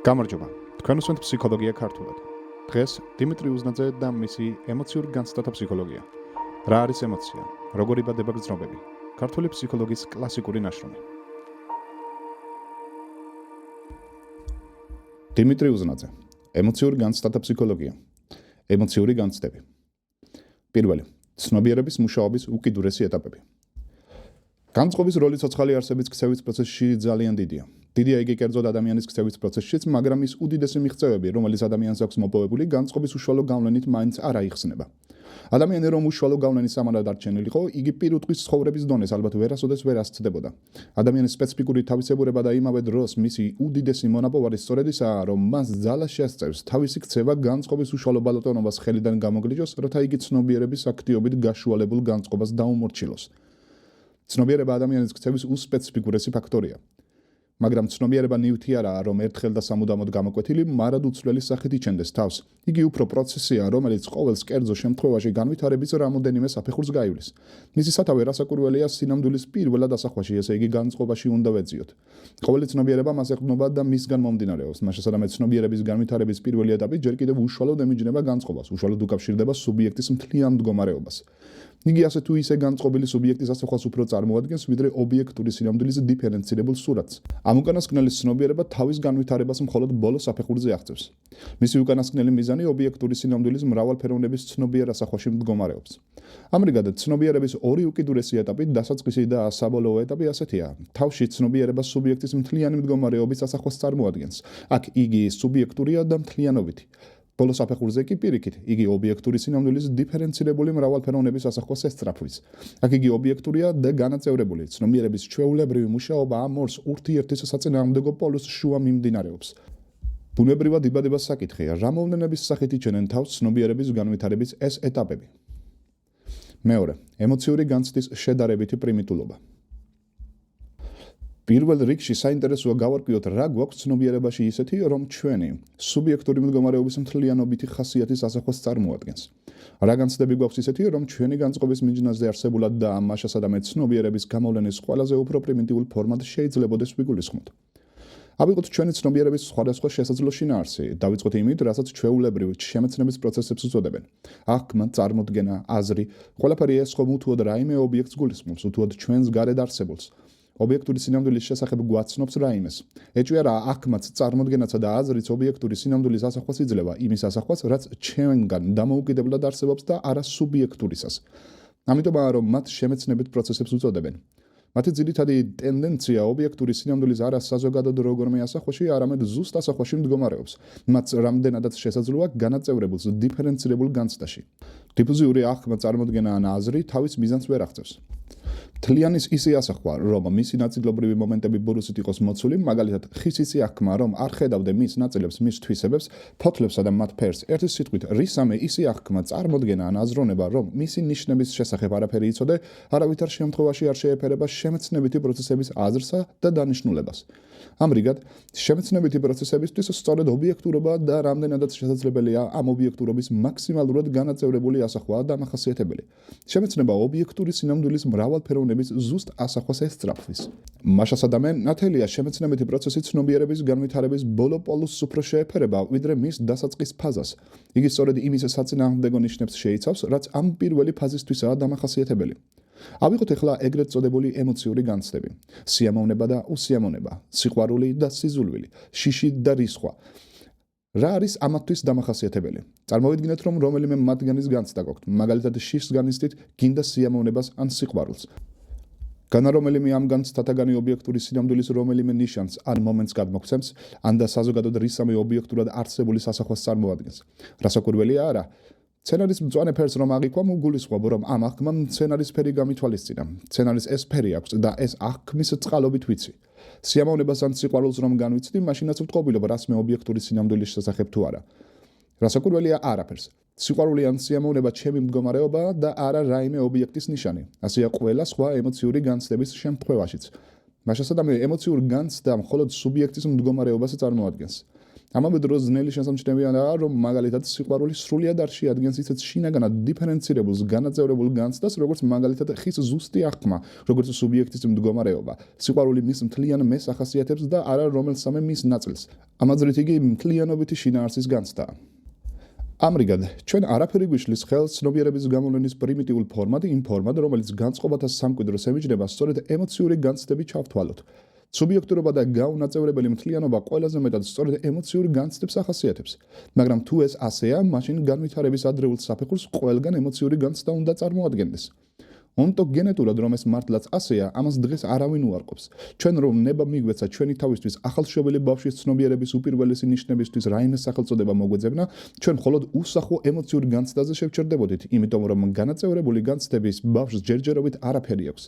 გამარჯობა. თქვენ უსმენთ ფსიქოლოგია ქართულად. დღეს დიმიტრი უზნაძე და მისი ემოციური განცდათა ფსიქოლოგია. რა არის ემოცია? როგორ იბადება გრძნობები? ქართული ფსიქოლოგიის კლასიკური ნაშრომი. დიმიტრი უზნაძე. ემოციური განცდათა ფსიქოლოგია. ემოციური განცდები. პირველი. ცნობიერების მუშაობის უკიდურესი ეტაპები. განწყობის როლი ცოცხალი არსების ქცევის პროცესში ძალიან დიდია. დიდია იგი კერძოდ ადამიანის ქცევის პროცესშიც, მაგრამ ის უდიდესი მიღწევები, რომელიც ადამიანს აქვს მოპოვებული, განწყობის უშუალო გავლენით მაინც არ აიხსნება. ადამიანი რომ უშუალო გავლენის სამარად არ ჩენილიყო, იგი პირუტყვის ცხოვრების დონეს ალბათ ვერასოდეს ვერ ასწდებოდა. ადამიანის სპეციფიკური თავისებურება და იმავე დროს მისი უდიდესი მონაპოვარი სწორედ ისაა, რომ მას ძალა შესწევს თავისი ქცევა განწყობის უშუალო ბალოტონობას ხელიდან გამოგლიჯოს, რათა იგი ცნობიერების აქტიობით გაშუალებულ განწყობას დაუმორჩილოს. ცნობიერება ადამიანის ქცევის უსპეციფიკურესი ფაქტორია. მაგრამ ცნობიერება ნივთი არაა, რომ ერთხელ და სამუდამოდ გამოკვეთილი, მარად უცვლელი სახით იჩენდეს თავს. იგი უფრო პროცესია, რომელიც ყოველს კერძო შემთხვევაში განვითარების რამოდენიმე საფეხურს გაივლის. მისი სათავე რასაკვირველია სინამდვილის პირველად ასახვაში, ესე იგი განწყობაში უნდა ვეძიოთ. ყოველი ცნობიერება მას ეყრდნობა და მისგან მომდინარეობს. მაშასადამე ცნობიერების განვითარების პირველი ეტაპი ჯერ კიდევ უშუალოდ ემიჯნება განწყობას, უშუალოდ უკავშირდება სუბიექტის მთლიან მდგომარეობას. იგი ასე თუ ისე განწყობილი სუბიექტის ასახვას უფრო წარმოადგენს, ვიდრე ობიექტური სინამდვილის დიფერენცირებულ სურათს. ამ უკანასკნელის ცნობიერება თავის განვითარებას მხოლოდ ბოლო საფეხურზე აღწევს. მისი უკანასკნელი მიზანი ობიექტური სინამდვილის მრავალფეროვნების ცნობიერ ასახვაში მდგომარეობს. ამრიგად, ცნობიერების ორი უკიდურესი ეტაპი, დასაწყისი და საბოლოო ეტაპი ასეთია. თავში ცნობიერება სუბიექტის მთლიანი მდგომარეობის ასახვას წარმოადგენს. აქ იგი სუბიექტურია და მთლიანობითი. ბოლო საფეხურზე კი პირიქით, იგი ობიექტური სინამდვილის დიფერენცირებული მრავალფეროვნების ასახვას ესწრაფვის. აქ იგი ობიექტურია და განაწევრებული. ცნობიერების ჩვეულებრივი მუშაობა ამ ორს ურთიერთის საწინააღმდეგო პოლუსს შუა მიმდინარეობს. ბუნებრივად იბადება საკითხია, რა მოვლენების სახით იჩენენ თავს ცნობიერების განვითარების ეს ეტაპები. მეორე, ემოციური განცდის შედარებითი პრიმიტულობა. პირველ რიგში საინტერესოა გავარკვიოთ, რა გვაქვს ცნობიერებაში ისეთი, რომ ჩვენი სუბიექტური მდგომარეობის მთლიანობითი ხასიათის ასახვას წარმოადგენს. რა განცდები გვაქვს ისეთი, რომ ჩვენი განწყობის მიჯნაზე არსებულად და მაშასადამე ცნობიერების გამოვლენის ყველაზე უფრო პრიმიტიულ ფორმად შეიძლებოდეს ვიგულისხმოთ. ავიღოთ ჩვენი ცნობიერების სხვადასხვა შესაძლო შინაარსი, დავიწყოთ იმით, რასაც ჩვეულებრივ შემეცნების პროცესებს უწოდებენ. აღქმა, წარმოდგენა, აზრი, ყველაფერი ეს ხომ უთუოდ რაიმე ობიექტს გულისხმობს, უთუოდ ჩვენს გარეთ არსებულს. ობიექტური სინამდვილის შესახებ გვაცნობს რაიმეს. ეჭვია აღქმაც, წარმოდგენაცა და აზრიც ობიექტური სინამდვილის ასახვას იძლევა, იმის ასახვას, რაც ჩვენგან დამოუკიდებლად არსებობს და არა სუბიექტურისას. ამიტომაა, რომ მათ შემეცნებით პროცესებს უწოდებენ. მათი ძირითადი ტენდენცია ობიექტური სინამდვილის არა საზოგადოდ როგორმე ასახვაში, არამედ ზუსტ ასახვაში მდგომარეობს. მათ რამდენადაც შესაძლოა განაწევრებულს დიფერენცირებულ განცდაში. დიფუზიური აღქმა, წარმოდგენა ან აზრი თავის მიზანს ვერ აღწევს. თლიანის ისე ასახვა, რომ მისი ნაწილობრივი მომენტები ბურუსით იყოს მოცული, მაგალითად, ხის ისე აღქმა, რომ არ ხედავდე მის ნაწილებს, მის თვისებებს, ფოთლებსა და მათ ფერს. ერთის სიტყვით, რისამე ისე აღქმა, წარმოდგენა ან აზროვნება, რომ მისი ნიშნების შესახებ არაფერი იცოდე, არავითარ შემთხვევაში არ შეეფერება შემეცნებითი პროცესების აზრსა და დანიშნულებას. ამრიგად, შემეცნებითი პროცესებისთვის სწორედ ობიექტურობა და რამდენადაც შესაძლებელია ამ ობიექტურობის მაქსიმალურად განაწევრებული ასახვაა დამახასიათებელი. შემეცნება ობიექტური სინამდვილის მრავალფეროვნების ზუსტ ასახვას ესწრაფვის. მაშასადამე, ნათელია შემეცნებითი პროცესი ცნობიერების განვითარების ბოლო პოლუსს უფრო შეეფერება, ვიდრე მის დასაწყის ფაზას. იგი სწორედ იმის საწინააღმდეგო ნიშნებს შეიცავს, რაც ამ პირველი ფაზისთვისაა დამახასიათებელი. ავიღოთ ახლა ეგრეთ წოდებული ემოციური განცდები. სიამოვნება და უსიამოვნება, სიყვარული და სიზულვილი, შიში და რისხვა. რა არის ამათთვის დამახასიათებელი? წარმოვიდგინეთ, რომ რომელიმე მათგანის განცდა გვაქვთ, მაგალითად შიშს განიცდით, გინდა სიამოვნებას ან სიყვარულს. განა რომელიმე ამ განცდათაგანი ობიექტური სინამდვილის რომელიმე ნიშანს ან მომენტს გადმოგცემს, ან და საზოგადოდ რისამე ობიექტურად არსებული სასახვას წარმოადგენს. რასაკვირველია არა? სცენარის მწვანე ფერს რომ აღიქვა, მოგულისხმობ, რომ ამ აღქმამ სცენარის ფერი გამითვალისწინა. სცენარის ეს ფერი აქვს და ეს აღქმის წყალობით ვიცი. სიამოვნებას ან სიყვარულს რომ განვიცდი, მაშინაც ვტყობილობ რასმე ობიექტური სინამდვილის შესახებ თუ არა. რასაკვირველია არაფერს. სიყვარული ან სიამოვნება ჩემი მდგომარეობაა და არა რაიმე ობიექტის ნიშანი. ასეა ყველა სხვა ემოციური განცდების შემთხვევაშიც. მაშასადამე ემოციურ განცდა მხოლოდ სუბიექტის მდგომარეობას წარმოადგენს. ამავე დროს ძნელი შესამჩნევია, რომ მაგალითად სიყვარული სრულად არ შეადგენს ისეთ შინაგანად დიფერენცირებულს, განაწევრებულ განცდას, როგორც მაგალითად ხის ზუსტი აღქმა, როგორც სუბიექტის მდგომარეობა. სიყვარული მის მთლიან მეს ახასიათებს და არა რომელსამე მის ნაწილს. ამაზრით იგი მთლიანობითი შინაარსის განცდაა. ამრიგად, ჩვენ არაფერი გვიშლის ხელს ცნობიერების გამოვლენის პრიმიტიულ ფორმად, იმ ფორმად, რომელიც განწყობათა სამკვიდროს ემიჯნება სწორედ ემოციური განცდები ჩავთვალოთ. სუბიექტურობა და გაუნაწევრებელი მთლიანობა ყველაზე მეტად სწორედ ემოციური განცდებს ახასიათებს. მაგრამ თუ ეს ასეა, მაშინ განვითარების ადრეულ საფეხურს ყველგან ემოციური განცდა უნდა წარმოადგენდეს. ონტოგენეტურად რომ ეს მართლაც ასეა, ამას დღეს არავინ უარყოფს. ჩვენ რომ ნება მიგვეცა ჩვენი თავისთვის ახალშობილი ბავშვის ცნობიერების უპირველესი ნიშნებისთვის რაიმე სახელწოდება მოგვეძებნა, ჩვენ მხოლოდ უსახო ემოციური განცდაზე შევჩერდებოდით, იმიტომ რომ განაწევრებული განცდების ბავშვს ჯერჯერობით არაფერი აქვს.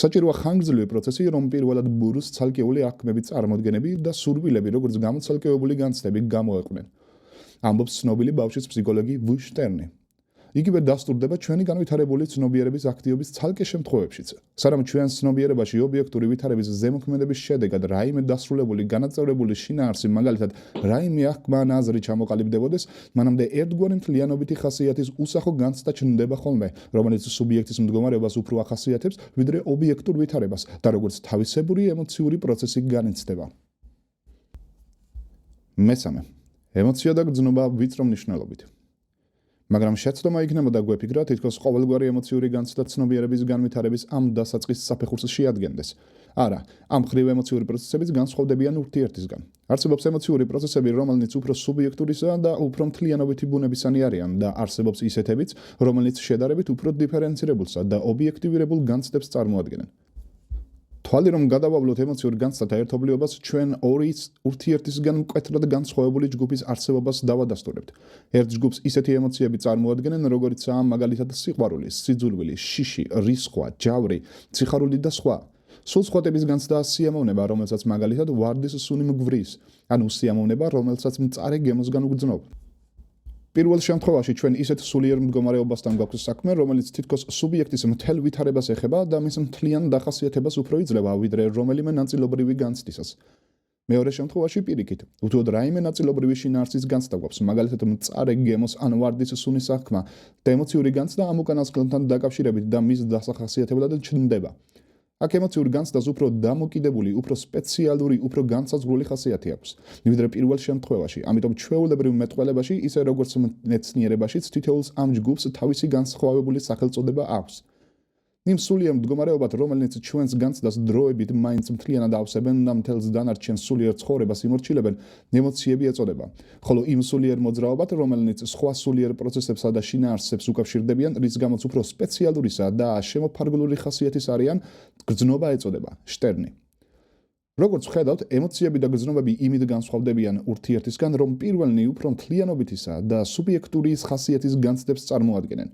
საჭიროა ხანგრძლივი პროცესი, რომ პირველად ბურუს ცალკეული აღქმები წარმოდგენები და სურვილები, როგორც გამოცალკევებული განცდები გამოეყვნენ. ამბობს ცნობილი ბავშვის ფსიქოლოგი ვუ შტერნი. იგივე დასტურდება ჩვენი განვითარებული ცნობიერების აქტივობის ცალკე შემთხვევებშიც. სანამ ჩვენს ცნობიერებაში ობიექტური ვითარების ზემოქმედების შედეგად რაიმე დასრულებული განაწევრებული შინაარსი, მაგალითად რაიმე აღქმა ან აზრი ჩამოყალიბდებოდეს, მანამდე ერთგვარი მთლიანობითი ხასიათის უსახო განცდა ჩნდება ხოლმე, რომელიც სუბიექტის მდგომარეობას უფრო ახასიათებს, ვიდრე ობიექტურ ვითარებას და როგორც თავისებური ემოციური პროცესი განიცდება. მესამე, ემოცია და გრძნობა ვიწრო მნიშვნელობით. მაგრამ შეცდომა იქნებოდა გვეფიქრა, თითქოს ყოველგვარი ემოციური განცდა ცნობიერების განვითარების ამ დასაწყის საფეხურს შეადგენდეს. არა, ამ მხრივ ემოციური პროცესებიც განსხვავდებიან ურთიერთისგან. არსებობს ემოციური პროცესები, რომელნიც უფრო სუბიექტურისა და უფრო მთლიანობითი ბუნებისანი არიან და არსებობს ისეთებიც, რომელიც შედარებით უფრო დიფერენცირებულსა და ობიექტივირებულ განცდებს წარმოადგენენ. თვალი რომ გადავავლოთ ემოციურ განცდათა ერთობლიობას, ჩვენ ორი ურთიერთისგან მკვეთრად განსხვავებული ჯგუფის არსებობას დავადასტურებთ. ერთ ჯგუფს ისეთი ემოციები წარმოადგენენ, როგორიცაა მაგალითად სიყვარული, სიძულვილი, შიში, რისხვა, ჯავრი, სიხარული და სხვა. სულ სხვა ტიპის განცდაა სიამოვნება, რომელსაც მაგალითად ვარდის სუნი მგვრის, ანუ სიამოვნება, რომელსაც მწარე გემოსგან უგრძნობ. პირველ შემთხვევაში ჩვენ ისეთ სულიერ მდგომარეობასთან გვაქვს საქმე, რომელიც თითქოს სუბიექტის მთელ ვითარებას ეხება და მის მთლიან დახასიათებას უფრო იძლევა, ვიდრე რომელიმე ნაწილობრივი განცდისას. მეორე შემთხვევაში პირიქით, უთუოდ რაიმე ნაწილობრივი შინაარსის განცდა გვაქვს, მაგალითად მწარე გემოს ან ვარდის სუნის აღქმა და ემოციური განცდა ამ უკანასკნელთან დაკავშირებით და მის დასახასიათებლად ჩნდება. აქ ემოციური განცდას უფრო დამოკიდებული, უფრო სპეციალური, უფრო განსაზღვრული ხასიათი აქვს, ვიდრე პირველ შემთხვევაში. ამიტომ ჩვეულებრივ მეტყველებაში, ისე როგორც მეცნიერებაშიც, თითოეულს ამ ჯგუფს თავისი განსხვავებული სახელწოდება აქვს. იმ სულიერ მდგომარეობად, რომელიც ჩვენს განცდას დროებით მაინც მთლიანად ავსებენ და მთელს დანარჩენ სულიერ ცხოვრებას იმორჩილებენ, ემოციები ეწოდება. ხოლო იმ სულიერ მოძრაობად, რომელიც სხვა სულიერ პროცესებსა და შინაარსებს უკავშირდებიან, რის გამოც უფრო სპეციალურისა და შემოფარგლული ხასიათის არიან, გრძნობა ეწოდება. შტერნი. როგორც ვხედავთ, ემოციები და გრძნობები იმით განსხვავდებიან ურთიერთისგან, რომ პირველნი უფრო მთლიანობითისა და სუბიექტური ხასიათის განცდებს წარმოადგენენ.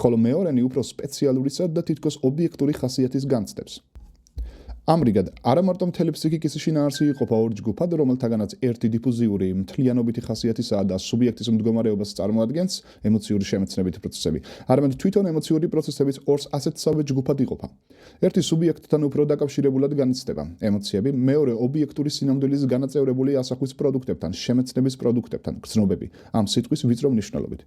ხოლო მეორენი უფრო სპეციალურისა და თითქოს ობიექტური ხასიათის განცდებს. ამრიგად, არა მარტო მთელი ფსიქიკის შინაარსი იყოფა ორ ჯგუფად, რომელთაგანაც ერთი დიფუზიური, მთლიანობითი ხასიათისაა და სუბიექტის მდგომარეობას წარმოადგენს ემოციური შემეცნებითი პროცესები, არამედ თვითონ ემოციური პროცესებიც ორს ასეთსავე ჯგუფად იყოფა. ერთი სუბიექტთან უფრო დაკავშირებულად განიცდება ემოციები, მეორე ობიექტური სინამდვილის განაწევრებული ასახვის პროდუქტებთან, შემეცნების პროდუქტებთან, გრძნობები, ამ სიტყვის ვიწრო მნიშვნელობით.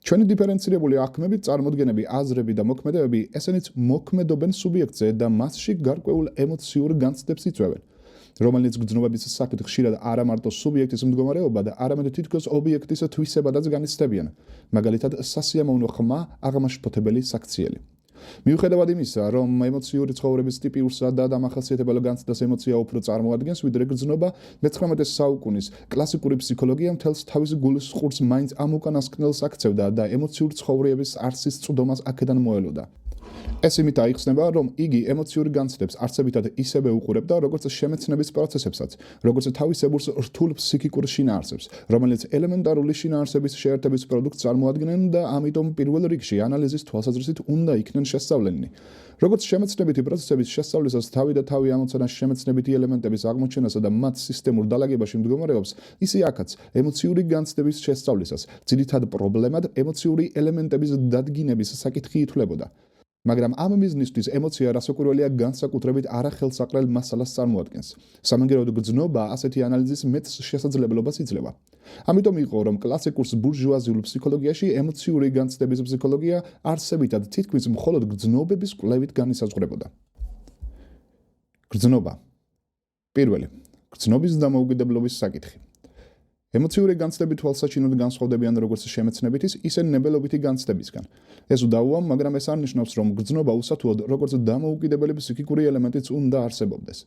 ჩვენი დიფერენცირებული აღქმები, წარმოდგენები, აზრები და მოქმედებები, ესენიც მოქმედობენ სუბიექტზე და მასში გარკვეულ ემოციურ განცდებს იწვევენ, რომელიც გრძნობების საკითხ ხშირად არა მარტო სუბიექტის მდგომარეობა და არამედ თითქოს ობიექტის თვისებადაც განიცდებიან, მაგალითად სასიამოვნო ხმა, აღმაშფოთებელი საქციელი. მიუხედავად იმისა, რომ ემოციური ცხოვრების ტიპიურსა და დამახასიათებელ განცდას ემოცია უფრო წარმოადგენს, ვიდრე გრძნობა, მე-19 საუკუნის კლასიკური ფსიქოლოგია მთელს თავის გულისხმურს მაინც ამ უკანასკნელს აქცევდა და ემოციური ცხოვრების არსის წვდომას აქედან მოელოდა. ეს იმით აიხსნება, რომ იგი ემოციური განცდებს არსებითად ისევე უყურებდა, როგორც შემეცნების პროცესებსაც, როგორც თავისებურ რთულ ფსიქიკურ შინაარსებს, რომელიც ელემენტარული შინაარსების შეერთების პროდუქტს წარმოადგენენ და ამიტომ პირველ რიგში ანალიზის თვალსაზრისით უნდა იქნენ შესწავლენილი. როგორც შემეცნებითი პროცესების შესწავლისას თავი და თავი ამოცანა შემეცნებითი ელემენტების აღმოჩენასა და მათ სისტემურ დალაგებაში მდგომარეობს, ისე აქაც ემოციური განცდების შესწავლისას ძირითად პრობლემად ემოციური ელემენტების დადგინების საკითხი ითვლებოდა. მაგრამ ამ მიზნისთვის ემოცია რასაკვირველია განსაკუთრებით არახელსაყრელ მასალას წარმოადგენს. სამაგეროდ გრძნობა ასეთი ანალიზის მეც შესაძლებლობას იძლევა. ამიტომ იყო, რომ კლასიკურ ბურჟუაზიულ ფსიქოლოგიაში ემოციური განცდების ფსიქოლოგია არსებითად თითქმის მხოლოდ გრძნობების კვლევით განისაზღვრებოდა. გრძნობა. პირველი, გრძნობის დამოუკიდებლობის საკითხი. ემოციური განცდები თვალსაჩინოდ განსხვავდებიან როგორც შემეცნებითის, ისე ნებელობითი განცდებისგან. ეს უდავოა, მაგრამ ეს არ ნიშნავს, რომ გრძნობა უსათუოდ როგორც დამოუკიდებელი ფსიქიკური ელემენტიც უნდა არსებობდეს.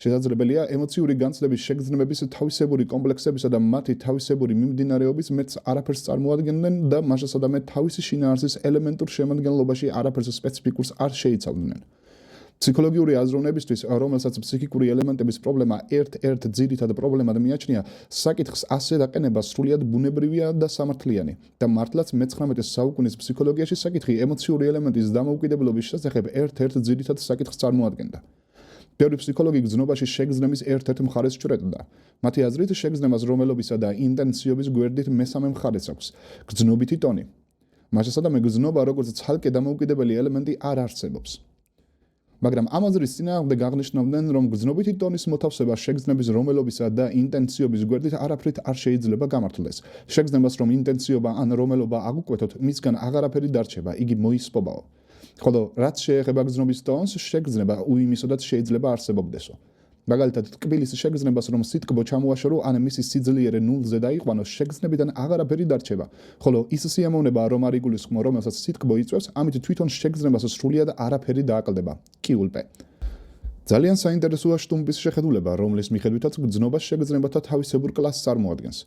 შესაძლებელია ემოციური განცდების შეგრძნებების თავისებური კომპლექსებისა და მათი თავისებური მიმდინარეობის მეც არაფერს წარმოადგენდნენ და მაშასადამე თავისი შინაარსის ელემენტურ შემადგენლობაში არაფერს სპეციფიკურს არ შეიცავდნენ. ფსიქოლოგიური აზროვნებისთვის, რომელსაც ფსიქიკური ელემენტების პრობლემა ერთ-ერთ ძირითად პრობლემად მიაჩნია, საკითხს ასე დაყენება სრულიად ბუნებრივია და სამართლიანი და მართლაც მე-19 საუკუნის ფსიქოლოგიაში საკითხი ემოციური ელემენტის დამოუკიდებლობის შესახებ ერთ-ერთ ძირითად საკითხს წარმოადგენდა. ბევრი ფსიქოლოგი გრძნობაში შეგრძნების ერთ-ერთ მხარეს ჩრედდა. მათი აზრით, შეგრძნებას რომელობისა და ინტენსიობის გვერდით მესამე მხარეც აქვს, გრძნობითი ტონი. მაშასადამე გრძნობა როგორც ცალკე დამოუკიდებელი ელემენტი არ არსებობს. მაგრამ ამ აზრის წინააღმდეგ აღნიშნავდნენ, რომ გრძნობითი ტონის მოთავსება შეგრძნების რომელობისა და ინტენსიობის გვერდით არაფრით არ შეიძლება გამართლდეს. შეგრძნებას რომ ინტენსიობა ან რომელობა აგუკვეთოთ, მისგან აღარაფერი დარჩება, იგი მოისპობაო. ხოლო რაც შეეხება გრძნობის ტონს, შეგრძნება უიმისოდაც შეიძლება არსებობდესო. მაგალითად, ტკბილის შეგრძნებას რომ სიტკბო ჩამოაშორო ან მისი სიძლიერე ნულზე დაიყვანოს, შეგრძნებიდან აღარაფერი დარჩება. ხოლო ის სიამოვნება რომ არ იგულისხმო, რომელსაც სიტკბო იწვევს, ამით თვითონ შეგრძნებას სრულიად არაფერი დააკლდება. კიულპე. ძალიან საინტერესოა შტუმპის შეხედულება, რომლის მიხედვითაც გრძნობა შეგრძნებათა თავისებურ კლასს წარმოადგენს.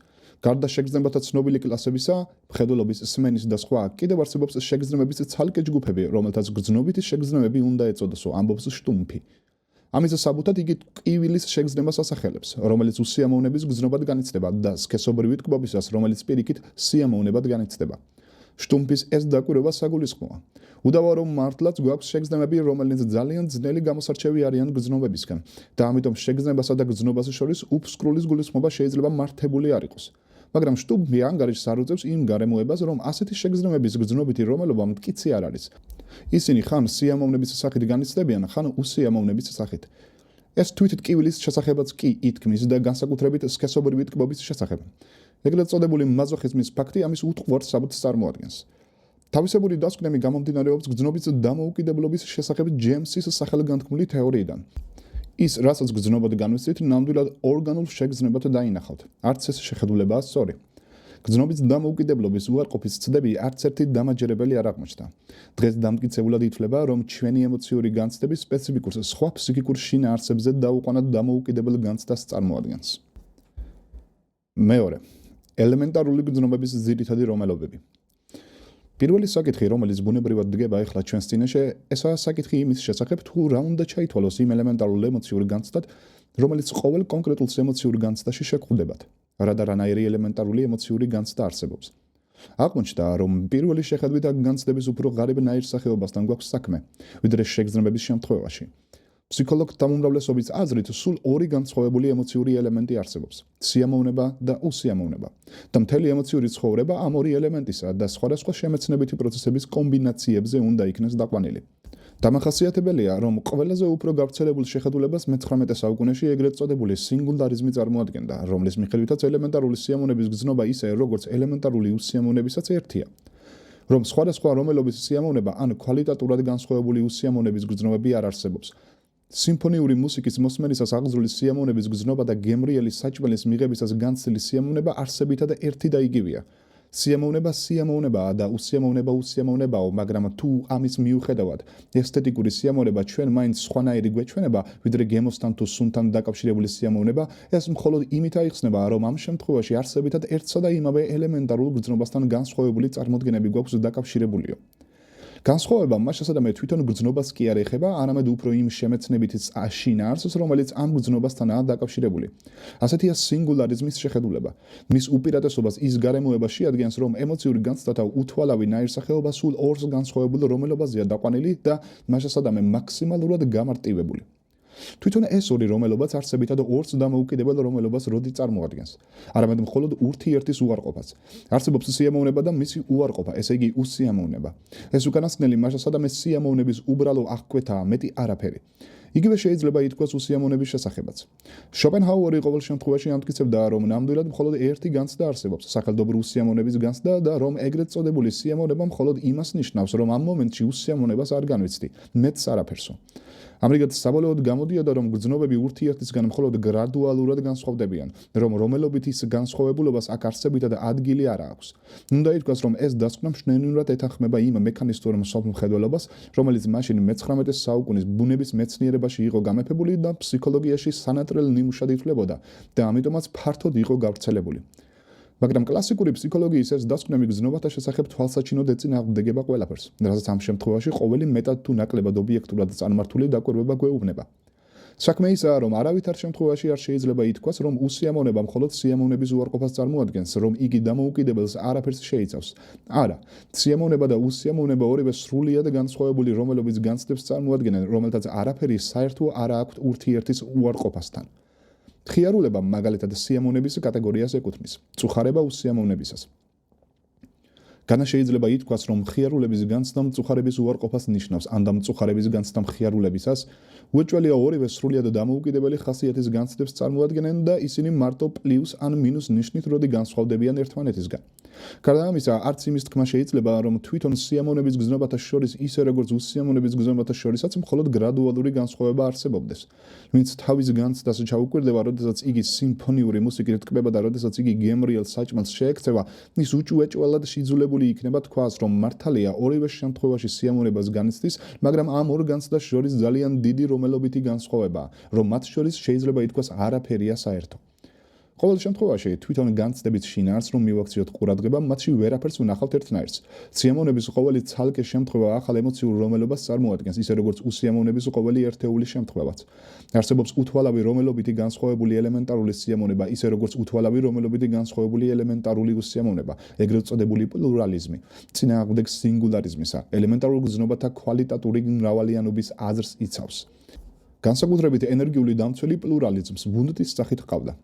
გარდა შეგრძნებათა ცნობილი კლასებისა, მხედველობის, სმენის და სხვა, კიდევ არსებობს შეგრძნებების ცალკე ჯგუფები, რომელთაც გრძნობითი შეგრძნებები უნდა ეწოდოსო, ამბობს შტუმპი. ამის საბუთად იგი ტკივილის შეგრძნებას ასახელებს, რომელიც უსიამოვნების გრძნობად განიცდება და სქესობრივი ტკბობისას, რომელიც პირიქით სიამოვნებად განიცდება. შტუმპის ეს დაკვირვება საგულისხმოა. უდავოა, რომ მართლაც გვაქვს შეგრძნებები, რომელიც ძალიან ძნელი გამოსარჩევი არიან გრძნობებისგან და ამიტომ შეგრძნებასა და გრძნობას შორის უფსკრულის გულისხმობა შეიძლება მართებული არ იყოს. მაგრამ შტუმპი ანგარიშს არ უწევს იმ გარემოებას, რომ ასეთი შეგრძნებების გრძნობითი რომელობა მტკიცე არ არის. ისინი ხან სიამოვნების სახით განიცდებიან, ხან უსიამოვნების სახით. ეს თვით ტკივილის შესახებაც კი ითქმის და განსაკუთრებით სქესობრივი ტკბობის შესახებ. ეგრეთ წოდებული მაზოხიზმის ფაქტი ამის უტყუარ საბუთს წარმოადგენს. თავისებური დასკვნები გამომდინარეობს გრძნობის დამოუკიდებლობის შესახებ ჯეიმსის სახელგანთქმული თეორიიდან. ის, რასაც გრძნობად განვესწრით, ნამდვილად ორგანულ შეგრძნებად დაინახავთ. არც ეს შეხედულებაა სწორი. გრძნობის დამოუკიდებლობის უარყოფის ცდები არც ერთი დამაჯერებელი არ აღმოჩნდა. დღეს დამტკიცებულად ითვლება, რომ ჩვენი ემოციური განცდები სპეციფიკურ სხვა ფსიქიკურ შინაარსებზე დაუყოვნად დამოუკიდებელ განცდას წარმოადგენს. მეორე, ელემენტარული გრძნობების ძირითადი რომელობები. პირველი საკითხი, რომელიც ბუნებრივად დგება ახლა ჩვენს წინაშე, ესაა საკითხი იმის შესახებ, თუ რა უნდა ჩაითვალოს იმ ელემენტარულ ემოციურ განცდად, რომელიც ყოველ კონკრეტულ ემოციურ განცდაში შეგხვდებათ. რა და რანაირი ელემენტარული ემოციური განცდა არსებობს. აღმოჩნდა, რომ პირველი შეხედვით აქ განცდების უფრო ღარიბნაირ სახეობასთან გვაქვს საქმე, ვიდრე შეგრძნებების შემთხვევაში. ფსიქოლოგთა უმრავლესობის აზრით, სულ ორი განსხვავებული ემოციური ელემენტი არსებობს: სიამოვნება და უსიამოვნება. და მთელი ემოციური ცხოვრება ამ ორი ელემენტისა და სხვადასხვა შემეცნებითი პროცესების კომბინაციებზე უნდა იქნეს დაყვანილი. დამახასიათებელია, რომ ყველაზე უფრო გავრცელებულ შეხედულებას მე-19 საუკუნეში ეგრეთ წოდებული სინგულარიზმი წარმოადგენდა, რომლის მიხედვითაც ელემენტარული სიამოვნების გრძნობა ისე, როგორც ელემენტარული უსიამოვნებისაც ერთია. რომ სხვადასხვა რომელობის სიამოვნება ან კვალიტატურად განსხვავებული უსიამოვნების გრძნობები არ არსებობს. სიმფონიური მუსიკის მოსმენისას აღზრული სიამოვნების გრძნობა და გემრიელი საჭმელის მიღებისას განცდილი სიამოვნება არსებითად ერთი და იგივეა. სიამოვნება სიამოვნებაა და უსიამოვნება უსიამოვნებაო, მაგრამ თუ ამის მიუხედავად ესთეტიკური სიამოვნება ჩვენ მაინც სხვანაირი გვეჩვენება, ვიდრე გემოსთან თუ სუნთან დაკავშირებული სიამოვნება, ეს მხოლოდ იმით აიხსნება, რომ ამ შემთხვევაში არსებითად ერთსა და იმავე ელემენტარულ გრძნობასთან განსხვავებული წარმოდგენები გვაქვს დაკავშირებულიო. განსხვავება მაშასადამე თვითონ გრძნობას კი არ ეხება, არამედ უფრო იმ შემეცნებით შინაარსს, რომელიც ამ გრძნობასთანაა დაკავშირებული. ასეთია სინგულარიზმის შეხედულება. მის უპირატესობას ის გარემოება შეადგენს, რომ ემოციური განცდათა უთვალავი ნაირსახეობა სულ ორს განსხვავებულ რომელობაზეა დაყვანილი და მაშასადამე მაქსიმალურად გამარტივებული. თვითონ ეს ორი რომელობაც არსებითად ორს დამოუკიდებელ რომელობას როდი წარმოადგენს. არამედ მხოლოდ ურთიერთის უარყოფას. არსებობს სიამოვნება და მისი უარყოფა, ესე იგი უსიამოვნება. ეს უკანასკნელი მაშასა და ეს სიამოვნების უბრალო აღკვეთაა, მეტი არაფერი. იგივე შეიძლება ითქვას უსიამოვნების შესახებაც. შოპენჰაუერი ყოველ შემთხვევაში ამტკიცებდა, რომ ნამდვილად მხოლოდ ერთი განცდა არსებობს, სახელდობრივი უსიამოვნების განცდა და რომ ეგრეთ წოდებული სიამოვნება მხოლოდ იმას ნიშნავს, რომ ამ მომენტში უსიამოვნებას არ განვიცდი, მეტს არაფერსო. ამრიგად საბოლოოდ გამოდიოდა, რომ გრძნობები ურთიერთისგან მხოლოდ გრადუალურად განსხვავდებიან, რომ რომელობით ის განსხვავებულობას აქ არსებითად ადგილი არ აქვს. უნდა ითქვას, რომ ეს დასკვნა მშვენივრად ეთანხმება იმ მექანისტურ მსოფლმხედველობას, რომელიც მაშინ მე-19 საუკუნის ბუნების მეცნიერებაში იყო გამეფებული და ფსიქოლოგიაში სანატრელ ნიმუშად ითვლებოდა და ამიტომაც ფართოდ იყო გავრცელებული. მაგრამ კლასიკური ფსიქოლოგიის ეს დასკვნები გრძნობათა შესახებ თვალსაჩინოდ ეწინააღმდეგება ყველაფერს, რასაც ამ შემთხვევაში ყოველი მეტად თუ ნაკლებად ობიექტურად წარმართული დაკვირვება გვეუბნება. საქმე ისაა, რომ არავითარ შემთხვევაში არ შეიძლება ითქვას, რომ უსიამოვნება მხოლოდ სიამოვნების უარყოფას წარმოადგენს, რომ იგი დამოუკიდებელს არაფერს შეიცავს. არა, სიამოვნება და უსიამოვნება ორივე სრულიად განსხვავებული რომელობის განცდებს წარმოადგენენ, რომელთაც არაფერი საერთო არ აქვთ ურთიერთის უარყოფასთან. ხიარულება მაგალითად სიამოვნების კატეგორიას ეკუთვნის, წუხარება უსიამოვნებისას. განა შეიძლება ითქვას, რომ ხიარულების განცდა მწუხარების უარყოფას ნიშნავს, ან და მწუხარების განცდა ხიარულებისას, უეჭველია ორივე სრულიად დამოუკიდებელი ხასიათის განცდებს წარმოადგენენ და ისინი მარტო პლუს ან მინუს ნიშნით როდი განსხვავდებიან ერთმანეთისგან. გარდა ამისა, არც იმის თქმა შეიძლება, რომ თვითონ სიამოვნების გრძნობათა შორის ისე როგორც უსიამოვნების გრძნობათა შორისაც მხოლოდ გრადუალური განსხვავება არსებობდეს. ვინც თავის განცდას ჩაუკვირდება, როდესაც იგი სიმფონიური მუსიკით ტკბება და როდესაც იგი გემრიელ საჭმელს შეექცევა, ის უჭუეჭველად შეძლებული იქნება თქვას, რომ მართალია ორივე შემთხვევაში სიამოვნებას განიცდის, მაგრამ ამ ორ განცდას შორის ძალიან დიდი რომელობითი განსხვავებაა, რომ მათ შორის შეიძლება ითქვას არაფერია საერთო. ყოველ შემთხვევაში თვითონ განცდების შინაარსს რომ მივაქციოთ ყურადღება, მათში ვერაფერს ვნახავთ ერთნაირს. სიამოვნების ყოველი ცალკე შემთხვევა ახალ ემოციურ რომელობას წარმოადგენს, ისე როგორც უსიამოვნების ყოველი ერთეული შემთხვევაც. არსებობს უთვალავი რომელობითი განსხვავებული ელემენტარული სიამოვნება, ისე როგორც უთვალავი რომელობითი განსხვავებული ელემენტარული უსიამოვნება, ეგრეთ წოდებული პლურალიზმი, წინააღმდეგ სინგულარიზმისა, ელემენტარულ გრძნობათა კვალიტატური მრავალიანობის აზრს იცავს. განსაკუთრებით ენერგიული დამცველი პლურალიზმს ვუნდტის სახით ჰყავდა.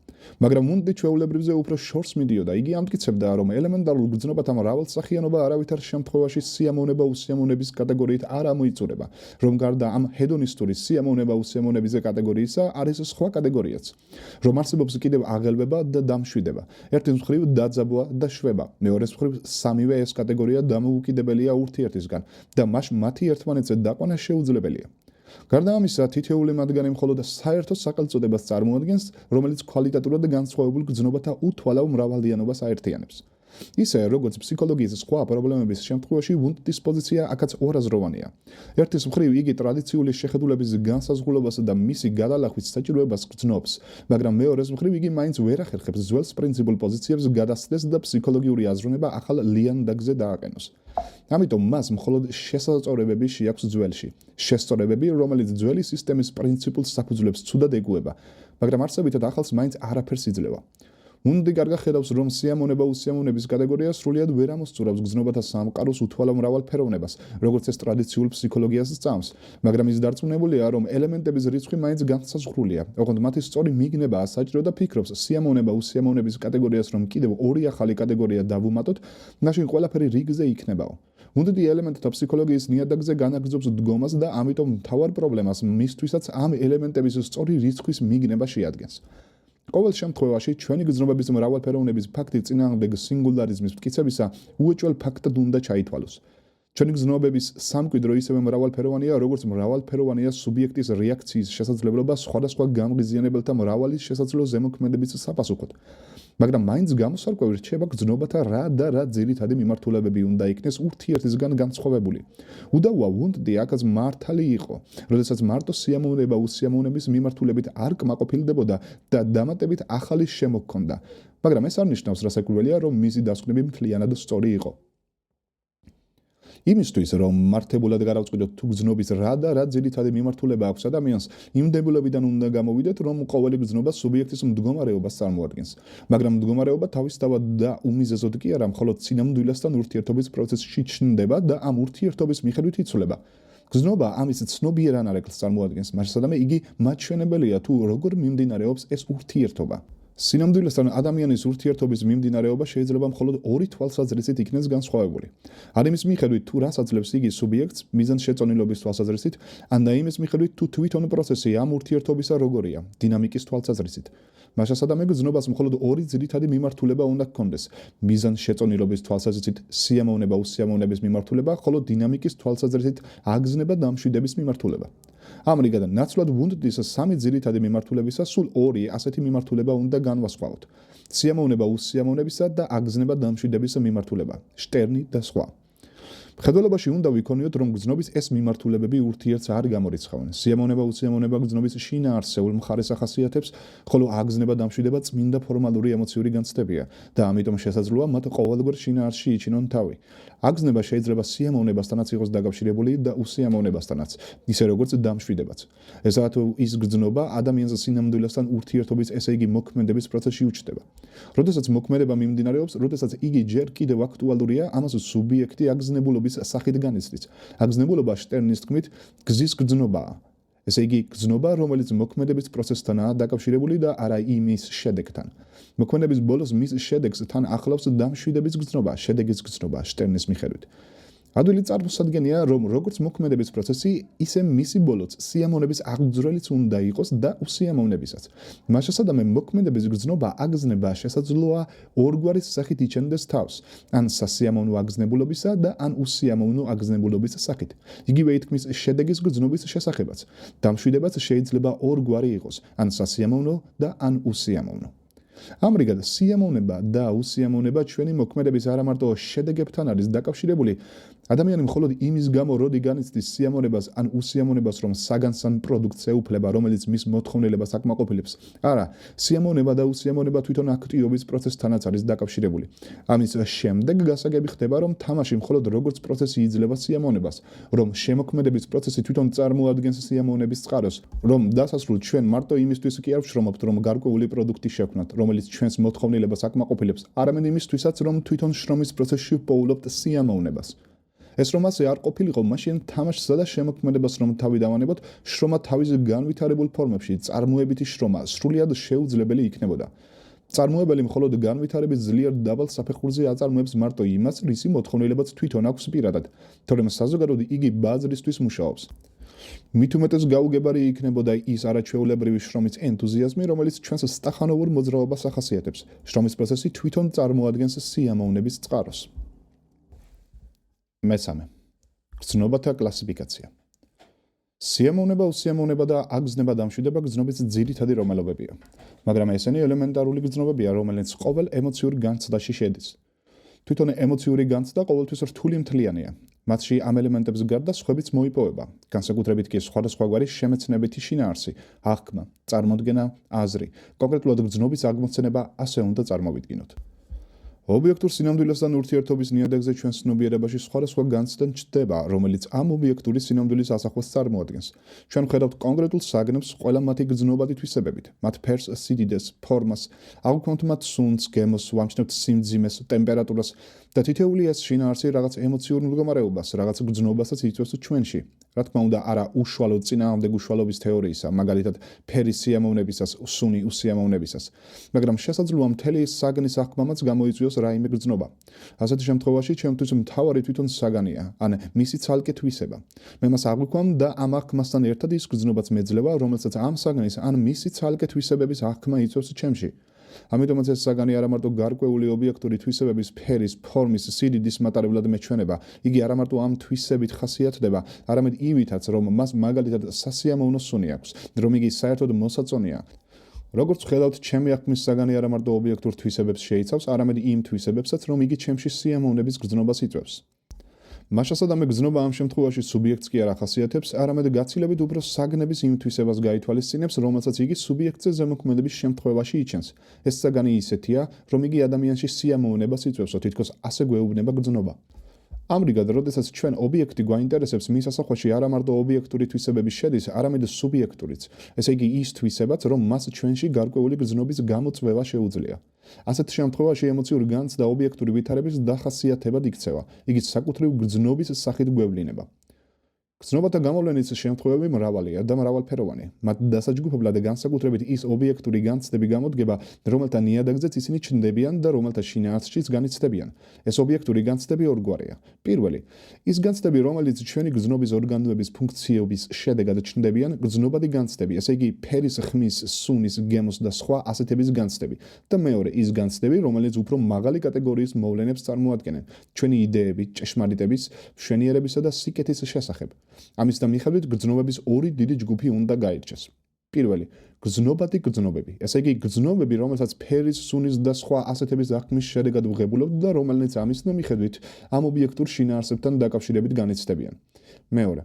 მაგრამ ვუნდტი ჩვეულებრივზე უფრო შორს მიდიოდა. იგი ამტკიცებდა, რომ ელემენტარულ გრძნობათა მრავალსახიანობა არავითარ შემთხვევაში სიამოვნება უსიამოვნების კატეგორიით არ ამოიწურება, რომ გარდა ამ ჰედონისტური სიამოვნება უსიამოვნების კატეგორიისა არის სხვა კატეგორიაც, რომ არსებობს კიდევ აღელვება და დამშვიდება. ერთის მხრივ დაძაბვა და შვება, მეორეს მხრივ სამივე ეს კატეგორია დამოუკიდებელია ურთიერთისგან და მათი ერთმანეთზე დაყვანა შეუძლებელია. გარდა ამისა, თითოეული მათგანი მხოლოდ საერთო სახელწოდებას წარმოადგენს, რომელიც კვალიტატურად განსხვავებულ გრძნობათა უთვალავ მრავალიანობას აერთიანებს. ისე, როგორც ფსიქოლოგიის სხვა პრობლემების შემთხვევაში, ვუნდტის პოზიცია აქაც ორაზროვანია. ერთის მხრივ იგი ტრადიციული შეხედულების განსაზღვრულობას და მისი გადალახვის საჭიროებას გრძნობს, მაგრამ მეორეს მხრივ იგი მაინც ვერ ახერხებს ძველს პრინციპულ პოზიციებს გადასცდეს და ფსიქოლოგიური აზროვნება ახალ ლიანდაგზე დააყენოს. ამიტომ მას მხოლოდ შესაძლებლობები შეაქვს ძველში. შესწორებები, რომელიც ძველი სისტემის პრინციპულ საფუძვლებს ცუდად ეგუება, მაგრამ არსებითად ახალს მაინც არაფერს იძლევა. ვუნდტი კარგად ხედავს, რომ სიამოვნება უსიამოვნების კატეგორია სრულიად ვერ ამოსწურავს გრძნობათა სამყაროს უთვალავ მრავალფეროვნებას, როგორც ეს ტრადიციულ ფსიქოლოგიას სწამს, მაგრამ ის დარწმუნებულია, რომ ელემენტების რიცხვი მაინც განსაზღვრულია. ოღონდ მათი სწორი მიგნებაა საჭირო და ფიქრობს, სიამოვნება უსიამოვნების კატეგორიას რომ კიდევ ორი ახალი კატეგორია დავუმატოთ, მაშინ ყველაფერი რიგზე იქნებაო. ვუნდტი ელემენტთა ფსიქოლოგიის ნიადაგზე განაგრძობს დგომას და ამიტომ მთავარ პრობლემას მისთვისაც ამ ელემენტების სწორი რიცხვის მიგნება შეადგენს. ყოველ შემთხვევაში ჩვენი გრძნობების მრავალფეროვნების ფაქტი წინააღმდეგ სინგულარიზმის მტკიცებისა უეჭველ ფაქტად უნდა ჩაითვალოს. ჩვენი გრძნობების სამკვიდრო ისევე მრავალფეროვანია, როგორც მრავალფეროვანია სუბიექტის რეაქციის შესაძლებლობა სხვადასხვა გამღიზიანებელთა მრავალი შესაძლო ზემოქმედების საპასუხოდ. მაგრამ მაინც გამოსარკვევი რჩება გრძნობათა რა და რა ძირითადი მიმართულებები უნდა იქნეს ურთიერთისგან განსხვავებული. უდაოა ვუნდტი აქაც მართალი იყო, როდესაც მარტო სიამოვნება უსიამოვნების მიმართულებით არ კმაყოფილდებოდა და დამატებით ახალი შემოჰქონდა. მაგრამ ეს არ ნიშნავს რასაკვირველია, რომ მისი დასკვნები მთლიანად სწორი იყო. იმისთვის, რომ მართებულად გარავწყვიტოთ თუ გრძნობის რა და რა ძირითადი მიმართულება აქვს ადამიანს, იმ დებულებიდან უნდა გამოვიდეთ, რომ ყოველი გრძნობა სუბიექტის მდგომარეობას წარმოადგენს. მაგრამ მდგომარეობა თავისთავად და უმიზეზოდ კი არა, მხოლოდ სინამდვილესთან ურთიერთობის პროცესში ჩნდება და ამ ურთიერთობის მიხედვით იცვლება. გზნობა ამის ცნობიერად არეკს წარმოადგენს, მასადამე იგი მაჩვენებელია თუ როგორ მიმდინარეობს ეს ურთიერთობა. სინამდვილესთან ადამიანის ურთიერთობის მიმდინარეობა შეიძლება მხოლოდ ორი თვალსაზრისით იქნეს განსხვავებული. ან იმის მიხედვით თუ რას აძლევს იგი სუბიექტს მიზანშეწონილობის თვალსაზრისით, ან და იმის მიხედვით თუ თვითონ პროცესი ამ ურთიერთობისა როგორია, დინამიკის თვალსაზრისით. მასასადამე გზნობას მხოლოდ ორი ძირითადი მიმართულება უნდა ჰქონდეს: მიზანშეწონილობის თვალსაზრისით სიამოვნება უსიამოვნების მიმართულება, ხოლო დინამიკის თვალსაზრისით აგზნება და მშვიდების მიმართულება. ამრიგად, ნაცვლად ვუნდტის სამი ძირითადი მიმართულებისა სულ ორი ასეთი მიმართულება უნდა განვასხვაოთ: სიამოვნება უსიამოვნებისა და აგზნება და მშვიდების მიმართულება, შტერნი და სხვა. მხედველობაში უნდა ვიქონიოთ, რომ გზნობის ეს მიმართულებები ურთიერთს არ გამორიცხავენ. სიამოვნება უსიამოვნება გზნობის შინაარსეულ მხარეს ახასიათებს, ხოლო აგზნება და მშვიდება წმინდა ფორმალური ემოციური განცდებია და ამიტომ შესაძლოა მათ ყოველგვარ შინაარსში იჩინონ თავი. აგზნება შეიძლება სიამოვნებასთანაც იყოს დაკავშირებული და უსიამოვნებასთანაც, ისე როგორც დამშვიდებაც. ესაა თუ ის გზნობა ადამიანს სინამდვილესთან ურთიერთობის, ესე იგი მოქმედების პროცესში უჩნდება. როდესაც მოქმედება მიმდინარეობს, როდესაც იგი ჯერ კიდევ აქტუალურია, ამას სუბიექტი აგზნებულობის სახით განიცდის. აგზნებულობა შტერნის თქმით გზის გზნობაა. ესე იგი გზნობა, რომელიც მოქმედების პროცესთანაა დაკავშირებული და არა იმის შედეგთან. მოქმედების ბოლოს მის შედეგს თან ახლავს დამშვიდების გზნობა, შედეგის გზნობა შტერნის მიხედვით. ადვილი წარმოსადგენია, რომ როგორც მოქმედების პროცესი, ისე მისი ბოლოც სიამოვნების აღძვრელიც უნდა იყოს და უსიამოვნებისაც. მასშესადამე მოქმედების გზნობა აგზნება შესაძლოა ორგვარის სახით იჩენდეს თავს, ან სასიამოვნო აგზნებულობისა და ან უსიამოვნო აგზნებულობის სახით. იგივე ითქმის შედეგის გზნობის შესახებაც. დამშვიდებაც შეიძლება ორგვარი იყოს, ან სასიამოვნო და ან უსიამოვნო. ამრიგად, სიამოვნება და უსიამოვნება ჩვენი მოქმედების არა მარტო შედეგებთან არის დაკავშირებული, ადამიანი მხოლოდ იმის გამო როდი განიცდის სიამოვნებას ან უსიამოვნებას, რომ საგანს ან პროდუქტს ეუფლება, რომელიც მის მოთხოვნილებას აკმაყოფილებს. არა, სიამოვნება და უსიამოვნება თვითონ აქტიობის პროცესთანაც არის დაკავშირებული. ამის შემდეგ გასაგები ხდება, რომ თამაში მხოლოდ როგორც პროცესი იძლევა სიამოვნებას, რომ შემოქმედების პროცესი თვითონ წარმოადგენს სიამოვნების წყაროს, რომ დასასრულს ჩვენ მარტო იმისთვის კი არ ვშრომობთ, რომ გარკვეული პროდუქტი შევქმნათ, რომელიც ჩვენს მოთხოვნილებას აკმაყოფილებს, არამედ იმისთვისაც, რომ თვითონ შრომის პროცესში ვპოულობთ სიამოვნებას. ეს რომ ასე არ ყოფილიყო, მაშინ თამაშსა და შემოქმედებას რომ თავი დავანებოთ, შრომა თავის განვითარებულ ფორმებში, წარმოებითი შრომა სრულიად შეუძლებელი იქნებოდა. წარმოებელი მხოლოდ განვითარების ძლიერ დაბალ საფეხურზე აწარმოებს მარტო იმას, რისი მოთხოვნილებაც თვითონ აქვს პირადად, თორემ საზოგადოებრივ იგი ბაზრისთვის მუშაობს. მით უმეტეს გაუგებარი იქნებოდა ის არაჩვეულებრივი შრომის ენთუზიაზმი, რომელიც ჩვენს სტახანოვურ მოძრაობას ახასიათებს. შრომის პროცესი თვითონ წარმოადგენს სიამოვნების წყაროს. მესამე. გზნობათა კლასიფიკაცია. სიამოვნება, უსიამოვნება და აგზნება და მშვიდება გზნობის ძირითადი რომალობებია, მაგრამ ესენი ელემენტარული გზნობებია, რომელიც ყოველ ემოციურ განცდაში შედის. თვითონ ემოციური განცდა ყოველთვის რთული მთლიანია. მათში ამ ელემენტებს გარდა სხვებიც მოიპოვება, განსაკუთრებით კი სხვადასხვაგვარი შემეცნებითი შინაარსი, აღქმა, წარმოდგენა, აზრი, კონკრეტულად გზნობის აღმოცენება ასე უნდა წარმოვიდგინოთ. ობიექტურ სინამდვილესთან ურთიერთობის ნიადაგზე ჩვენ ცნობიერებაში სხვადასხვა განცდა ჩნდება, რომელიც ამ ობიექტური სინამდვილის ასახვას წარმოადგენს. ჩვენ ვხედავთ კონკრეტულ საგნებს ყველა მათი გზნობადი თვისებებით, მათ ფერს, სიდიდეს, ფორმას, აღვქვამთ მათ სუნდს, გემოს, ვამჩნევთ სიმძიმეს, ტემპერატურას და თითოეული ეს შინაარსი რაღაც ემოციურ მდგომარეობას, რაღაც გზნობასაც იწვევს ჩვენში. რა თქმა უნდა, არა უშუალოდ წინააღმდეგ უშუალობის თეორიისა, მაგალითად ფერის სიამოვნებისას, სუნი უსიამოვნებისას, მაგრამ შესაძლოა მთელი საგნის აღქმამაც გამოიწვიოს რაიმე გზნობა. ასეთ შემთხვევაში ჩემთვის მთავარი თვითონ საგანია, ან მისი ცალკე თვისება. მე მას აღვიქვამ და ამ აღქმასთან ერთად ის გზნობაც მეძლევა, რომელსაც ამ საგნის ან მისი ცალკე თვისებების აღქმა იწვევს ჩემში. ამიტომაც ეს საგანი არა მარტო გარკვეული ობიექტური თვისებების ფერის, ფორმის, სიდიდის მატარებლად მეჩვენება, იგი არა მარტო ამ თვისებით ხასიათდება, არამედ ივითაც, რომ მას მაგალითად სასიამოვნო სუნი აქვს, რომ იგი საერთოდ მოსაწონია. როგორც ვხედავთ, ჩემი აღქმის საგანი არა მარტო ობიექტურ თვისებებს შეიცავს, არამედ იმ თვისებებსაც, რომ იგი ჩემში სიამოვნების გზნობას იწვევს. მასშტაბად გზნობა ამ შემთხვევაში სუბიექტს კი არ ახასიათებს, არამედ გაცილებით უფრო საგნების იმ თვისებას გაითვალისწინებს, რომელსაც იგი სუბიექტზე ზემოქმედების შემთხვევაში იჩენს. ეს საგანი ისეთია, რომ იგი ადამიანში სიამოვნებას იწვევს, თითქოს ასე გვეუბნება გზნობა. ამრიგად, როდესაც ჩვენ ობიექტი გვაინტერესებს, მის ასახვაში არა მარტო ობიექტური თვისებები შედის, არამედ სუბიექტურიც. ესე იგი ის თვისებაც, რომ მას ჩვენში გარკვეული გზნობის გამოწვევა შეუძლია. ასეთ შემთხვევაში ემოციური განცდა ობიექტური ვითარების დახასიათებად იქცევა. იგი საკუთრივ გზნობის სახით გვევლინება. გრძნობათა გამოვლენის შემთხვევები მრავალია და მრავალფეროვანი. მათ დასაჯგუფებლად განსაკუთრებით ის ობიექტური განცდები გამოდგება, რომელთა ნიადაგზეც ისინი ჩნდებიან და რომელთა შინაარსშიც განიცდებიან. ეს ობიექტური განცდები ორგვარია. პირველი, ის განცდები, რომელიც ჩვენი გრძნობის ორგანოების ფუნქციების შედეგად ჩნდებიან, გრძნობადი განცდები, ესე იგი ფერის, ხმის, სუნის, გემოს და სხვა ასეთების განცდები. და მეორე, ის განცდები, რომელიც უფრო მაღალი კატეგორიის მოვლენებს წარმოადგენენ, ჩვენი იდეები, ჭეშმარიტების, მშვენიერებისა და სიკეთის შესახებ. ამის და მიხედვით გრძნობების ორი დიდი ჯგუფი უნდა გაირჩეს. პირველი, გრძნობადი გრძნობები, ესე იგი გრძნობები, რომელსაც ფერის, სუნის და სხვა ასეთების აღქმის შედეგად ვღებულობთ და რომელნიც ამის და მიხედვით ამ ობიექტურ შინაარსებთან დაკავშირებით განიცდებიან. მეორე,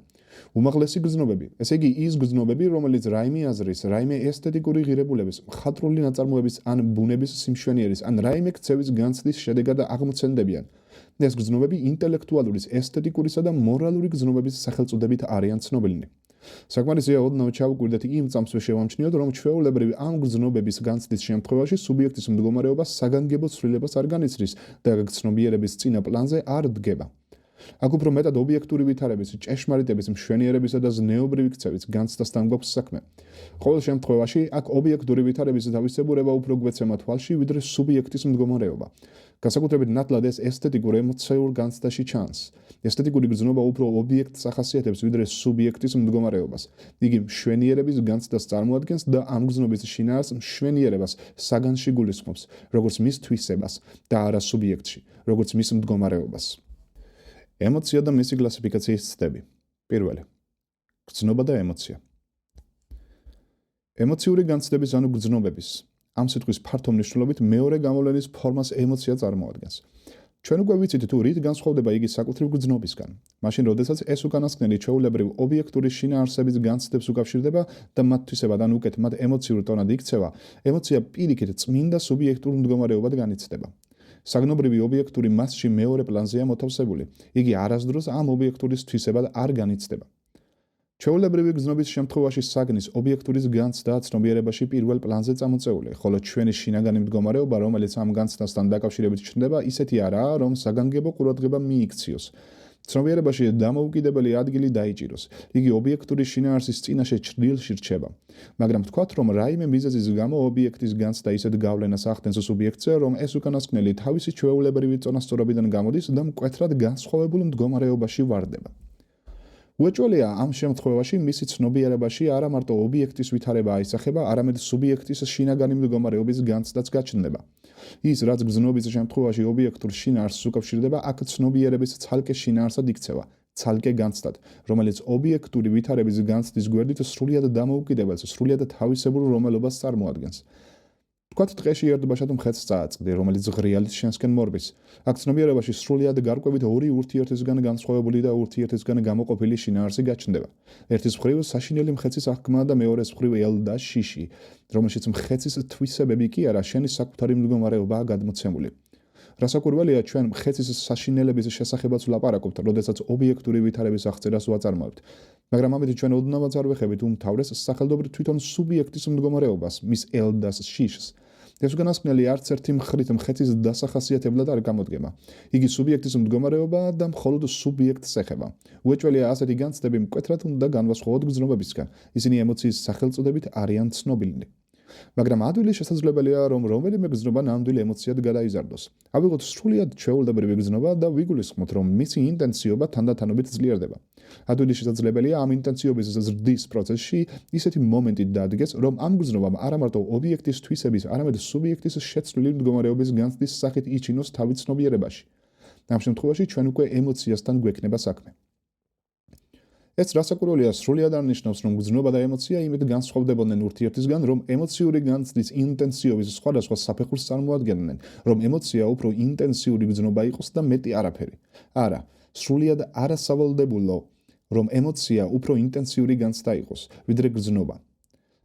უმაღლესი გრძნობები, ესე იგი ის გრძნობები, რომელიც რაიმე აზრის, რაიმე ესთეტიკური ღირებულების, მხატვრული ნაწარმოების ან ბუნების სიმშვენიერის ან რაიმე ქცევის განცდის შედეგად აღმოცენდებიან. ეს გრძნობები ინტელექტუალურის, ესთეტიკურისა და მორალური გრძნობების სახელწოდებით არიან ცნობილნი. საკმარისია ოდნავ ჩავუკვირდეთ იმ წამსვე შევამჩნიოთ, რომ ჩვეულებრივი ამ გრძნობების განცდის შემთხვევაში სუბიექტის მდგომარეობა საგანგებო ცვლილებას არ განიცდის და გრძნობიერების წინა პლანზე არ დგება. აქ უფრო მეტად ობიექტური ვითარების, ჭეშმარიტების, მშვენიერებისა და ზნეობრივი ქცევის განცდასთან გვაქვს საქმე. ყოველ შემთხვევაში აქ ობიექტური ვითარების თავისებურება უფრო გვეცემა თვალში, ვიდრე სუბიექტის მდგომარეობა. განსაკუთრებით ნათლად ეს ესთეტიკურ ემოციურ განცდაში ჩანს. ესთეტიკური გრძნობა უფრო ობიექტს ახასიათებს, ვიდრე სუბიექტის მდგომარეობას. იგი მშვენიერების განცდას წარმოადგენს და ამ გრძნობის შინაარს მშვენიერებას საგანში გულისხმობს, როგორც მის თვისებას და არა სუბიექტში, როგორც მის მდგომარეობას. ემოცია და მისი კლასიფიკაციის ცდები. პირველი, გრძნობა და ემოცია. ემოციური განცდების ანუ გრძნობების ამ სიტყვის ფართო მნიშვნელობით მეორე გამოვლენის ფორმას ემოცია წარმოადგენს. ჩვენ უკვე ვიცით თუ რით განსხვავდება იგი საკუთრივ გრძნობისგან. მაშინ, როდესაც ეს უკანასკნელი ჩვეულებრივ ობიექტური შინაარსების განცდებს უკავშირდება და მათ თვისებად ან უკეთ მათ ემოციურ ტონად იქცევა, ემოცია პირიქით წმინდა სუბიექტურ მდგომარეობად განიცდება. საგნობრივი ობიექტური მასში მეორე პლანზეა მოთავსებული. იგი არასდროს ამ ობიექტურის თვისებად არ განიცდება. ჩვეულებრივი გრძნობის შემთხვევაში საგნის ობიექტურის განცდა ცნობიერებაში პირველ პლანზე წამოწეულია, ხოლო ჩვენი შინაგანი მდგომარეობა, რომელიც ამ განცდასთან დაკავშირებით ჩნდება, ისეთი არაა, რომ საგანგებო ყურადღება მიიქციოს. ცნობიერებაში დამოუკიდებელი ადგილი დაიჭიროს. იგი ობიექტური შინაარსის წინაშე ჭრილში რჩება. მაგრამ ვთქვათ, რომ რაიმე მიზეზის გამო ობიექტის განცდა ისეთ გავლენას ახდენს სუბიექტზე, რომ ეს უკანასკნელი თავისი ჩვეულებრივი წონასწორობიდან გამოდის და მკვეთრად განსხვავებულ მდგომარეობაში ვარდება. უეჭველია ამ შემთხვევაში მისი ცნობიერებაში არა მარტო ობიექტის ვითარება აისახება, არამედ სუბიექტის შინაგანი მდგომარეობის განცდაც გაჩნდება. ის, რაც გრძნობის შემთხვევაში ობიექტურ შინაარსს უკავშირდება, აქ ცნობიერების ცალკე შინაარსად იქცევა, ცალკე განცდად, რომელიც ობიექტური ვითარების განცდის გვერდით სრულიად დამოუკიდებელს, სრულიად თავისებურ რომელობას წარმოადგენს. ვთქვათ, ტყეში ერთბაშად მხეცს წააწყდი, რომელიც ღრიალით შენსკენ მორბის. აქ ცნობიერებაში სრულიად გარკვევით ორი ურთიერთისგან განსხვავებული და ურთიერთისგან გამოყოფილი შინაარსი გაჩნდება. ერთის მხრივ საშინელი მხეცის აღქმა და მეორეს მხრივ ელ და შიში, რომელშიც მხეცის თვისებები კი არა, შენი საკუთარი მდგომარეობაა გადმოცემული. რასაკვირველია, ჩვენ მხეცის საშინელების შესახებაც ვლაპარაკობთ, როდესაც ობიექტური ვითარების აღწერას ვაწარმოებთ. მაგრამ ამით ჩვენ ოდნავაც არ ვეხებით უმთავრეს სახელდობრივ თვითონ სუბიექტის მდგომარეობას, მის ელ და შიშს. ეს უკანასკნელი არც ერთი მხრით მხეცის დასახასიათებლად არ გამოდგება. იგი სუბიექტის მდგომარეობაა და მხოლოდ სუბიექტს ეხება. უეჭველია ასეთი განცდები მკვეთრად უნდა განვასხვაოთ გრძნობებისგან. ისინი ემოციის სახელწოდებით არიან ცნობილნი. მაგრამ ადვილი შესაძლებელია, რომ რომელიმე გრძნობა ნამდვილ ემოციად გადაიზარდოს. ავიღოთ სრულიად ჩვეულებრივი გრძნობა და ვიგულისხმოთ, რომ მისი ინტენსიობა თანდათანობით ძლიერდება. ადვილი შესაძლებელია ამ ინტენსიობის ზრდის პროცესში ისეთი მომენტი დადგეს, რომ ამ გრძნობამ არა მარტო ობიექტის თვისების, არამედ სუბიექტის შეცვლილი მდგომარეობის განცდის სახით იჩინოს თავი ცნობიერებაში. ამ შემთხვევაში ჩვენ უკვე ემოციასთან გვექნება საქმე. ეს რასაკვირველია, სრულიად არ ნიშნავს, რომ გრძნობა და ემოცია იმით განსხვავდებოდნენ ურთიერთისგან, რომ ემოციური განცდის ინტენსიობის სხვადასხვა საფეხურს წარმოადგენდნენ, რომ ემოცია უფრო ინტენსიური გრძნობა იყოს და მეტი არაფერი. არა, სრულიად არასავალდებულო, რომ ემოცია უფრო ინტენსიური განცდა იყოს, ვიდრე გრძნობა.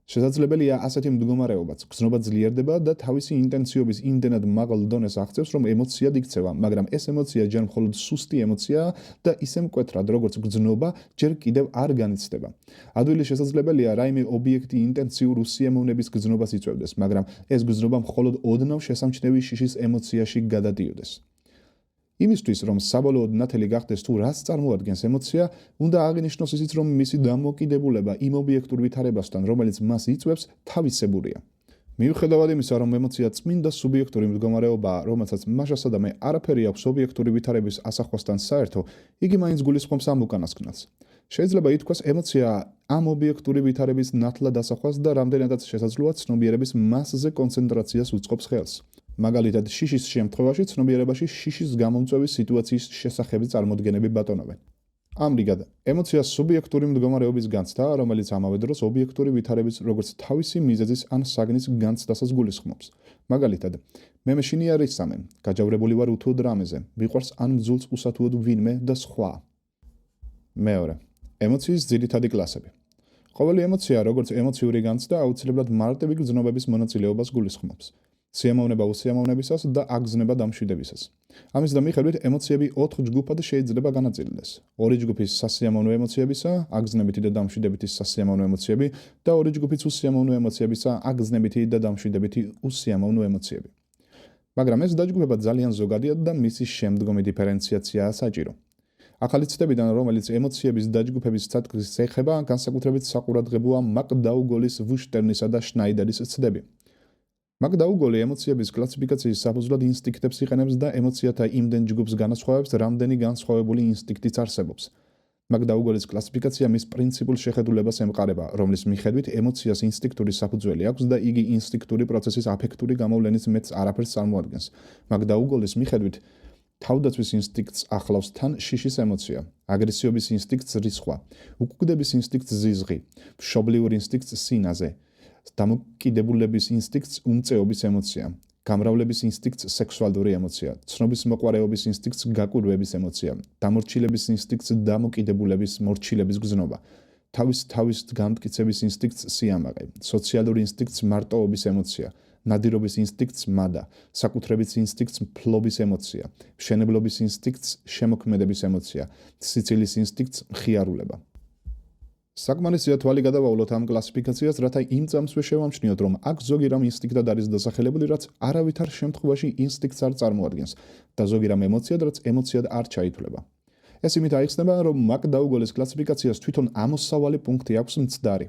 შესაძლებელია ასეთი მდგომარეობაც, გრძნობა ძლიერდება და თავისი ინტენსიობის იმდენად მაღალ დონეს აღწევს, რომ ემოციად იქცევა, მაგრამ ეს ემოცია ჯერ მხოლოდ სუსტი ემოციაა და ისე მკვეთრად, როგორც გრძნობა, ჯერ კიდევ არ განიცდება. ადვილი შესაძლებელია, რაიმე ობიექტი ინტენსიურ უსიამოვნების გრძნობას იწვევდეს, მაგრამ ეს გრძნობა მხოლოდ ოდნავ შესამჩნევი შიშის ემოციაში გადადიოდეს. იმისთვის, რომ საბოლოოდ ნათელი გახდეს თუ რაც წარმოადგენს ემოცია, უნდა აღინიშნოს ისიც, რომ მისი დამოკიდებულება იმ ობიექტურ ვითარებასთან, რომელიც მას იწვევს, თავისებურია. მიუხედავად იმისა, რომ ემოცია წმინდა სუბიექტური მდგომარეობაა, რომელსაც მაშასადამე არაფერი აქვს ობიექტური ვითარების ასახვასთან საერთო, იგი მაინც გულისხმობს ამ უკანასკნელს. შეიძლება ითქვას, ემოცია ამ ობიექტური ვითარების ნათლად ასახვას და რამდენადაც შესაძლოა ცნობიერების მასზე კონცენტრაციას უწყობს ხელს. მაგალითად, შიშის შემთხვევაში ცნობიერებაში შიშის გამომწვევის სიტუაციის შესახები წარმოდგენები ბატონობენ. ამრიგად, ემოცია სუბიექტური მდგომარეობის განცდაა, რომელიც ამავე დროს ობიექტური ვითარების როგორც თავისი მიზეზის ან საგნის განცდასაც გულისხმობს. მაგალითად, მე მეშინია რისამე, გაჯავრებული ვარ უთუოდ რამეზე, მიყვარს ან მძულს უსათუოდ ვინმე და სხვა. მეორე, ემოციის ძირითადი კლასები. ყოველი ემოცია, როგორც ემოციური განცდა, აუცილებლად მარტივი გრძნობების მონაწილეობას გულისხმობს. სიამოვნება უსიამოვნებისას და აგზნება დამშვიდებისას. ამის და მიხედვით ემოციები 4 ჯგუფად შეიძლება განაწილდეს. 2 ჯგუფის სასიამოვნო ემოციებისა, აგზნებითი და დამშვიდებითი სასიამოვნო ემოციები და 2 ჯგუფის უსიამოვნო ემოციებისა, აგზნებითი და დამშვიდებითი უსიამოვნო ემოციები. მაგრამ ეს დაჯგუფება ძალიან ზოგადია და მისი შემდგომი დიფერენციაციაა საჭირო. ახალი ცდებიდან, რომელიც ემოციების დაჯგუფების სათქმის ეხება, განსაკუთრებით საყურადღებოა მაკ-დაუგოლის, ვუშტერნისა და შნაიდერის ცდები. მაკ-დაუგოლი ემოციების კლასიფიკაციის საფუძვლად ინსტინქტებს იყენებს და ემოციათა იმდენ ჯგუფს განასხვავებს, რამდენი განსხვავებული ინსტინქტიც არსებობს. მაკ-დაუგოლის კლასიფიკაცია მის პრინციპულ შეხედულებას ემყარება, რომლის მიხედვით ემოციას ინსტინქტური საფუძველი აქვს და იგი ინსტინქტური პროცესის აფექტური გამოვლენის მეტს არაფერს წარმოადგენს. მაკ-დაუგოლის მიხედვით თავდაცვის ინსტინქტს ახლავს თან შიშის ემოცია, აგრესიობის ინსტინქტს რისხვა, უკუგდების ინსტინქტს ზიზღი, მშობლიურ ინსტინქტს სინაზე, დამოკიდებულების ინსტინქტს უმწეობის ემოცია, გამრავლების ინსტინქტს სექსუალური ემოცია, ცნობის მოყვარეობის ინსტინქტს გაკვირვების ემოცია, დამორჩილების ინსტინქტს დამოკიდებულების მორჩილების გზნობა, თავის განმტკიცების ინსტინქტს სიამაყე, სოციალური ინსტინქტს მარტოობის ემოცია, ნადირობის ინსტინქტს მადა, საკუთრების ინსტინქტს მფლობის ემოცია, მშენებლობის ინსტინქტს შემოქმედების ემოცია, სიცილის ინსტინქტს მხიარულება. საკმარისია თვალი გადავავლოთ ამ კლასიფიკაციას, რათა იმ წამსვე შევამჩნიოთ, რომ აქ ზოგი რამ ინსტინქტად არის დასახელებული, რაც არავითარ შემთხვევაში ინსტინქტს არ წარმოადგენს და ზოგი რამ ემოციად, რაც ემოციად არ ჩაითვლება. ეს იმით აიხსნება, რომ მაკ-დაუგოლის კლასიფიკაციას თვითონ ამოსავალი პუნქტი აქვს მცდარი.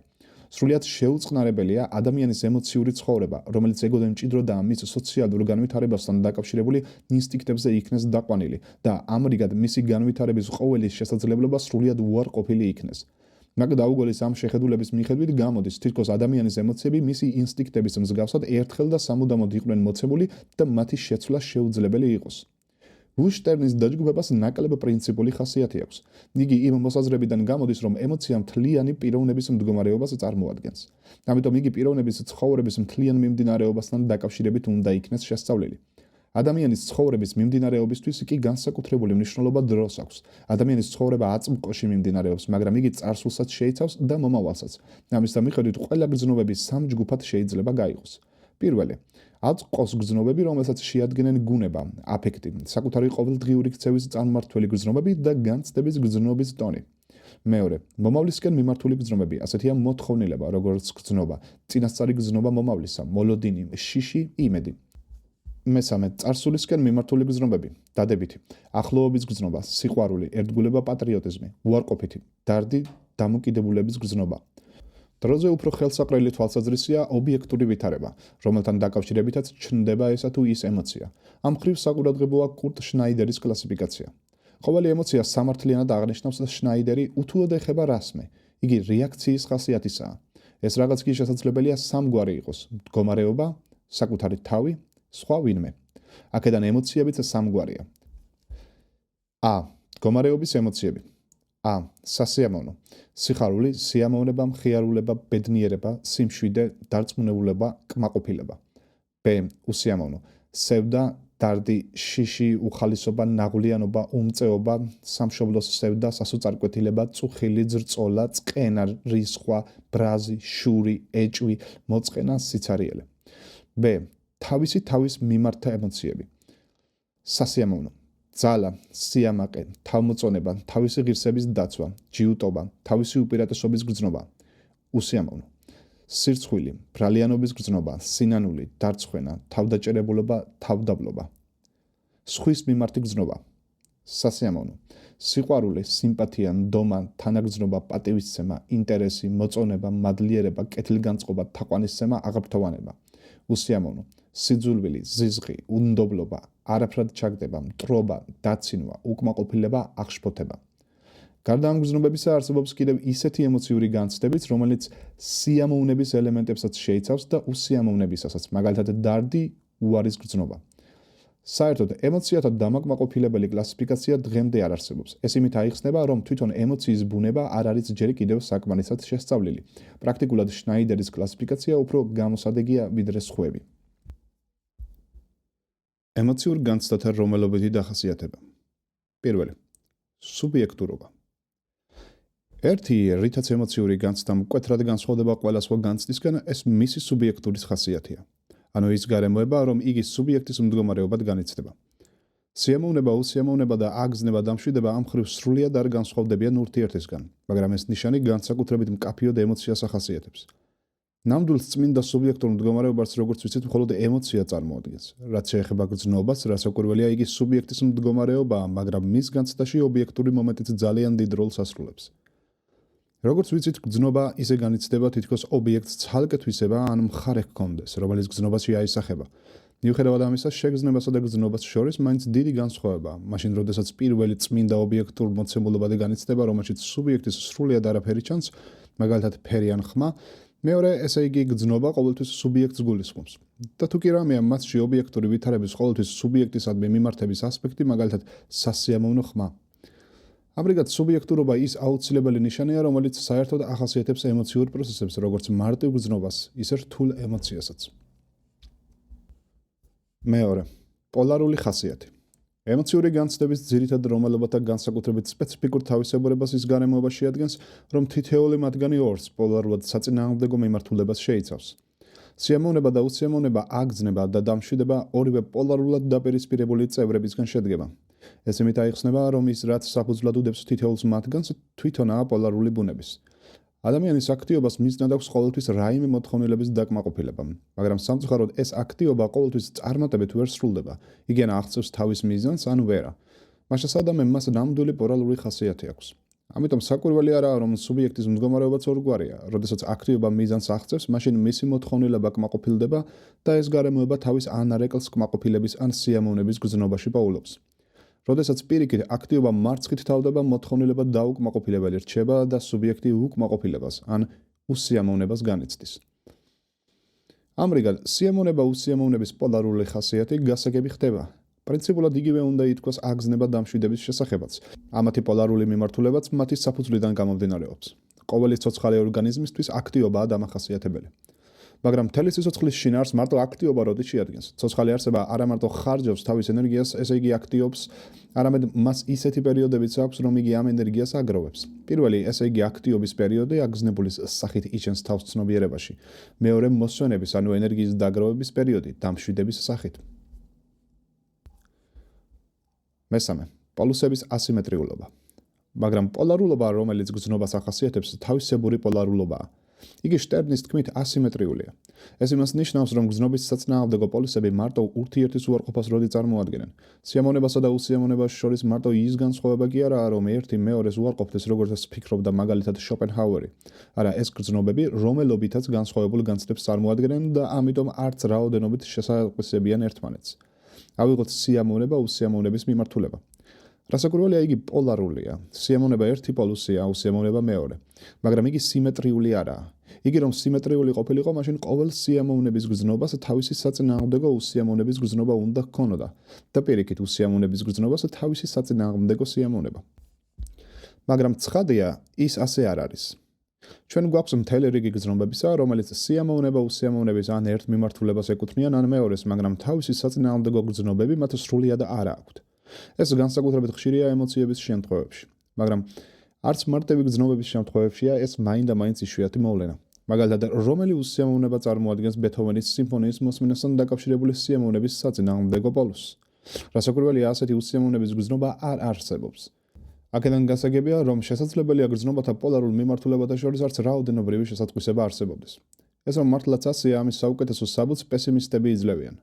სრულიად შეუწყნარებელია ადამიანის ემოციური ცხოვრება, რომელიც ეგოდან მჭიდროდაა მის სოციალურ განვითარებასთან დაკავშირებული ინსტინქტებზე იქნეს დაყვანილი და ამრიგად მისი განვითარების ყოველი შესაძლებლობა სრულიად უარყოფილი იქნეს. მაკ-დაუგოლის ამ შეხედულების მიხედვით გამოდის, თითქოს ადამიანის ემოციები მისი ინსტინქტების მსგავსად ერთხელ და სამუდამოდ იყვნენ მოცემული და მათი შეცვლა შეუძლებელი იყოს. ვუშტერნის დაჯგუფებას ნაკლებ პრინციპული ხასიათი აქვს. იგი იმ მოსაზრებიდან გამოდის, რომ ემოცია მთლიანი პიროვნების მდგომარეობას წარმოადგენს. ამიტომ იგი პიროვნების ცხოვრების მთლიან მიმდინარეობასთან დაკავშირებით უნდა იქნეს შესწავლილი. ადამიანის ცხოვრების მიმდინარეობისთვის კი განსაკუთრებული მნიშვნელობა დროს აქვს. ადამიანის ცხოვრება აწმყოში მიმდინარეობს, მაგრამ იგი წარსულსაც შეიცავს და მომავალსაც. ამის მიხედვით ყველა გრძნობები 3 ჯგუფად შეიძლება გაიყოს. პირველი, აწმყოს გრძნობები, რომელსაც შეადგენენ გუნება, აფექტი, საკუთარი ყოველდღიური ქცევის წარმმართველი გრძნობები და განცდების გრძნობის ტონი. მეორე, მომავლისკენ მიმართული გრძნობები, ასეთია მოთხოვნილება, როგორც გრძნობა, წინასწარი გრძნობა მომავლისა, მოლოდინი, შიში, იმედი. მესამე, წარსულისკენ მიმართული გრძნობები, დადებითი, ახლოობის გრძნობა, სიყვარული, ერთგულება, პატრიოტიზმი, უარყოფითი, დარდი, დამოკიდებულების გრძნობა. დროზე უფრო ხელსაყრელი თვალსაზრისია ობიექტური ვითარება, რომელთან დაკავშირებითაც ჩნდება ესა თუ ის ემოცია. ამ მხრივ საყურადღებოა კურტ შნაიდერის კლასიფიკაცია. ყოველი ემოცია სამართლიანად აღნიშნავს და შნაიდერი უთუოდ ეხება რასმე. იგი რეაქციის ხასიათისაა. ეს რაღაც კი შესაძლებელია სამგვარი იყოს: მდგომარეობა, საკუთარი თავი, სხვა ვინმე. აქედან ემოციებიც სამგვარია. ა. მდგომარეობის ემოციები. ა. სასიამოვნო, სიხარული, სიამოვნება, მხიარულება, ბედნიერება, სიმშვიდე, დარწმუნებულება, კმაყოფილება. ბ. უსიამოვნო, სევდა, დარდი, შიში, უხალისობა, ნაღვლიანობა, უმწეობა, სამშობლოს სევდა, სასოწარკვეთილება, წუხილი, ძრწოლა, წყენა, რისხვა, ბრაზი, შური, ეჭვი, მოწყენა, სიცარიელე. ბ. თავის მიმართა ემოციები. სასიამოვნო, ძალა, სიამაყე, თავმოწონება, თავისი ღირსების დაცვა, ჯიუტობა, თავისი უპირატესობის გრძნობა. უსიამოვნო, სირცხვილი, ბრალიანობის გრძნობა, სინანული, დარწხვენა, თავდაჭერებულობა, თავდაბლობა. სხვის მიმართი გრძნობა, სასიამოვნო. სიყვარული, სიმპათია, ნდომა, თანაგრძნობა, პატივისცემა, ინტერესი, მოწონება, მადლიერება, კეთილგანწყობა, თაყვანისცემა, აღფრთოვანება. უსიამოვნო. სიძულვილი, ზიზღი, უნდობლობა, არაფრად ჩაგდება, მტრობა, დაცინვა, უკმაყოფილება, აღშფოთება. გარდა ამ გრძნობებისა არსებობს კიდევ ისეთი ემოციური განცდებიც, რომელიც სიამოვნების ელემენტებსაც შეიცავს და უსიამოვნებისასაც, მაგალითად დარდი, უარის გრძნობა. საერთოდ ემოციათა დამაკმაყოფილებელი კლასიფიკაცია დღემდე არ არსებობს. ეს იმით აიხსნება, რომ თვითონ ემოციის ბუნება არ არის ჯერ კიდევ საკმარისად შესწავლილი. პრაქტიკულად შნაიდერის კლასიფიკაცია უფრო გამოსადეგია ვიდრე სხვები. ემოციურ განცდათა რომელობითი დახასიათება. პირველი, სუბიექტურობა. ერთი, რითაც ემოციური განცდა მკვეთრად განსხვავდება ყველა სხვა განცდისგან, ეს მისი სუბიექტურის ხასიათია. ანუ ის გარემოება, რომ იგი სუბიექტის მდგომარეობად განიცდება. სიამოვნება, უსიამოვნება და აგზნება დამშვიდება ამ მხრივ სრულიად არ განსხვავდებიან ურთიერთისგან, მაგრამ ეს ნიშანი განსაკუთრებით მკაფიოდ ემოციას ახასიათებს. ნამდვილ წმინდა სუბიექტურ მდგომარეობას, როგორც ვიცით, მხოლოდ ემოცია წარმოადგენს. რაც შეეხება გრძნობას, რასაკვირველია, იგი სუბიექტის მდგომარეობაა, მაგრამ მის განცდაში ობიექტური მომენტიც ძალიან დიდ როლს ასრულებს. როგორც ვიცით, გრძნობა ისე განიცდება, თითქოს ობიექტს ცალკე თვისება ან მხარე ჰქონდეს, რომელიც გრძნობაში აისახება. მიუხედავად ამისა, შეგრძნებასა და გრძნობას შორის მაინც დიდი განსხვავებაა. მაშინ, როდესაც პირველი წმინდა ობიექტურ მოცემულობად განიცდება, რომელშიც სუბიექტის სრულიად არაფერი ჩანს, მაგალითად ფერი ან ხმა, მეორე, ესე იგი გრძნობა ყოველთვის სუბიექტს გულისხმობს. და თუ კი რამეა მასში ობიექტური ვითარების ყოველთვის სუბიექტისადმი მიმართების ასპექტი, მაგალითად სასიამოვნო ხმა. ამრიგად, სუბიექტურობა ის აუცილებელი ნიშანია, რომელიც საერთოდ ახასიათებს ემოციურ პროცესებს, როგორც მარტივ გრძნობას, ისე რთულ ემოციასაც. მეორე, პოლარული ხასიათი. ემოციური განცდების ძირითად რომელობათა განსაკუთრებით სპეციფიკურ თავისებურებას ის გარემოება შეადგენს, რომ თითოეული მათგანი ორს პოლარულად საწინააღმდეგო მიმართულებას შეიცავს. სიამოვნება და უსიამოვნება, აგზნება და დამშვიდება ორივე პოლარულად დაპირისპირებული წევრებისგან შედგება. ეს იმით აიხსნება, რომ ის რაც საფუძვლად უდებს თითოეულს მათგანს, თვითონაა პოლარული ბუნების. ადამიანის აქტიობას მიზნად აქვს ყოველთვის რაიმე მოთხოვნილების დაკმაყოფილება, მაგრამ სამწუხაროდ ეს აქტიობა ყოველთვის წარმატებით ვერ სრულდება. იგი ან აღწევს თავის მიზანს, ან ვერა. მაშინ სადამე მას ნამდვილი პოლარული ხასიათი აქვს. ამიტომ საკვირველი არაა, რომ სუბიექტის მდგომარეობაც ორგვარია. როდესაც აქტიობა მიზანს აღწევს, მაშინ მისი მოთხოვნილება კმაყოფილდება და ეს გარემოება თავის ან არეკლს კმაყოფილების ან სიამოვნების გრძნობაში პოულობს. როდესაც პირიქით აქტიობა მარცხით თავდება, მოთხოვნილება დაუკმაყოფილებელი რჩება და სუბიექტი უკმაყოფილებას ან უსიამოვნებას განიცდის. ამრიგად, სიამოვნება უსიამოვნების პოლარული ხასიათი გასაგები ხდება. პრინციპულად იგივე უნდა ითქვას აგზნება დამშვიდების შესახებაც. ამათი პოლარული მიმართულებაც მათი საფუძვლიდან გამომდინარეობს. ყოველი ცოცხალი ორგანიზმისთვის აქტიობაა დამახასიათებელი. მაგრამ მთელი სიცოცხლის შინაარს მარტო აქტიობა როდის შეადგენს. ცოცხალი არსება არა მარტო ხარჯავს თავის ენერგიას, ესე იგი აქტიობს, არამედ მას ისეთი პერიოდებიც აქვს, რომ იგი ამ ენერგიას აგროვებს. პირველი, ესე იგი აქტიობის პერიოდი აგზნებულის სახით იჩენს თავს ცნობიერებაში. მეორე, მოსვენების, ანუ ენერგიის დაგროვების პერიოდი, დამშვიდების სახით. მესამე, პოლუსების ასიმეტრიულობა. მაგრამ პოლარულობა, რომელიც გრძნობას ახასიათებს, თავისებური პოლარულობაა. იგი შტერნის თქმით ასიმეტრიულია. ეს იმას ნიშნავს, რომ გრძნობის საწინააღმდეგო პოლუსები მარტო ურთიერთის უარყოფას როდი წარმოადგენენ. სიამოვნებასა და უსიამოვნებას შორის მარტო ის განსხვავება კი არაა, რომ ერთი მეორეს უარყოფდეს, როგორც ფიქრობდა მაგალითად შოპენჰაუერი. არა, ეს გრძნობები რომელობითაც განსხვავებულ განცდებს წარმოადგენენ და ამიტომ არც რაოდენობით შესაძლებელი ერთმანეთს. ავიღოთ სიამოვნება უსიამოვნების მიმართულება. რასაკვირველია, იგი პოლარულია. სიამოვნება ერთი პოლუსია, უსიამოვნება მეორე. მაგრამ იგი სიმეტრიული არაა. იგი რომ სიმეტრიული ყოფილიყო, მაშინ ყოველ სიამოვნების გრძნობას თავისი საწინააღმდეგო უსიამოვნების გრძნობა უნდა ჰქონოდა და პირიქით უსიამოვნების გრძნობას თავისი საწინააღმდეგო სიამოვნება. მაგრამ ცხადია, ის ასე არ არის. ჩვენ გვაქვს მთელი რიგი გრძნობებისა, რომელიც სიამოვნება უსიამოვნების ან ერთ მიმართულებას ეკუთვნიან, ან მეორეს, მაგრამ თავისი საწინააღმდეგო გრძნობები მათ სრულიად არ აქვთ. ეს განსაკუთრებით ხშირია ემოციების შემთხვევებში, მაგრამ არც მარტივი გრძნობების შემთხვევებშია ეს მაინდა-მაინც იშვიათი მოვლენა. მაგალითად, რომელი უსიამოვნება წარმოადგენს ბეთჰოვენის სიმფონიის მოსმენასთან დაკავშირებული სიამოვნების საწინააღმდეგო პოლუსს. რასაკვირველია, ასეთი უსიამოვნების გრძნობა არ არსებობს. აქედან გასაგებია, რომ შესაძლებელია გრძნობათა პოლარულ მიმართულებათა შორის არც რაოდენობრივი შესატყვისება არსებობდეს. ეს რომ მართლაც ასეა, ამის საუკეთესო საბუთს პესიმისტები იძლევიან.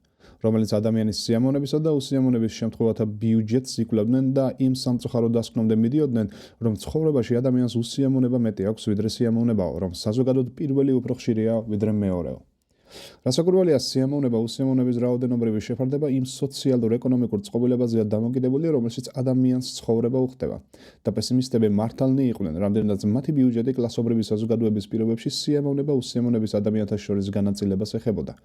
რომელიც ადამიანის სიამოვნებისა და უსიამოვნების შემთხვევათა ბიუჯეტს იკვლევდნენ და იმ სამწუხარო დასკვნამდე მიდიოდნენ, რომ ცხოვრებაში ადამიანს უსიამოვნება მეტი აქვს ვიდრე სიამოვნებაო, რომ საზოგადოდ პირველი უფრო ხშირია ვიდრე მეორეო. რასაკვირველია, სიამოვნება უსიამოვნების რაოდენობრივი შეფარდება იმ სოციალურ-ეკონომიკურ წყობილებაზეა დამოკიდებული, რომელშიც ადამიანს ცხოვრება უხდება და პესიმისტები მართალნი იყვნენ, რამდენადაც მათი ბიუჯეტი კლასობრივი საზოგადოების პირობებში სიამოვნება უსიამოვნების ადამიანთა შორის განაწილებას ეხებოდა.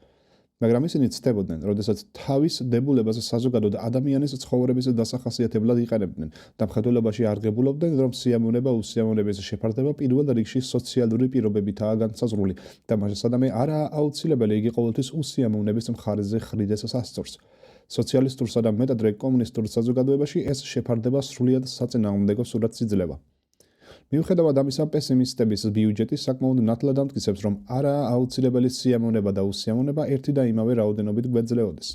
მაგრამ ისინი ცდებოდნენ, როდესაც თავის დებულებას საზოგადოდ ადამიანის ცხოვრების დასახასიათებლად იყენებდნენ და მხედველობაში არგებულობდნენ, რომ სიამოვნება უსიამოვნების შეფარდება პირველ რიგში სოციალური პირობებითაა განსაზღვრული და მასადამე არაა აუცილებელი იგი ყოველთვის უსიამოვნების მხარეზე ხრიდეს სასწორს. სოციალისტურსა და მეტადრე კომუნისტურ საზოგადოებაში ეს შეფარდება სრულიად საწინააღმდეგო სურათს იძლევა. მიუხედავად ამისა, პესიმისტების ბიუჯეტი საკმაოდ ნათლად ამტკიცებს, რომ არაა აუცილებელი სიამოვნება და უსიამოვნება ერთი და იმავე რაოდენობით გვეძლეოდეს.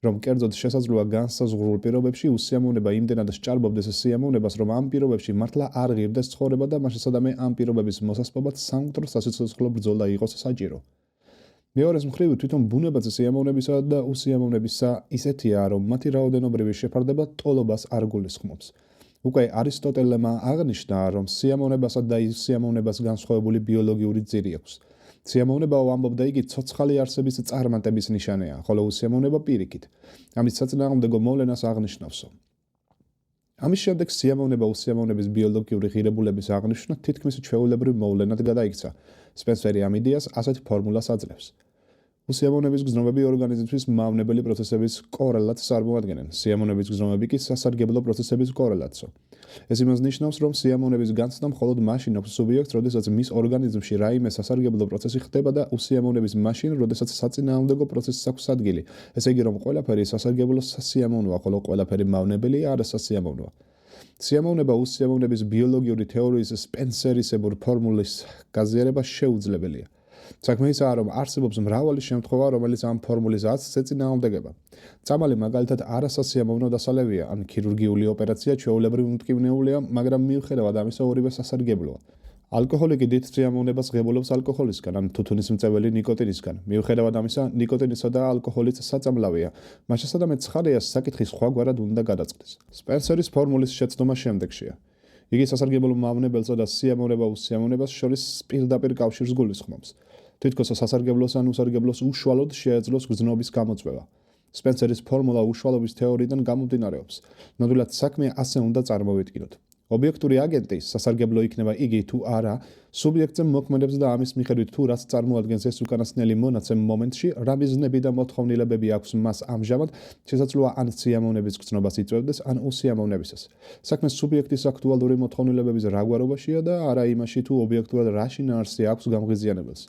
რომ კერძოდ შესაძლოა განსაზღვრულ პირობებში უსიამოვნება იმდენად სჭარბობდეს სიამოვნებას, რომ ამ პირობებში მართლა არ ღირდეს ცხოვრება და მასშესადამე ამ პირობების მოსასპობად სამკვდრო სასიცოცხლო ბრძოლა იყოს საჭირო. მეორეს მხრივ, თვითონ ბუნებაც სიამოვნებისა და უსიამოვნებისა ისეთია, რომ მათი რაოდენობრივი შეფარდება ტოლობას არ გულისხმობს. უკვე არისტოტელემ აღნიშნა, რომ სიამოვნებასა და უსიამოვნებას განსხვავებული ბიოლოგიური ძირი აქვს. სიამოვნება, ამბობდა იგი, ცოცხალი არსების წარმატების ნიშანია, ხოლო უსიამოვნება პირიქით. ამის საწინააღმდეგო მოვლენას აღნიშნავსო. ამის შემდეგ სიამოვნება უსიამოვნების ბიოლოგიური ღირებულების აღნიშვნა თითქმის ჩვეულებრივ მოვლენად გადაიქცა. სპენსერი ამ იდეას ასეთ ფორმულას აძლევს. უსიამოვნების გზნობები ორგანიზმის მავნებელი პროცესების კორელატს წარმოადგენენ. სიამოვნების გზნობები კი სასარგებლო პროცესების კორელატსო. ეს იმას ნიშნავს, რომ სიამოვნების განცდა მხოლოდ მაშინ აქვს სუბიექტს, როდესაც მის ორგანიზმში რაიმე სასარგებლო პროცესი ხდება და უსიამოვნების მაშინ, როდესაც საწინააღმდეგო პროცესს აქვს ადგილი. ესე იგი, რომ ყველაფერი სასარგებლო სასიამოვნოა, ხოლო ყველაფერი მავნებელი არასასიამოვნოა. სიამოვნება უსიამოვნების ბიოლოგიური თეორიის სპენსერისებურ ფორმულის გაზიარება შეუძლებელია. საქმე ისაა, რომ არსებობს მრავალი შემთხვევა, რომელიც ამ ფორმულის აცს ეწინააღმდეგება. წამალი მაგალითად არასასიამოვნო დასალევია, ან ქირურგიული ოპერაცია ჩვეულებრივ მტკივნეულია, მაგრამ მიუხედავად ამისა ორივე სასარგებლოა. ალკოჰოლი კი დიდ სიამოვნებას ღებულობს ალკოჰოლისგან, ან თუთუნის მწვეველი ნიკოტინისგან. მიუხედავად ამისა, ნიკოტინისა და ალკოჰოლიც საწამლავია. მასშესადამე ცხადია, საკითხი სხვაგვარად უნდა გადაწყდეს. სპენსერის ფორმულის შეცდომა შემდეგშია. იგი სასარგებლო მავნებელსა და სიამოვნება უსიამოვნებას შორის პირდაპირ კავშირს გულისხმობს. თითქოს სასარგებლოს ან უსარგებლოს უშუალოდ შეეძლოს გზნობის გამოწვევა. სპენსერის ფორმულა უშუალობის თეორიიდან გამომდინარეობს. ნამდვილად საქმე ასე უნდა წარმოვიდგინოთ. ობიექტური აგენტი, სასარგებლო იქნება იგი თუ არა, სუბიექტზე მოქმედებს და ამის მიხედვით თუ რაც წარმოადგენს ეს უკანასკნელი მონაცემ მომენტში, რა მიზნები და მოთხოვნილებები აქვს მას ამჟამად, შესაძლოა ან სიამოვნების გრძნობას იწვევდეს, ან უსიამოვნებისას. საქმე სუბიექტის აქტუალური მოთხოვნილებების რაგვარობაშია და არა იმაში, თუ ობიექტურად რა შინაარსი აქვს გამღიზიანებელს.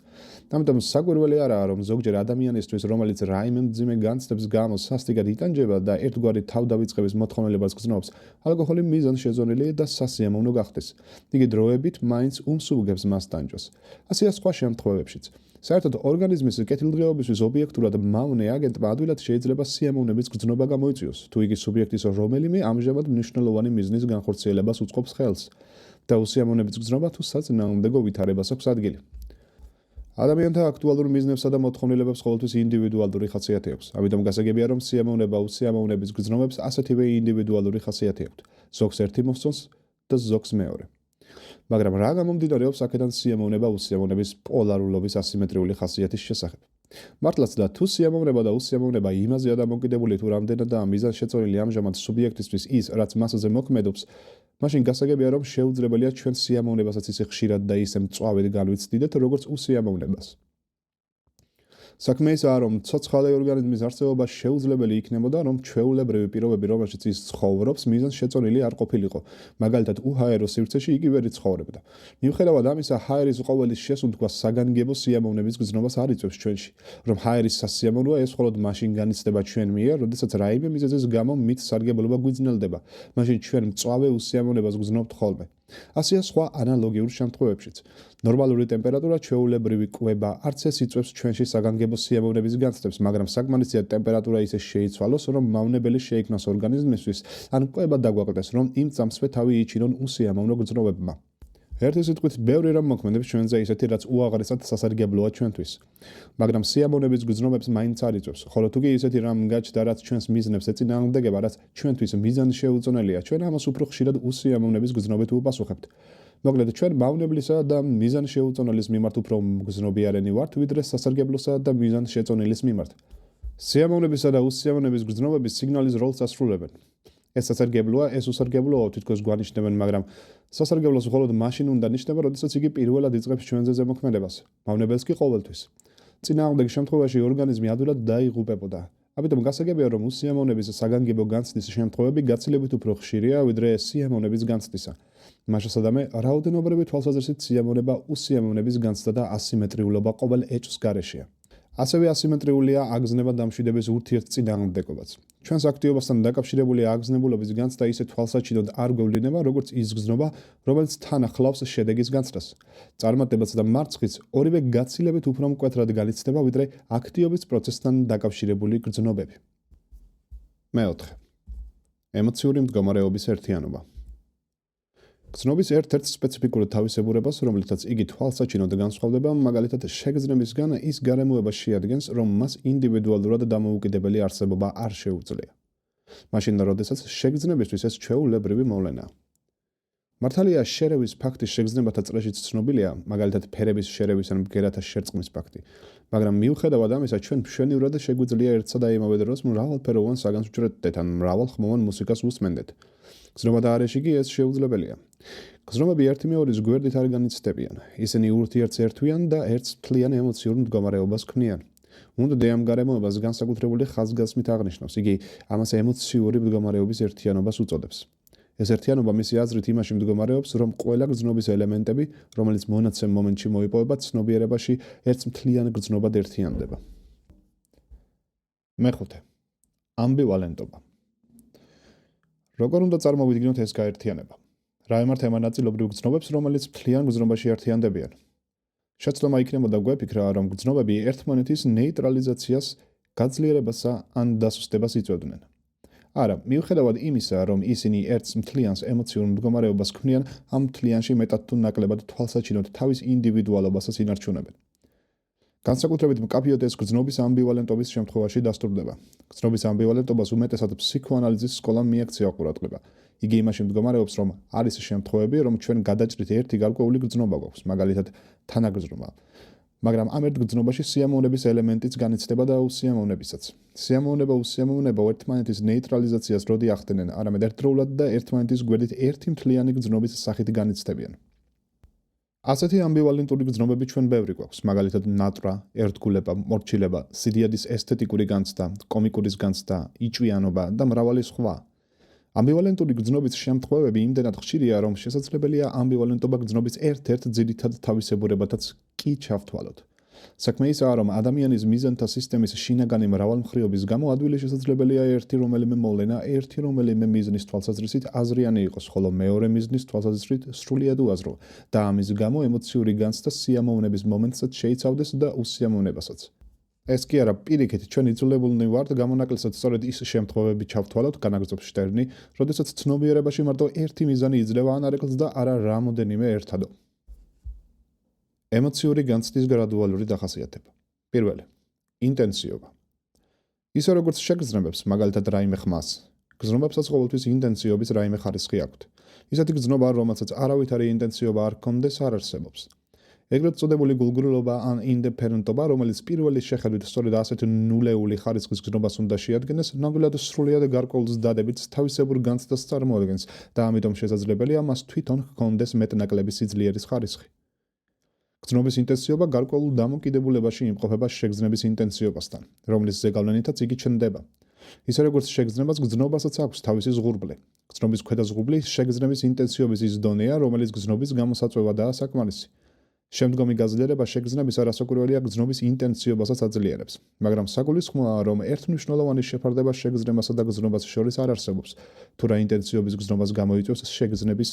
ამიტომ საკვირველი არაა, რომ ზოგჯერ ადამიანისთვის, რომელიც რაიმე მძიმე განცდების გამო სასტიკად იტანჯება და ერთგვარი თავდავიწყების მოთხოვნილებას გრძნობს, ალკოჰოლი მიზანშეზონილი და სასიამოვნო გახდეს. იგი დროებით მაინც უმსუბუქებს მას ტანჯვას. ასეა სხვა შემთხვევებშიც. საერთოდ ორგანიზმის კეთილდღეობისთვის ობიექტურად მავნე აგენტმა ადვილად შეიძლება სიამოვნების გრძნობა გამოიწვიოს, თუ იგი სუბიექტის რომელიმე ამჟამად მნიშვნელოვანი მიზნის განხორციელებას უწყობს ხელს და უსიამოვნების გრძნობა თუ საწინააღმდეგო ვითარებას აქვს ადგილი. ადამიანთა აქტუალურ მიზნებსა და მოთხოვნილებებს ყოველთვის ინდივიდუალური ხასიათი აქვს. ამიტომ გასაგებია, რომ სიამოვნება უსიამოვნების გრძნობებს ასეთივე ინდივიდუალური ხასიათი აქვთ. ზოგს ერთი მოსწონს და ზოგს მეორე. მაგრამ რა გამომდინარეობს აქედან სიამოვნება უსიამოვნების პოლარულობის ასიმეტრიული ხასიათის შესახებ? მართლაც და თუ სიამოვნება და უსიამოვნება იმაზეა დამოკიდებული, თუ რამდენადაა მიზანშეწონილი ამჟამად სუბიექტისთვის ის, რაც მასზე მოქმედობს, მაშინ გასაგებია, რომ შეუძლებელია ჩვენ სიამოვნებასაც ისე ხშირად და ისე მწვავედ განვიცდიდეთ, როგორც უსიამოვნებას. საქმე ისაა, რომ ცოცხალი ორგანიზმის არსებობა შეუძლებელი იქნებოდა, რომ ჩვეულებრივი პირობები, რომელშიც ის ცხოვრობს, მიზანშეწონილი არ ყოფილიყო. მაგალითად, უჰაერო სივრცეში იგი ვერ იცხოვრებდა. მიუხედავად ამისა, ჰაერის ყოველის შესუნთქვა საგანგებო სიამოვნების გრძნობას არ იწვევს ჩვენში. რომ ჰაერის სასიამოვნოა, ეს მხოლოდ მაშინ განიცდება ჩვენ მიერ, როდესაც რაიმე მიზეზის გამო მით სარგებლობა გვიძნელდება. მაშინ ჩვენ მწვავე უსიამოვნებას გრძნობთ ხოლმე. ასეა სხვა ანალოგიურ შემთხვევებშიც. ნორმალური ტემპერატურა ჩვეულებრივი კვება არც ეს იწვევს ჩვენში საგანგებო სიამოვნების განცდებს, მაგრამ საკმარისია ტემპერატურა ისე შეიცვალოს, რომ მავნებელი შეიქმნას ორგანიზმისთვის, ან კვება დაგვაკლდეს, რომ იმ წამსვე თავი იჩინონ უსიამოვნო გრძნობებმა. ერთი სიტყვით, ბევრი რამ მოქმედებს ჩვენზე ისეთი, რაც უაღრესად სასარგებლოა ჩვენთვის. მაგრამ სიამოვნების გრძნობებს მაინც არ იწვევს. ხოლო თუ კი ისეთი რამ გაჩნდა, რაც ჩვენს მიზნებს ეწინააღმდეგება, რაც ჩვენთვის მიზანშეუწონელია, ჩვენ ამას უფრო ხშირად უსიამოვნების გრძნობით ვუპასუხებთ. მოკლედ, ჩვენ მავნებლისა და მიზანშეუწონელის მიმართ უფრო გრძნობიარენი ვართ, ვიდრე სასარგებლოსა და მიზანშეწონილის მიმართ. სიამოვნებისა და უსიამოვნების გრძნობები სიგნალის როლს ასრულებენ. ეს სასარგებლოა, ეს უსარგებლოა, თითქოს გვანიშნებენ, მაგრამ სასარგებლოს მხოლოდ მაშინ უნდა ნიშნება, როდესაც იგი პირველად იწყებს ჩვენზე ზემოქმედებას. მავნებელს კი ყოველთვის. წინააღმდეგ შემთხვევაში ორგანიზმი ადვილად დაიღუპებოდა. ამიტომ გასაგებია, რომ უსიამოვნების საგანგებო განცდის შემთხვევები გაცილებით უფრო ხშირია, ვიდრე სიამოვნების განცდისა. მაშასადამე, რაოდენობრივი თვალსაზრისით სიამოვნება უსიამოვნების განცდა და ასიმეტრიულობა ყოველ ეჭვს გარეშეა. ასევე ასიმეტრიულია აგზნება დამშვიდების ურთიერთწინააღმდეგობაც. ჩვენს აქტივობასთან დაკავშირებული აგზნებულობის განცდა ისე თვალსაჩინოდ არ გვევლინება, როგორც ის გზნობა, რომელიც თან ახლავს შედეგის განცდას. წარმატებაც და მარცხიც ორივე გაცილებით უფრო მკვეთრად განიცდება, ვიდრე აქტივობის პროცესთან დაკავშირებული გრძნობები. მეოთხე. ემოციური მდგომარეობის ერთიანობა. გრძნობის ერთ-ერთ სპეციფიკურ თავისებურებას, რომლითაც იგი თვალსაჩინოდ განსხვავდება, მაგალითად შეგრძნებისგან ის გარემოებას შეადგენს, რომ მას ინდივიდუალურად დამოუკიდებელი არსებობა არ შეუძლია. მაშინ, როდესაც შეგრძნებისთვის ეს ჩვეულებრივი მოვლენაა. მართალია, შერევის ფაქტი შეგრძნებათა წრეშიც ცნობილია, მაგალითად ფერების შერევის ან ბგერათა შერწყმის ფაქტი, მაგრამ მიუხედავად ამისა, ჩვენ მშვენივრად შეგვიძლია ერთსა და იმავე დროს მრავალფეროვან საგანს ვჭრედდეთ ან მრავალხმოვან მუსიკას ვუსმენდეთ. გრძნობა და არეში კი ეს შეუძლებელია. გრძნობები ერთიმეორის გვერდით არ განიცდებიან. ისინი ურთიერთს ერთვიან და ერთს მთლიან ემოციურ მდგომარეობას ქმნიან. უნდა ამ გარემოებას განსაკუთრებული ხაზგასმით აღნიშნავს. იგი ამას ემოციური მდგომარეობის ერთიანობას უწოდებს. ეს ერთიანობა მისი აზრით იმაში მდგომარეობს, რომ ყველა გრძნობის ელემენტები, რომელიც მონაცემ მომენტში მოიპოვება, ცნობიერებაში ერთს მთლიან გრძნობად ერთიანდება. მეხუთე. ამბივალენტობა. როგორ უნდა წარმოვიდგინოთ ეს გაერთიანება? რა ემართა ემარ ნაწილობრივ გრძნობებს, რომელიც მთლიან გრძნობაში ერთიანდებიან? შეცდომა იქნებოდა გვეფიქრა, რომ გრძნობები ერთმანეთის ნეიტრალიზაციას, გაძლიერებასა ან დასუსტებას იწვევდნენ. არა, მიუხედავად იმისა, რომ ისინი ერთს მთლიანს ემოციურ მდგომარეობას ქმნიან, ამ მთლიანში მეტად თუ ნაკლებად თვალსაჩინოდ თავის ინდივიდუალობასაც ინარჩუნებენ. განსაკუთრებით მკაფიოდ ეს გრძნობის ამბივალენტობის შემთხვევაში დასტურდება. გრძნობის ამბივალენტობას უმეტესად ფსიქოანალიზის სკოლამ მიაქცია ყურადღება. იგი იმაში მდგომარეობს, რომ არის შემთხვევები, რომ ჩვენ გადაჭრით ერთი გარკვეული გრძნობა გვაქვს, მაგალითად თანაგრძნობა. მაგრამ ამ ერთ გრძნობაში სიამოვნების ელემენტიც განიცდება და უსიამოვნებისაც. სიამოვნება ერთმანეთის ნეიტრალიზაციას როდი ახდენენ, არამედ ერთდროულად და ერთმანეთის გვერდით ერთი მთლიანი გრძნობის სახით განიცდებიან. ასეთი ამბივალენტური გრძნობები ჩვენ ბევრი გვაქვს, მაგალითად ნატრა, ერთგულება, მორჩილება, სიდიადის ესთეტიკური განცდა, კომიკურის განცდა, იჭვიანობა და მრავალი სხვა. ამბივალენტური გრძნობის შემთხვევები იმდენად ხშირია, რომ შესაძლებელია ამბივალენტობა გრძნობის ერთ-ერთ ძირითად თავისებურებათაც კი ჩავთვალოთ. საქმე ისაა, რომ ადამიანის მიზანთა სისტემის შინაგანი მრავალმხრივობის გამო ადვილი შესაძლებელია ერთი რომელიმე მოვლენა, ერთი რომელიმე მიზნის თვალსაზრისით აზრიანი იყოს, ხოლო მეორე მიზნის თვალსაზრისით სრულიად უაზრო და ამის გამო ემოციური განცდა სიამოვნების მომენტსაც შეიცავდეს და უსიამოვნებასაც. ეს კი არა, პირიქით, ჩვენ იძულებულნი ვართ გამონაკლისად სწორედ ის შემთხვევები ჩავთვალოთ, განაგრძობს შტერნი, როდესაც ცნობიერებაში მარტო ერთი მიზანი იძლევა ანარეკლს და არა რამოდენიმე ერთადო. ემოციური განცდის გრადუალური დახასიათება. პირველი. ინტენსიობა. ისე როგორც შეგრძნებებს, მაგალითად რაიმე ხმას, გრძნობებსაც ყოველთვის ინტენსიობის რაიმე ხარისხი აქვთ. ისეთი გრძნობა, რომელსაც არავითარი ინტენსიობა არ ჰქონდეს, არ არსებობს. ეგრეთ წოდებული გულგრილობა ან ინდიფერენტობა, რომელიც პირველი შეხედვით სწორედ ასეთ ნულეული ხარისხის გრძნობას უნდა შეადგენდეს, ნამდვილად სრულიად გარკვეულ დადებით თავისებურ განცდას წარმოადგენს და ამიტომ შესაძლებელია მას თვითონ ჰქონდეს მეტნაკლები სიძლიერის ხარისხი. გრძნობის ინტენსიობა გარკვეულ დამოკიდებულებაში იმყოფება შეგრძნების ინტენსიობასთან, რომლის ზეგავლენითაც იგი ჩნდება. ისე როგორც შეგრძნებას, გრძნობასაც აქვს თავისი ზღურბლი. გრძნობის ქვედა ზღურბლი შეგრძნების ინტენსიობის ის დონეა, რომელიც გრძნობის გამოსაწვევადაა საკმარისი. შემდგომი გაძლიერება შეგრძნების არასაკურველია გრძნობის ინტენსიობასაც აძლიერებს, მაგრამ საგულისხმოა, რომ ერთმნიშვნელოვანი შეფარდება შეგრძნებასა და გრძნობას შორის არ არსებობს, თუ რა ინტენსიობის გრძნობას გამოიწვევს შეგრძნების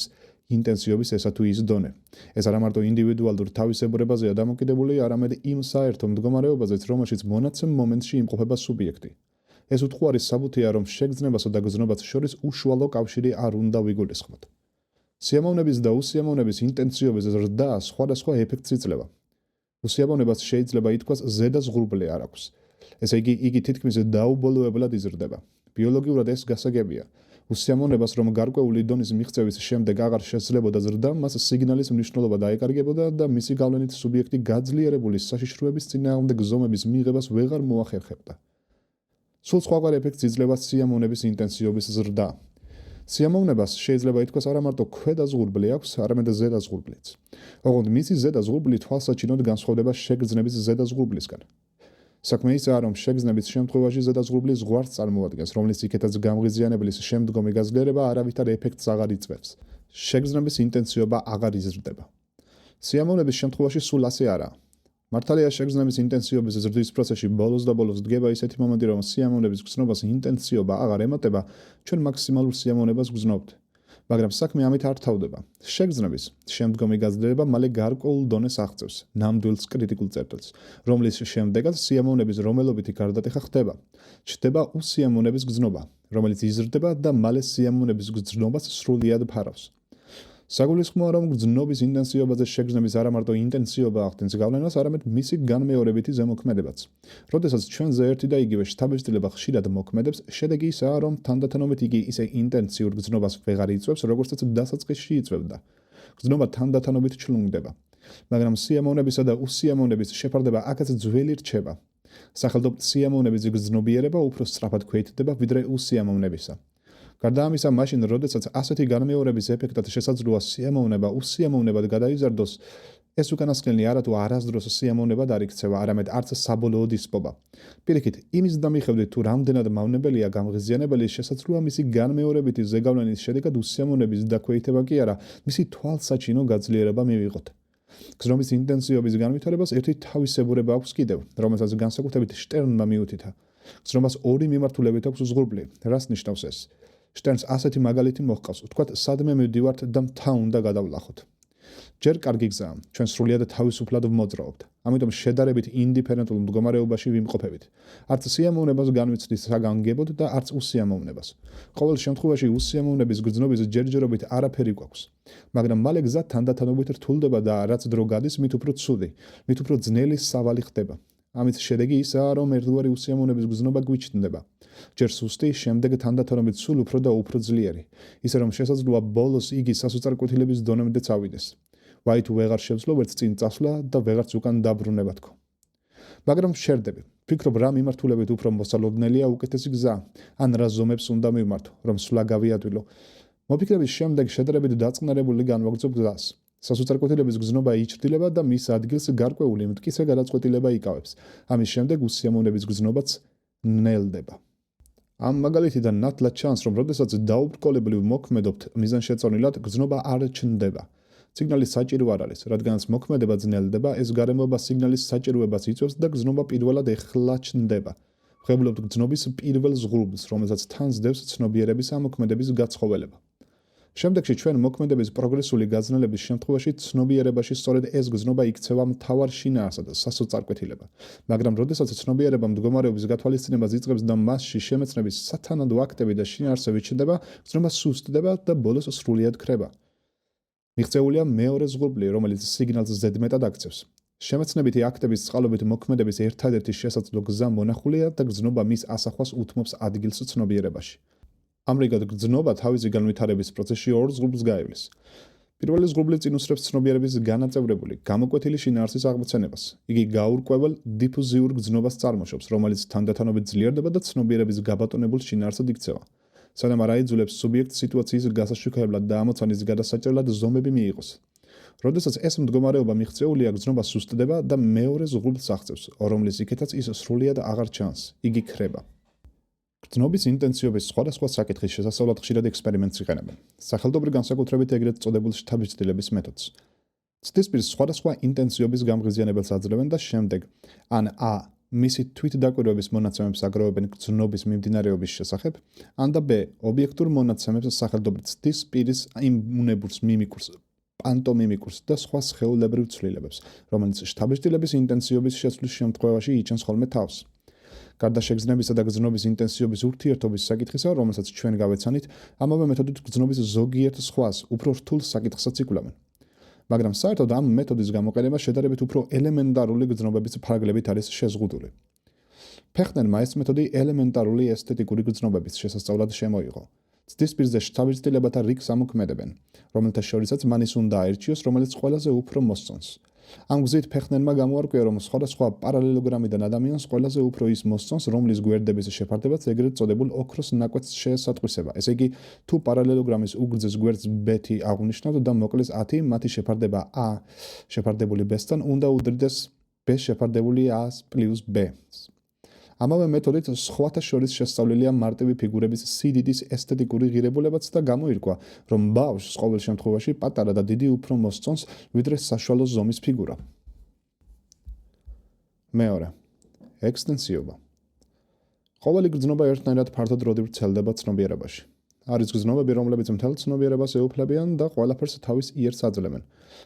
ინტენსიობის ესა თუ ის დონე. ეს არა მარტო ინდივიდუალურ თავისებურებაზეა დამოკიდებული, არამედ იმ საერთო მდგომარეობაზეც, რომელშიც მონაცემ მომენტში იმყოფება სუბიექტი. ეს უთხარი საბუთია, რომ შეგრძნებასა და გრძნობას შორის უშუალო კავშირი არ უნდა ვიგულისხმოთ. სიამოვნების და უსიამოვნების ინტენსივობის ზრდა სხვადასხვა ეფექტს იძლევა. უსიამოვნებას შეიძლება ითქვას ზედაზღურბლი არ აქვს. ესე იგი თითქმის დაუბოლოებლად იზრდება. ბიოლოგიურად ეს გასაგებია. უსიამოვნებას რომ გარკვეული დონის მიღწევის შემდეგ აღარ შესძლებოდა ზრდა, მას სიგნალის მნიშვნელობა დაეკარგებოდა და მისი გავლენით სუბიექტი გაძლიერებული საშიშროების წინააღმდეგ ზომების მიღებას ვეღარ მოახერხებდა. სულ სხვაგვარ ეფექტს იძლევა სიამოვნების ინტენსივობის ზრდა. სიამოვნებას შეიძლება ითქვას არა მარტო ქვედაზღურბლი აქვს, არამედ ზედაზღურბლიც. ოღონდ მისი ზედაზღურბლი თვალსაჩინოდ განსხვავდება შეგრძნების ზედაზღურბლისგან. საქმე ისაა, რომ შეგრძნების შემთხვევაში ზედაზღურბლი ზღვარს წარმოადგენს, რომლის იქეთაც გამღიზიანებლის შემდგომი გაძლიერება არავითარ ეფექტს აღარ იწვევს. შეგრძნების ინტენსივობა აღარ იზრდება. სიამოვნების შემთხვევაში სულ ასე არაა. მართალია შეგრძნების ინტენსივობის ზრდის პროცესში ბოლოს და ბოლოს დგება ისეთი მომენტი, რომ სიამოვნების გრძნობას ინტენსივობა აღარ ემატება, ჩვენ მაქსიმალურ სიამოვნებას გრძნობთ. მაგრამ საქმე ამით არ თავდება. შეგრძნების შემდგომი გაძლიერება მალე გარკვეულ დონეს აღწევს, ნამდვილს კრიტიკულ წერტილს, რომლის შემდეგაც სიამოვნების რომელობითი გარდატეხა ხდება. ჩნდება უსიამოვნების გრძნობა, რომელიც იზრდება და მალე სიამოვნების გრძნობას სრულიად ფარავს. საგულისხმოა, რომ გრძნობის ინტენსივობაზე შეგრძნების არა მარტო ინტენსივობა ახდენს გავლენას, არამედ მისი განმეორებითი ზემოქმედებაც. როდესაც ჩვენზე ერთი და იგივე შთაბეჭდილება ხშირად მოქმედებს, შედეგი ისაა, რომ თანდათანობით იგი ისე ინტენსიურ გრძნობას ვეღარ იწვევს, როგორცაც დასაწყისში იწვევდა. გრძნობა თანდათანობით ჩლუნგდება. მაგრამ სიამოვნებისა და უსიამოვნების შეფარდება აქაც ძველი რჩება. სახელმწიფო სიამოვნების გრძნობიერება უფრო სწრაფად ქვეითდება ვიდრე უსიამოვნებისა. გარდა ამისა, მაშინ, როდესაც ასეთი განმეორების ეფექტად შესაძლოა სიამოვნება უსიამოვნებად გადაიზარდოს, ეს უკანასკნელი არათუ არასდროს სიამოვნებად არ იქცევა, არამედ არც საბოლოოდ ისპობა. პირიქით, იმის დამიხედვით, თუ რამდენად მავნებელია გამღიზიანებელი, შესაძლოა მისი განმეორებითი ზეგავლენის შედეგად უსიამოვნების დაქვეითება კი არა, მისი თვალსაჩინო გაძლიერება მივიღოთ. გრძნობის ინტენსივობის განვითარებას ერთი თავისებურება აქვს კიდევ, რომელსაც განსაკუთრებით შტერნმა მიუთითა. გრძნობას ორი მიმართულებით აქვს ზღურბლი. რას ნიშნავს ეს? შტერნს ასეთი მაგალითი მოჰყავს, ვთქვათ, სადმე მივდივართ და მთა უნდა გადავლახოთ. ჯერ კარგი გზაა, ჩვენ სრულიად თავისუფლად ვმოძრაობთ. ამიტომ შედარებით ინდიფერენტულ მდგომარეობაში ვიმყოფებით. არც სიამოვნებას განვიცდით საგანგებოდ და არც უსიამოვნებას. ყოველ შემთხვევაში უსიამოვნების გრძნობის ჯერჯერობით არაფერი გვაქვს. მაგრამ მალე გზა თანდათანობით რთულდება და რაც დრო გადის, მით უფრო ცუდი, მით უფრო ძნელი სავალი ხდება. ამის შედეგი ისაა, რომ ერთგვარი უსიამოვნების გრძნობა გვიჩნდება. ჯერ სუსტი, შემდეგ თანდათანობით სულ უფრო და უფრო ძლიერი, ისე რომ შესაძლოა ბოლოს იგი სასოწარკვეთილების დონემდე წავიდეს. ვაი თუ ვეღარ შევძლო ვერც წინ წასვლა და ვეღარც უკან დაბრუნება თქო. მაგრამ შერდები, ფიქრობ რა მიმართულებით უფრო მოსალოდნელია უკეთესი გზა, ან რა ზომებს უნდა მივმართო, რომ სვლა გავიადვილო. მოფიქრების შემდეგ შედარებით დაწყნარებული განვაგრძობ გზას. სასოწარკვეთილების გრძნობა იჩრდილება და მის ადგილს გარკვეული მტკიცე გადაწყვეტილება იკავებს. ამის შემდეგ უსიამოვნების გრძნობაც ნელდება. ამ მაგალითიდან ნათლად ჩანს, რომ როდესაც დაუბრკოლებრივ მოქმედობთ მიზანშეწონილად, გრძნობა არ ჩნდება. სიგნალის საჭირო არ არის, რადგანაც მოქმედება ძნელდება, ეს გარემოება სიგნალის საჭიროებას იწვევს და გრძნობა პირველად ეხლა ჩნდება. ვღებულობთ გრძნობის პირველ ზღურბლს, რომელსაც თან სდევს ცნობიერების ან მოქმედების გაცხოველება. შემდეგში ჩვენ მოქმედების პროგრესული გაძნელების შემთხვევაში ცნობიერებაში სწორედ ეს გრძნობა იქცევა მთავარ შინაარსად სასოწარკვეთილება. მაგრამ როდესაც ცნობიერება მდგომარეობის გათვალისწინებას იწყებს და მასში შემეცნების სათანადო აქტები და შინაარსები ჩნდება, გრძნობა სუსტდება და ბოლოს სრულიად ქრება. მიღწეულია მეორე ზღურბლი, რომელიც სიგნალს ზედმეტად აქცევს. შემეცნებითი აქტების წყალობით მოქმედების ერთადერთი შესაძლო გზა მონახულია და გრძნობა მის ასახვას უთმობს ადგილს ცნობიერებაში. ამრიგად გრძნობა თავისი განვითარების პროცესში ორ ზღურბლს გაივლის. პირველი ზღურბლი წინუსრებს ცნობიერების განაწევრებული, გამოკვეთილი შინაარსის აღმოცენებას. იგი გაურკვეველ დიფუზიურ გრძნობას წარმოშობს, რომელიც თანდათანობით ძლიერდება და ცნობიერების გაბატონებულ შინაარსად იქცევა. სანამ არ აიძულებს სუბიექტს სიტუაციის გასაშუქებლად და ამოცანის გადასაჭრელად ზომები მიიღოს. როდესაც ეს მდგომარეობა მიღწეულია, გრძნობა სუსტდება და მეორე ზღურბლს აღწევს, რომლის იქეთაც ის სრულიად აღარ ჩანს. იგი ქრება. გრძნობის ინტენსივობის სხვადასხვა საკითხის შესასწავლად ხშირად ექსპერიმენტს იყენებენ. სახელმწიფო განსაკუთრებით ეგრეთ წოდებულ შთაბეჭდილების მეთოდს. ცდისპირს სხვადასხვა ინტენსივობის გამღიზიანებელს აძლევენ და შემდეგ ან a მისი თვითდაკვირვების მონაცემებს აგროვებენ გრძნობის მიმდინარეობის შესახებ, ან და b ობიექტურ მონაცემებს სახელმწიფო ცდისპირის იმუნებურს, მიმიკურს, პანტომიმიკურს და სხვა სხეულებრივ ცვლილებებს, რომელიც შთაბეჭდილების ინტენსივობის შეცვლის შემთხვევაში იჩენს ხოლმე თავს. გარდა შეგრძნებისა და გრძნობის ინტენსივობის ურთიერთობის საკითხისა, რომელსაც ჩვენ გავეცანით, ამავე მეთოდით გრძნობის ზოგიერთ სხვას, უფრო რთულ საკითხსაც იკვლევენ. მაგრამ საერთოდ ამ მეთოდის გამოყენება შედარებით უფრო ელემენტარული გრძნობების ფარგლებით არის შეზღუდული. ფეხნერმა ეს მეთოდი ელემენტარული ესთეტიკური გრძნობების შესასწავლად შემოიღო. ცდის პირზე შთაბეჭდილებათა რიგს ამოქმედებენ, რომელთა შორისაც მანის უნდა აირჩიოს, რომელიც ყველაზე უფრო მოსწონს. ამ გზით ფეხნერმა გამოარკვია, რომ სხვადასხვა პარალელოგრამიდან ადამიანს ყველაზე უფრო ის მოსწონს, რომლის გვერდების შეფარდებაც ეგრეთ წოდებულ ოქროს ნაკვეთს შეესატყვისება. ესე იგი, თუ პარალელოგრამის უგრძეს გვერდს B-ი აღვნიშნავთ და მოკლეს 10, მათი შეფარდება A შეფარდებული B-სთან უნდა უდრიდეს B შეფარდებული A + B-ს. ამავე მეთოდით სხვათა შორის შესწავლილია მარტივი ფიგურების სიდიდის ესთეტიკური ღირებულებაც და გამოირკვა, რომ ბავშვს ყოველ შემთხვევაში პატარა და დიდი უფრო მოსწონს, ვიდრე საშუალო ზომის ფიგურა. მეორე. ექსტენსიობა. ყოველი გრძნობა ერთნაირად ფართოდროდი ვრცელდება ცნობიერებაში. არის გრძნობები, რომლებიც მთელ ცნობიერებას ეუფლებიან და ყველაფერს თავის იერს აძლევენ,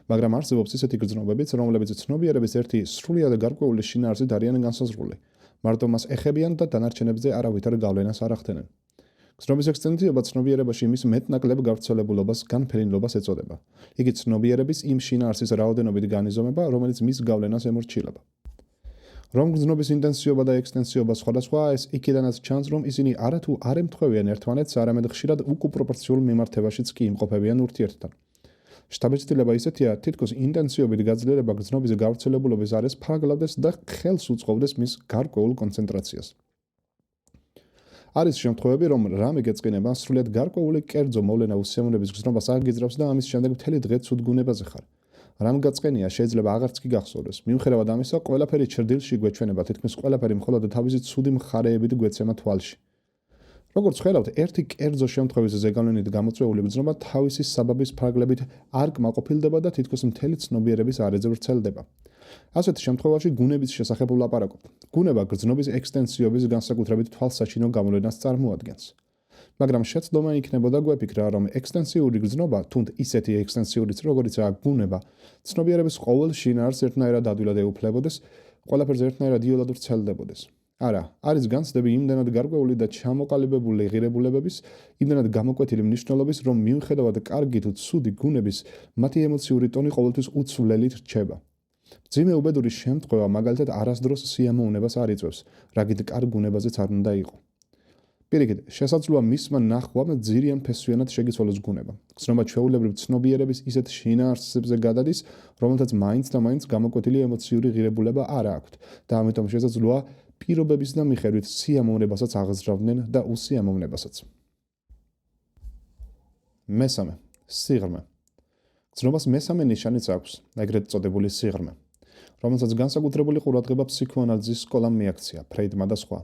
მაგრამ არსებობს ისეთი გრძნობებიც, რომლებიც ცნობიერების ერთი სრულიად გარკვეული შინაარსით არიან განსაზღვრული. მარტო მას ეხებიან და დანარჩენებზე არავითარ გავლენას არ ახდენენ. გრძნობის ექსტენსიობა ცნობიერებაში მის მეტნაკლებ გავრცელებულობას, განფრინლობას ეწოდება. იგი ცნობიერების იმ შინაარსის რაოდენობით განიზომება, რომელიც მის გავლენას ემორჩილება. რომ გრძნობის ინტენსიობა და ექსტენსიობა სხვადასხვაა, ეს იქიდანაც ჩანს, რომ ისინი არათუ არ ემთხვევიან ერთმანეთს, არამედ ხშირად უკუპროპორციულ მიმართებაშიც კი იმყოფებიან ურთიერთთან. შთაბეჭდილება ისეთია, თითქოს ინტენსივობით გაძლიერება გრძნობის გავრცელებულობის არეს ფარგლავდეს და ხელს უწყობდეს მის გარკვეულ კონცენტრაციას. არის შემთხვევები, რომ რამე გეწყინება, სრულიად გარკვეული კერძო მოვლენა უსიამოვნების გრძნობას აგიძრავს და ამის შემდეგ მთელი დღე ცუდგუნებაზე ხარ. რამ გაწყენია, შეიძლება აღარც კი გახსოვდეს. მიუხედავად ამისა, ყველაფერი ჩრდილში გვეჩვენება, თითქმის ყველაფერი მხოლოდ თავისი ცუდი მხარეებით გვეცემა თვალში. როგორც ხედავთ, ერთი კერძო შემთხვევის ზეგავლენით გამოწვეული გრძნობა თავისი საბაბის ფარგლებით არ კმაყოფილდება და თითქოს მთელი ცნობიერების არეზე ვრცელდება. ასეთ შემთხვევაში გუნების შესახებ ვლაპარაკობ. გუნება გრძნობის ექსტენსიობის განსაკუთრებით თვალსაჩინო გამოვლენას წარმოადგენს. მაგრამ შეცდომა იქნებოდა გვეფიქრა, რომ ექსტენსიური გრძნობა, თუნდ ისეთი ექსტენსიურიც, როგორიცაა გუნება, ცნობიერების ყოველ შინაარსს ერთნაირად ადვილად ეუფლებოდეს, ყველაფერს ერთნაირად იოლად ვრცელდებოდეს. არა, არის განცდები იმდენად გარკვეული და ჩამოყალიბებული ღირებულებების, იმდენად გამოკვეთილი მნიშვნელობის, რომ მიუხედავად კარგი თუ ცუდი გუნების, მათი ემოციური ტონი ყოველთვის უცვლელით რჩება. მძიმე უბედური შემთხვევა მაგალითად არასდროს სიამოვნებას არ იწვევს, რაგით კარგ გუნებაზეც არ უნდა იყო. პირიქით, შესაძლოა მისმა ნახვამ ძირიან ფესვიანად შეგიცვალოს გუნება. გრძნობა ჩვეულებრივ ცნობიერების ისეთ შინაარსებზე გადადის, რომელთაც მაინც და მაინც გამოკვეთილი ემოციური ღირებულება არ აქვთ და ამიტომ შესაძლოა პირობების და მიხედვით სიამოვნებასაც აღზრდავდნენ და უსიამოვნებასაც. მესამე, სიღრმე. გრძნობას მესამე ნიშანიც აქვს, ეგრეთ წოდებული სიღრმე, რომელსაც განსაკუთრებული ყურადღება ფსიქოანალიზის სკოლამ მიაქცია, ფრეიდმა და სხვა.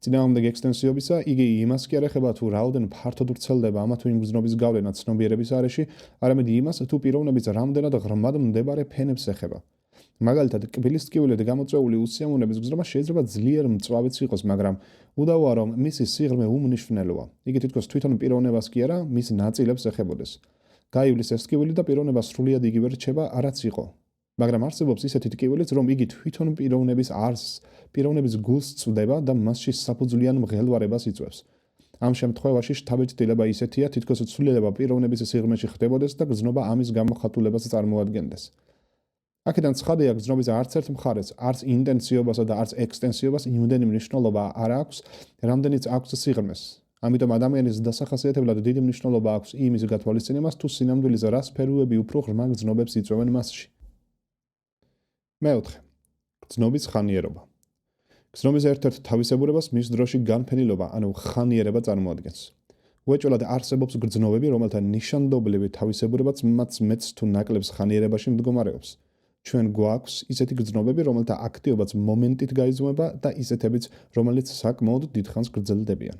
წინააღმდეგ ექსტენსიობისა, იგი იმას კი არ ეხება, თუ რაოდენ ფართოდ ვრცელდება ამა თუ იმ გრძნობის გავლენა ცნობიერების არეში, არამედ იმას, თუ პიროვნების რამდენად ღრმად მდებარე ფენებს ეხება. მაგალითად, კბილის ტკივილით გამოწვეული უსიამოვნების გრძნობა შეიძლება ძლიერ მწვავეც იყოს, მაგრამ უდავოა, რომ მისი სიღრმე უმნიშვნელოა. იგი თითქოს თვითონ პიროვნებას კი არა, მის ნაწილებს ეხებოდეს. გაივლის ეს ტკივილი და პიროვნება სრულიად იგივე რჩება, არაც იყო. მაგრამ არსებობს ისეთი ტკივილიც, რომ იგი თვითონ პიროვნების არსს, პიროვნების გულს წვდება და მასში საფუძვლიან მღელვარებას იწვევს. ამ შემთხვევაში შთაბეჭდილება ისეთია, თითქოს ცვლილება პიროვნების სიღრმეში ხდებოდეს და გრძნობა ამის გამოხატულებას წარმოადგენდეს. აქედან ცხადია, გრძნობის არც ერთ მხარეს, არც ინტენსიობასა და არც ექსტენსიობას იმდენი მნიშვნელობა არ აქვს, რამდენიც აქვს სიღრმეს. ამიტომ ადამიანის დასახასიათებლად დიდი მნიშვნელობა აქვს იმის გათვალისწინებას, თუ სინამდვილის რა სფეროები უფრო ღრმა გრძნობებს იწვევენ მასში. მეოთხე, გრძნობის ხანიერობა. გრძნობის ერთ-ერთ თავისებურებას მის დროში განფენილობა, ანუ ხანიერება წარმოადგენს. უეჭველად არსებობს გრძნობები, რომელთა ნიშანდობლივი თავისებურებაც მათ მეც თუ ნაკლებს ხანიერებაში მდგომარეობს. ჩვენ გვაქვს ისეთი გრძნობები, რომელთა აქტივობაც მომენტით გაიზომება და ისეთებიც, რომელიც საკმაოდ დიდხანს გრძელდებიან.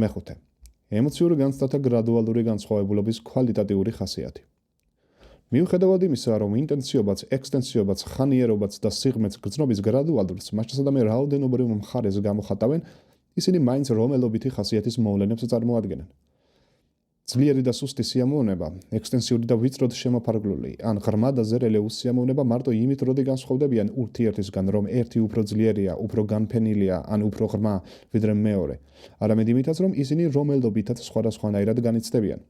მეხუთე, ემოციური განცდათა გრადუალური განსხვავებულობის ქვალიტატიური ხასიათი. მიუხედავად იმისა, რომ ინტენსიობაც, ექსტენსიობაც, ხანიერობაც და სიღრმეც გრძნობის გრადუალურს, მასშტაბსადამე რაოდენობრივ მხარეს გამოხატავენ, ისინი მაინც რომელობითი ხასიათის მოვლენებს წარმოადგენენ. ძლიერი და სუსტი სიამოვნება, ექსტენსიური და ვიწროდ შემოფარგლული, ან ღრმა და ზერელი უსიამოვნება მარტო იმით როდი განსხვავდებიან ურთიერთისგან, რომ ერთი უფრო ძლიერია, უფრო განფენილია, ან უფრო ღრმა, ვიდრე მეორე. არამედ იმითაც, რომ ისინი რომელობითაც სხვადასხვანაირად განიცდებიან.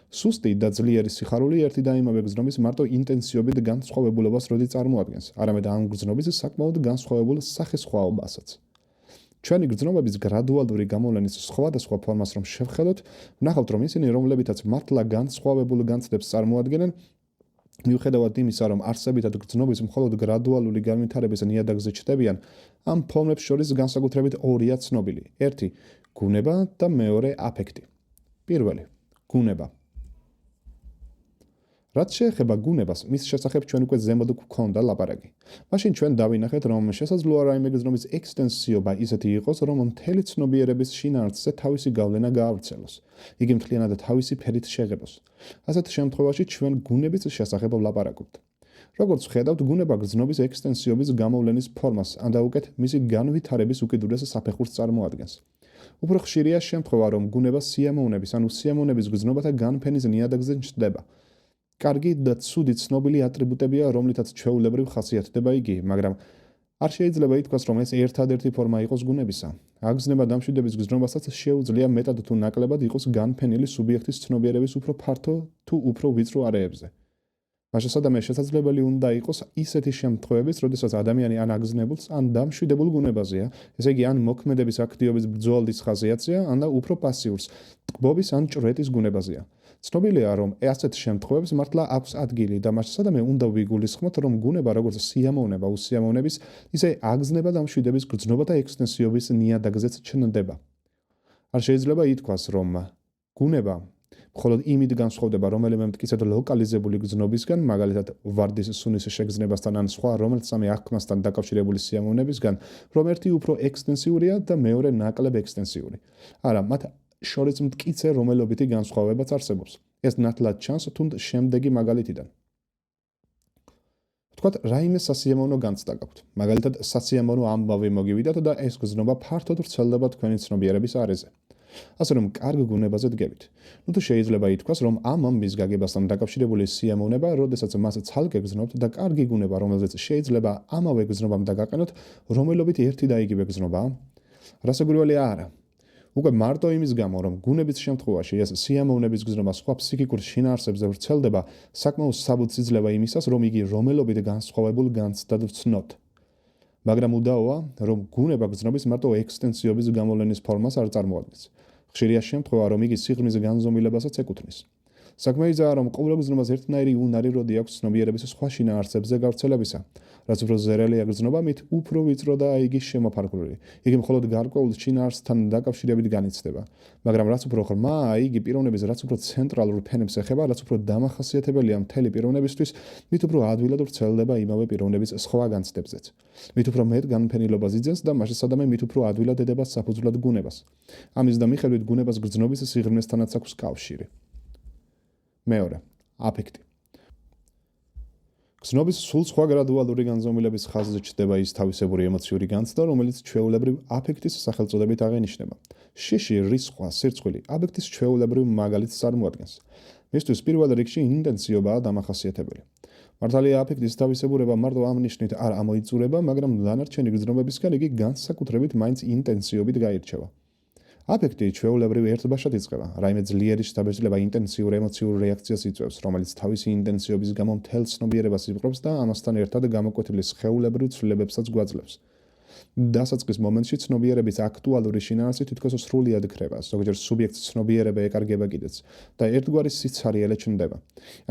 სუსტი და ძლიერი სიხარული ერთი და იმავე გზნობის მარტო ინტენსიობით განსხვავებულობას როდი წარმოადგენს, არამედ ამ გზნობის საკმაოდ განსხვავებულ სახესხვაობასაც. ჩვენი გრძნობების გრადუალური გამოვლენის სხვადასხვა ფორმას რომ შევხედოთ, ვნახავთ, რომ ისინი, რომლებითაც მართლა განსხვავებულ განცდებს წარმოადგენენ, მიუხედავად იმისა, რომ არსებითად გრძნობის მხოლოდ გრადუალური განვითარების ნიადაგზე ჩნდებიან, ამ ფორმებს შორის განსაკუთრებით ორია ცნობილი. ერთი, გუნება და მეორე, აფექტი. პირველი, გუნება. რაც შეეხება გუნებას, მის შესახებ ჩვენ უკვე ზემოთ გვქონდა ლაპარაკი. მაშინ ჩვენ დავინახეთ, რომ შესაძლოა რაიმე გზნობის ექსტენსიობა ისეთი იყოს, რომ მთელი ცნობიერების შინაარსზე თავისი გავლენა გაავრცელოს. იგი მთლიანად თავისი ფერით შეღებოს. ასეთ შემთხვევაში ჩვენ გუნების შესახებ ვლაპარაკობთ. როგორც ვხედავთ, გუნება გზნობის ექსტენსიობის გამოვლენის ფორმას, ან დაუკეთ, მისი განვითარების უკიდურეს საფეხურს წარმოადგენს. უფრო ხშირია შემთხვევა, რომ გუნება სიამოვნების ან უსიამოვნების გზნობათა განფენის ნიადაგზე ჩნდება. კარგი და ცუდი ცნობილი ატრიბუტებია, რომლითაც ჩვეულებრივ ხასიათდება იგი, მაგრამ არ შეიძლება ითქვას, რომ ეს ერთადერთი ფორმა იყოს გუნებისა. აგზნება დამშვიდების გზნობასაც შეუძლია მეტად თუ ნაკლებად იყოს განფენილი სუბიექტის ცნობიერების უფრო ფართო თუ უფრო ვიწრო არეებზე. მაშასადამე შესაძლებელი უნდა იყოს ისეთი შემთხვევების, როდესაც ადამიანი ან აგზნებულს, ან დამშვიდებულ გუნებაზეა, ესე იგი ან მოქმედების აქტივობის ბრძოლის ხაზიათზეა, ან და უფრო პასიურს, ტკბობის ან ჭრეტის გუნებაზეა. ცნობილია, რომ ასეთ შემთხვევებს მართლა აქვს ადგილი და მაშასადამე უნდა ვიგულისხმოთ, რომ გუნება როგორც სიამოვნება უსიამოვნების, ისე აგზნება და მშვიდების გრძნობათა ექსტენსიობის ნიადაგზეც ჩნდება. არ შეიძლება ითქვას, რომ გუნება მხოლოდ იმით განსხვავდება რომელიმე მტკიცედ ლოკალიზებული გზნობისგან, მაგალითად ვარდის სუნის შეგრძნებასთან ან სხვა რომელცამე აღქმასთან დაკავშირებული სიამოვნებისგან, რომ ერთი უფრო ექსტენსიურია და მეორე ნაკლებ ექსტენსიური. არა, მათ შორის მტკიცე რომელობითი განსხვავებაც არსებობს. ეს ნათლად ჩანს თუნდ შემდეგი მაგალითიდან. ვთქვათ, რაიმე სასიამოვნო განცდა გაქვთ. მაგალითად, სასიამოვნო ამბავი მოგივიდათ და ეს გზნობა ფართოდ ვრცელდება თქვენი ცნობიერების არეზე. ასე რომ, კარგ გუნებაზე დგებით. თუ შეიძლება ითქვას, რომ ამ ამბის გაგებასთან დაკავშირებული სიამოვნება, როდესაც მას ცალკე გზნობთ და კარგი გუნება, რომელზეც შეიძლება ამავე გზნობამ დაგაყენოთ, რომელობით ერთი და იგივე გზნობაა? რასაკვირველია არა. უკვე მარტო იმის გამო, რომ გუნების შემთხვევაში ეს სიამოვნების გზნობა სხვა ფსიქიკურ შინაარსებზე ვრცელდება, საკმაოდ საბუთს იძლევა იმისას, რომ იგი რომელობით განსხვავებულ განცდად ვცნოთ. მაგრამ უდაოა, რომ გუნება გზნობის მარტო ექსტენსიობის გამოვლენის ფორმას არ წარმოადგენს. ხშირია შემთხვევა, რომ იგი სიღრმის განზომილებასაც ეკუთვნის. საქმე ისაა, რომ ყოველ გზნობას ერთნაირი უნარი როდი აქვს ცნობიერების სხვა შინაარსებზე გავრცელებისა. რაც უფრო ზერელია გზნობა, მით უფრო ვიწროდაა იგი შემოფარგლული. იგი მხოლოდ გარკვეულ შინაარსთან დაკავშირებით განიცდება. მაგრამ რაც უფრო ღრმაა, იგი პიროვნების რაც უფრო ცენტრალურ ფენებს ეხება, რაც უფრო დამახასიათებელია მთელი პიროვნებისთვის, მით უფრო ადვილად ვრცელდება იმავე პიროვნების სხვა განცდებზეც. მით უფრო მეტ განფენილობას იძენს და მაშასადამე მით უფრო ადვილად ედება საფუძვლად გუნებას. ამის და მიხედვით გუნებას გზნობის სიღრმესთანაც აქვს კავშირი. მეორე, აფექტი. გზნობის სულ სხვა გრადუალური განზომილების ხაზზე ჩნდება ის თავისებური ემოციური განცდა, რომელიც ჩვეულებრივ აფექტის სახელწოდებით აღინიშნება. შიში, რისხვა, სირცხვილი აფექტის ჩვეულებრივ მაგალითს წარმოადგენს. მისთვის პირველ რიგში ინტენსიობაა დამახასიათებელი. მართალია აფექტის თავისებურება მარტო ამ ნიშნით არ ამოიწურება, მაგრამ დანარჩენი გზნობებისგან იგი განსაკუთრებით მაინც ინტენსიობით გაირჩევა. აფექტი ჩვეულებრივ ერთბაშად იწყება, რაიმე ძლიერი შთაბეჭდილება ინტენსიურ ემოციურ რეაქციას იწვევს, რომელიც თავისი ინტენსიობის გამო მთელ ცნობიერებას იპყრობს და ამასთან ერთად გამოკვეთილი სხეულებრივ ცვლილებებსაც გვაძლევს. დასაწყის მომენტში ცნობიერების აქტუალური შინაარსი თითქოს სრულად ქრება, ზოგჯერ სუბიექტს ცნობიერება ეკარგება კიდეც და ერთგვარი სიცარიელე ჩნდება.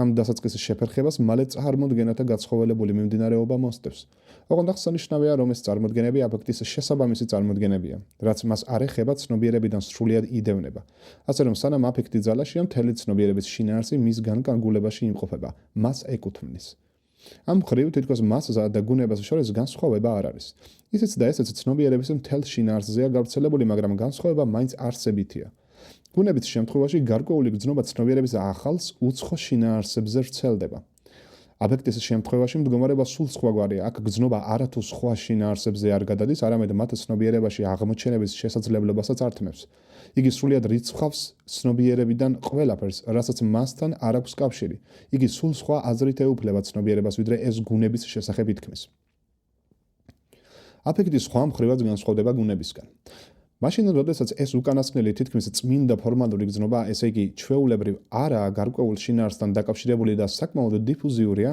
ამ დასაწყის შეფერხებას მალე წარმოდგენათა გაცხოველებული მიმდინარეობა მოსდევს. ოღონდ აღსანიშნავია, რომ ეს წარმოდგენები აფექტის შესაბამისი წარმოდგენებია, რაც მას არ ეხება ცნობიერებიდან სრულად იდევნება. ასე რომ სანამ აფექტი ძალაშია, მთელი ცნობიერების შინაარსი მისგან განგულებაში იმყოფება, მას ეკუთვნის. ამ მხრივ თითქოს მასსა და გუნებას შორის განსხვავება არ არის. ისიც და ესეც ცნობიერების მთელ შინაარსზეა გავრცელებული, მაგრამ განსხვავება მაინც არსებითია. გუნების შემთხვევაში გარკვეული გზნობა ცნობიერების ახალს უცხო შინაარსებზე ვრცელდება. აფექტის შემთხვევაში მდგომარეობა სულ სხვაგვარია. აქ გრძნობა არათუ სხვა შინაარსებზე არ გადადის, არამედ მათ ცნობიერებაში აღმოჩენების შესაძლებლობასაც ართმევს. იგი სრულიად რიცხვავს ცნობიერებიდან ყველაფერს, რასაც მასთან არ აქვს კავშირი. იგი სულ სხვა აზრით ეუფლება ცნობიერებას, ვიდრე ეს გუნების შესახებ ითქმის. აფექტი სხვა მხრივაც განსხვავდება გუნებისგან. მაშინ, როდესაც ეს უკანასკნელი თითქმის წმინდა ფორმალური გრძნობა, ესე იგი, ჩვეულებრივ არაა გარკვეულ შინაარსთან დაკავშირებული და საკმაოდ დიფუზიურია,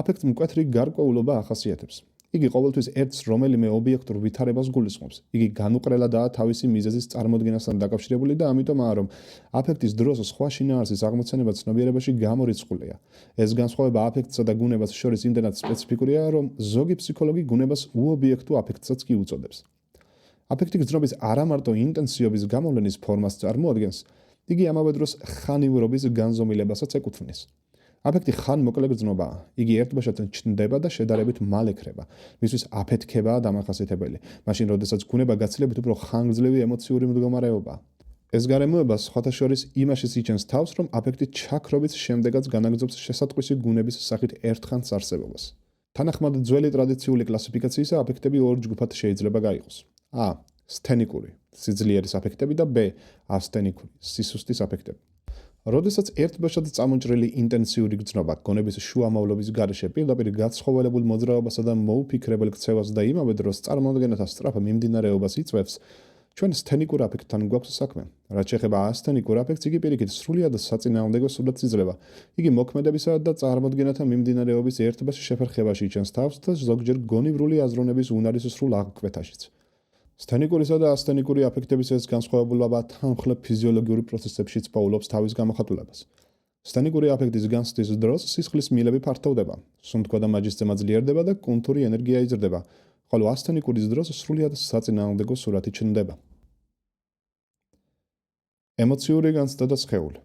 აფექტს მკვეთრი გარკვეულობა ახასიათებს. იგი ყოველთვის ერთს რომელიმე ობიექტურ ვითარებას გულისხმობს. იგი განუყრელადაა თავისი მიზეზის წარმოდგენასთან დაკავშირებული და ამიტომაა, რომ აფექტის დროს სხვა შინაარსის აღმოცენება ცნობიერებაში გამორიცხულია. ეს განსხვავება აფექტსა და გუნებას შორის იმდენად სპეციფიკურია, რომ ზოგი ფსიქოლოგი გუნებას უობიექტო აფექტსაც კი უწოდებს. აფექტი გრძნობის არამარტო ინტენსივობის გამოვლენის ფორმას წარმოადგენს, იგი ამავე დროს ხანივრობის განზომილებასაც ეკუთვნის. აფექტი ხანმოკლე გრძნობაა. იგი ერთბაშად ჩნდება და შედარებით მალე ქრება. მისთვის აფეთქებაა დამახასიათებელი, მაშინ როდესაც გუნება გაცილებით უფრო ხანგრძლივი ემოციური მდგომარეობაა. ეს გარემოება სხვათა შორის იმაშიც იჩენს თავს, რომ აფექტი ჩაქრობის შემდეგაც განაგრძობს შესატყვისი გუნების სახით ერთხანს არსებობას. თანახმად ძველი ტრადიციული კლასიფიკაციისა აფექტები ორ ჯგუფად შეიძლება გაიყოს. A. სთენიკური, სიძლიერის აფექტები და B. ასთენიკური, სისუსტის აფექტები. როდესაც ერთბაშად წამოჭრილი ინტენსიური გრძნობა გონების შუამავლობის გარეშე პირდაპირ გაცხოველებულ მოძრაობასა და მოუფიქრებელ ქცევას და იმავე დროს წარმოადგენათა სწრაფ მიმდინარეობას იწვევს, ჩვენ სთენიკურ აფექტთან გვაქვს საქმე. რაც შეეხება ასთენიკურ აფექტს, იგი პირიქით სრულიად საწინააღმდეგო სურათს იძლევა. იგი მოქმედებისა და წარმოდგენათა მიმდინარეობის ერთბაშ შეფერხებაში იჩენს თავს და ზოგჯერ გონივრული აზროვნების უნარის სრულ აღკვეთაშიც. სთენიკურისა და ასთენიკური აფექტების ეს განსხვავებულობა თანმხლებ ფიზიოლოგიური პროცესებშიც პოულობს თავის გამოხატულებას. სთენიკური აფექტის განცდის დროს სისხლის მილები ფართოვდება, სუნთქვა და მაჯისცემა ძლიერდება და კუნთური ენერგია იზრდება, ხოლო ასთენიკურის დროს სრულიად საწინააღმდეგო სურათი ჩნდება. ემოციური განცდა და სხეული.